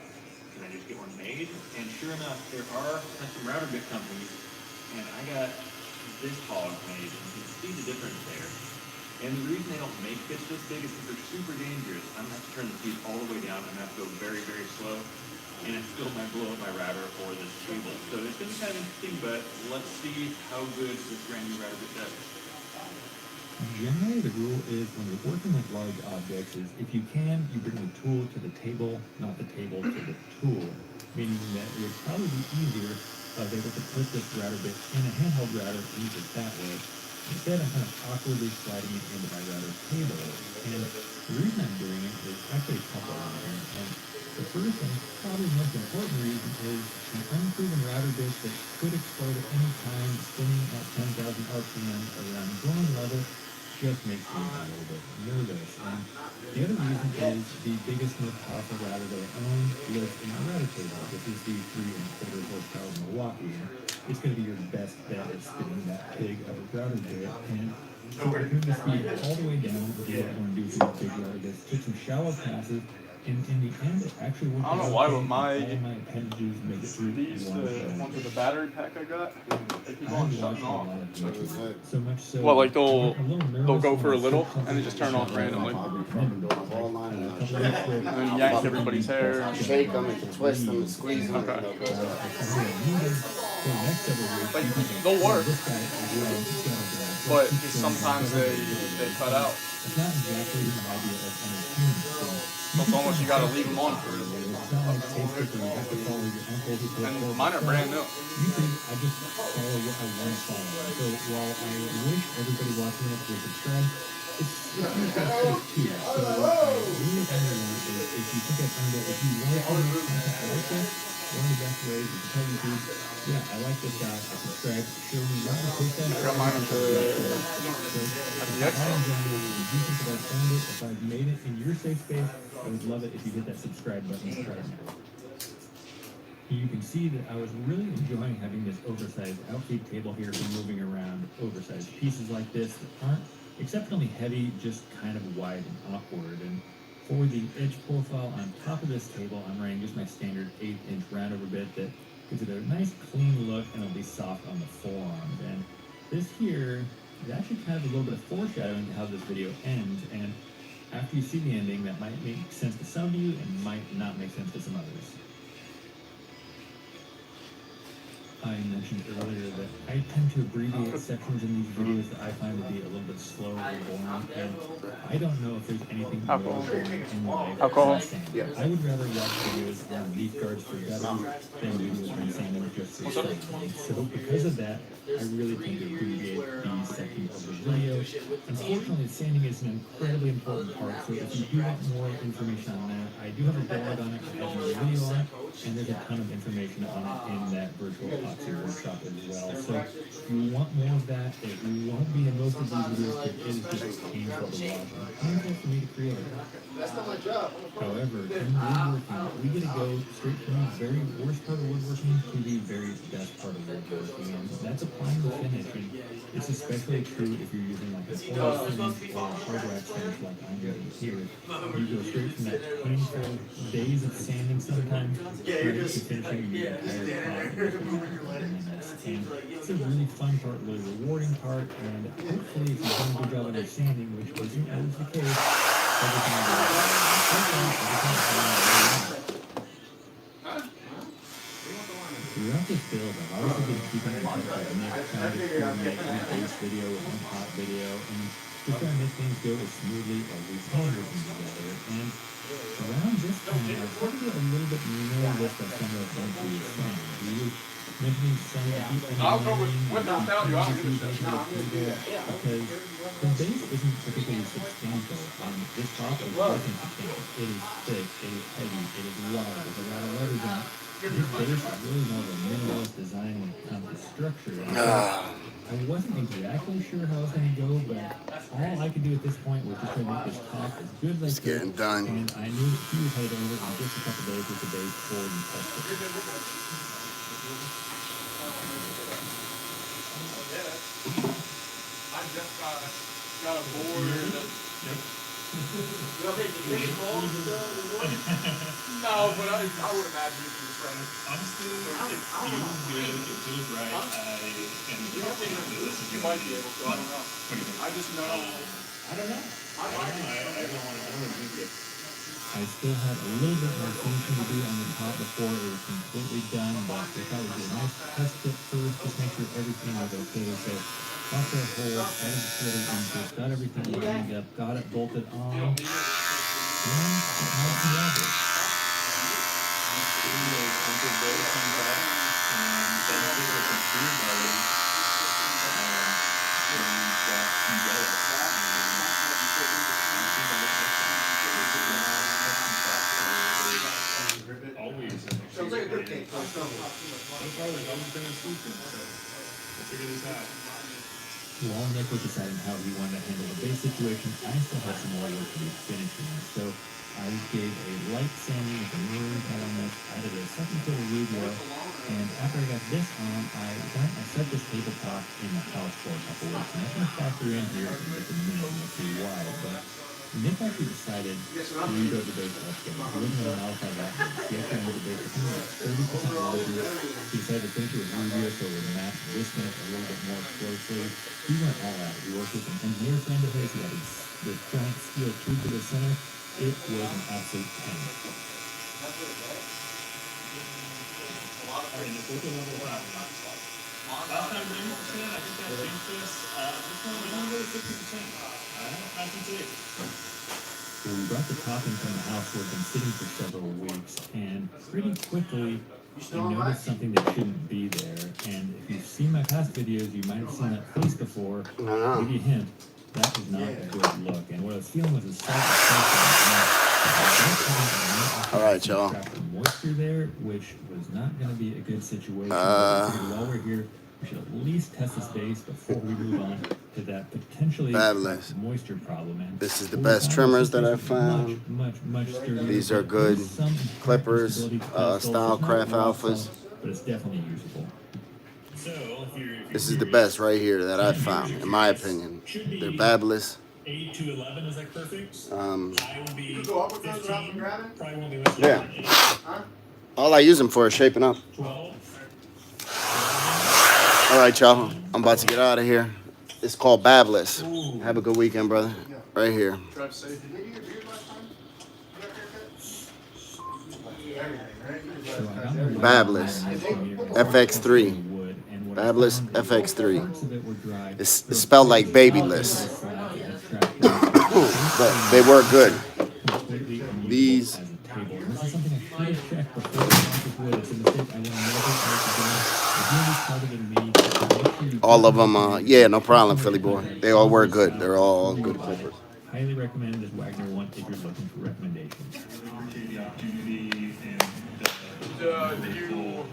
can I just get one made? And sure enough, there are some router bit companies, and I got this hog made, and you can see the difference there. And the reason they don't make bits this big is because they're super dangerous. I'm gonna have to turn the speed all the way down. I'm gonna have to go very, very slow, and it still might blow up my router or this table. So it's gonna be kind of interesting, but let's see how good this brand new router bit does. Generally, the rule is when you're working with large objects is if you can, you bring the tool to the table, not the table to the tool. Meaning that it would probably be easier if I was able to put this router bit in a handheld router and use it that way. Instead, I'm kind of awkwardly sliding it into my router table. And the reason I'm doing it is actually a couple of reasons. And the first and probably most important reason is an unproven router bit that could explode at any time, spinning at 10,000 RPM around growing level, just makes me a little bit nervous. And the other reason is the biggest, most powerful router that I own lives in my router table. This is the 3.25 horsepower Milwaukee. It's going to be your best bet at spinning that big of a router bit. And so I turned the speed all the way down, which is what I want to do for this big router bit. Took some shallow passes, and in the end, it actually worked out. I don't know why, but all my appendages make it through these one ones with the battery pack I got, they keep on shutting off. So much so. Well, like they'll go for a little and they just turn off randomly. And then yank everybody's hair. Shake them and twist them and squeeze them. Okay. Like, they'll work, but just sometimes they cut out. So it's almost you gotta leave them on for and mine are brand new. I just follow what I want to follow. So while I wish everybody watching this would subscribe, it's too. So what I really want is if you think I've earned it, if you want to make content like this, one of the best ways is to tell YouTube, yeah, I like this guy, I subscribe, show me what to post that. I got mine at the Expo. If I've made it in your safe space, I would love it if you hit that subscribe button right now. You can see that I was really enjoying having this oversized outfeed table here for moving around oversized pieces like this that aren't exceptionally heavy, just kind of wide and awkward. And for the edge profile on top of this table, I'm running just my standard 8-inch roundover bit that gives it a nice clean look and it'll be soft on the forearm. And this here is actually kind of a little bit of foreshadowing to how this video ends. And after you see the ending, that might make sense to some of you and might not make sense to some others. I mentioned earlier that I tend to to abbreviate sections in these videos that I find to be a little bit slow or boring, and I don't know if there's anything more boring in life than sanding. I would rather watch videos on leaf guards for gutters than videos on sanding just for sanding. So because of that, I really tend to abbreviate these sections of the video. Unfortunately, sanding is an incredibly important part, so if you do want more information on that, I do have a blog on it, I have another video on it, and there's a ton of information on it in that virtual epoxy workshop as well. So if you want more of that, it won't be in most of these videos because it is just painful to watch and painful for me to create. That's not my job. However, in woodworking, we get to go straight from the very worst part of woodworking to the very best part of woodworking, and that's applying the finish. And it's especially true if you're using like a oil finish or a hard wax finish like I'm using here. You go straight from that painful days of sanding sometimes straight to finishing the entire pot in 15 minutes. And it's a really fun part, really rewarding part, and hopefully if you've done a good job understanding, which isn't always the case, everything will go throughout this build, I've obviously been keeping in touch with Nick, trying to coordinate one base video with one hot video, and just trying to make things go as smoothly as we can working together. And around this time, I started to get a little bit nervous that some of the things we were saying. We were mentioning some deep engineering, because the base isn't particularly substantial, and this top isn't substantial. It is thick, it is heavy, it is large, there's a lot of letters on it. This base is really more of a minimalist design when it comes to structure. And so I wasn't exactly sure how I was going to go, but all I could do at this point was just try to make this top as good as I could. It's getting done. And I knew that he was headed over in just a couple days with the base before we tested it. I just got a board. No, but I would imagine you can just run it. Honestly, it feels good, it feels right. You might be able to, I don't know. What do you think? I just know. I don't know. I don't want to drink it. I still had a little bit more finishing to do on the top before it was completely done, but I thought we'd do a nice test fit first, just make sure everything was okay. So got that hole, added the slither into it, got everything lined up, got it bolted on, and it has the average. Sounds like a good cake. I've always been a sweeper, so we'll figure this out. While Nick was deciding how he wanted to handle the base situation, I still had some more work to do finishing. So I gave a light sanding with a mirroring pad on this, added a second coat of Rubio, and after I got this on, I set this tabletop in the house for a couple weeks. And that's going to factor in here in just a minute, and we'll see why. But Nick actually decided to rebuild the base upscale. He wasn't going to modify that. He actually wanted the base to come like 30% larger. He decided to finish it with Rubio so it would match this finish a little bit more closely. He went all out. He worked with an engineer friend of his. He added the giant steel tube to the center. It was an absolute pain. Last time 90%, I think that changed this. This one, we only go to 60%. I can see it. So we brought the topping from the house where it had been sitting for several weeks, and pretty quickly I noticed something that shouldn't be there. And if you've seen my past videos, you might have seen that face before. I'll give you a hint, that is not a good look. And what I was feeling was a slight All right, y'all. Moisture there, which was not going to be a good situation. While we're here, we should at least test this base before we move on to that potentially moisture problem. And this is the best trimmers that I've found. Much sturdier. These are good clippers, Stylecraft Alphas. But it's definitely usable. This is the best right here that I've found, in my opinion. They're fabulous. 8 to 11, is that perfect? I will be 15, probably won't be much. Yeah. All I use them for is shaping up. 12. All right, y'all. I'm about to get out of here. It's called Babless. Have a good weekend, brother. Right here. Drive safe. Did you get your beard last time? Babless. FX3. Fabulous FX3. Parts of it were dry. It's spelled like babyless. But they were good. Completely unusable These. as a table. And this is something I should have checked before I launched wood. It's a mistake I will never make again. If you're just targeting me, All of them, yeah, no problem, Philly boy. They all were good. They're all good clippers. highly recommended as Wagner 1 if you're looking for recommendations. Appreciate the opportunity and Did you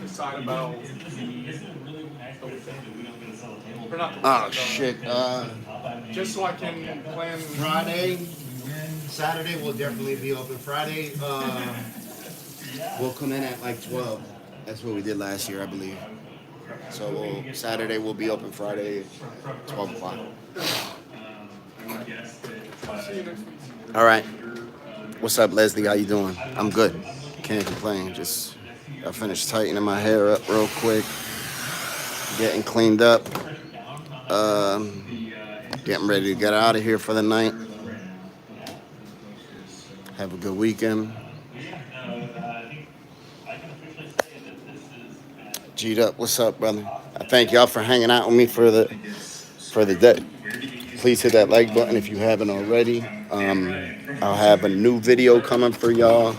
decide about Oh shit. just so I can plan Friday, Saturday will definitely be open. Friday, we'll come in at like 12. That's what we did last year, I believe. So Saturday will be open. Friday, 12 o'clock. All right. What's up, Leslie? How you doing? I'm good. Can't complain. Just I finished tightening my hair up real quick. Getting cleaned up. Getting ready to get out of here for the night. Have a good weekend. G'd up. What's up, brother? I thank y'all for hanging out with me for the day. Please hit that like button if you haven't already. I'll have a new video coming for y'all.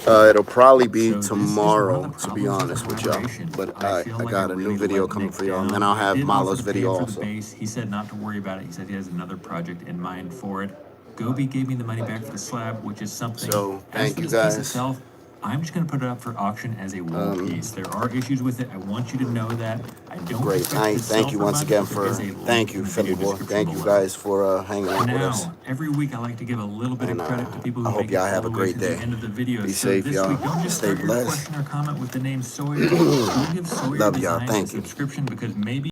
It'll probably be tomorrow, to be honest with y'all. But I got a new video coming for y'all, and then I'll have Malo's video also. He said not to worry about it. He said he has another project in mind for it. Gobi gave me the money back for the slab, which is something. So thank you As for this piece guys. itself, I'm just going to put it up for auction as a wall piece. There are issues with it. I want you to know that. I don't Great. expect it to sell Thank you for once much, again but there is a thank you, link in the Philly video boy. description Thank you below. guys for hanging out with us. Now, every week I like to give a little bit of credit to people who I hope make it y'all all have the a way great to the day. end of the video. Be So safe, this y'all. week, don't just Stay start your blessed. question or comment with the name Sawyer. Go give Sawyer Love y'all. Designs Thank a you. subscription because maybe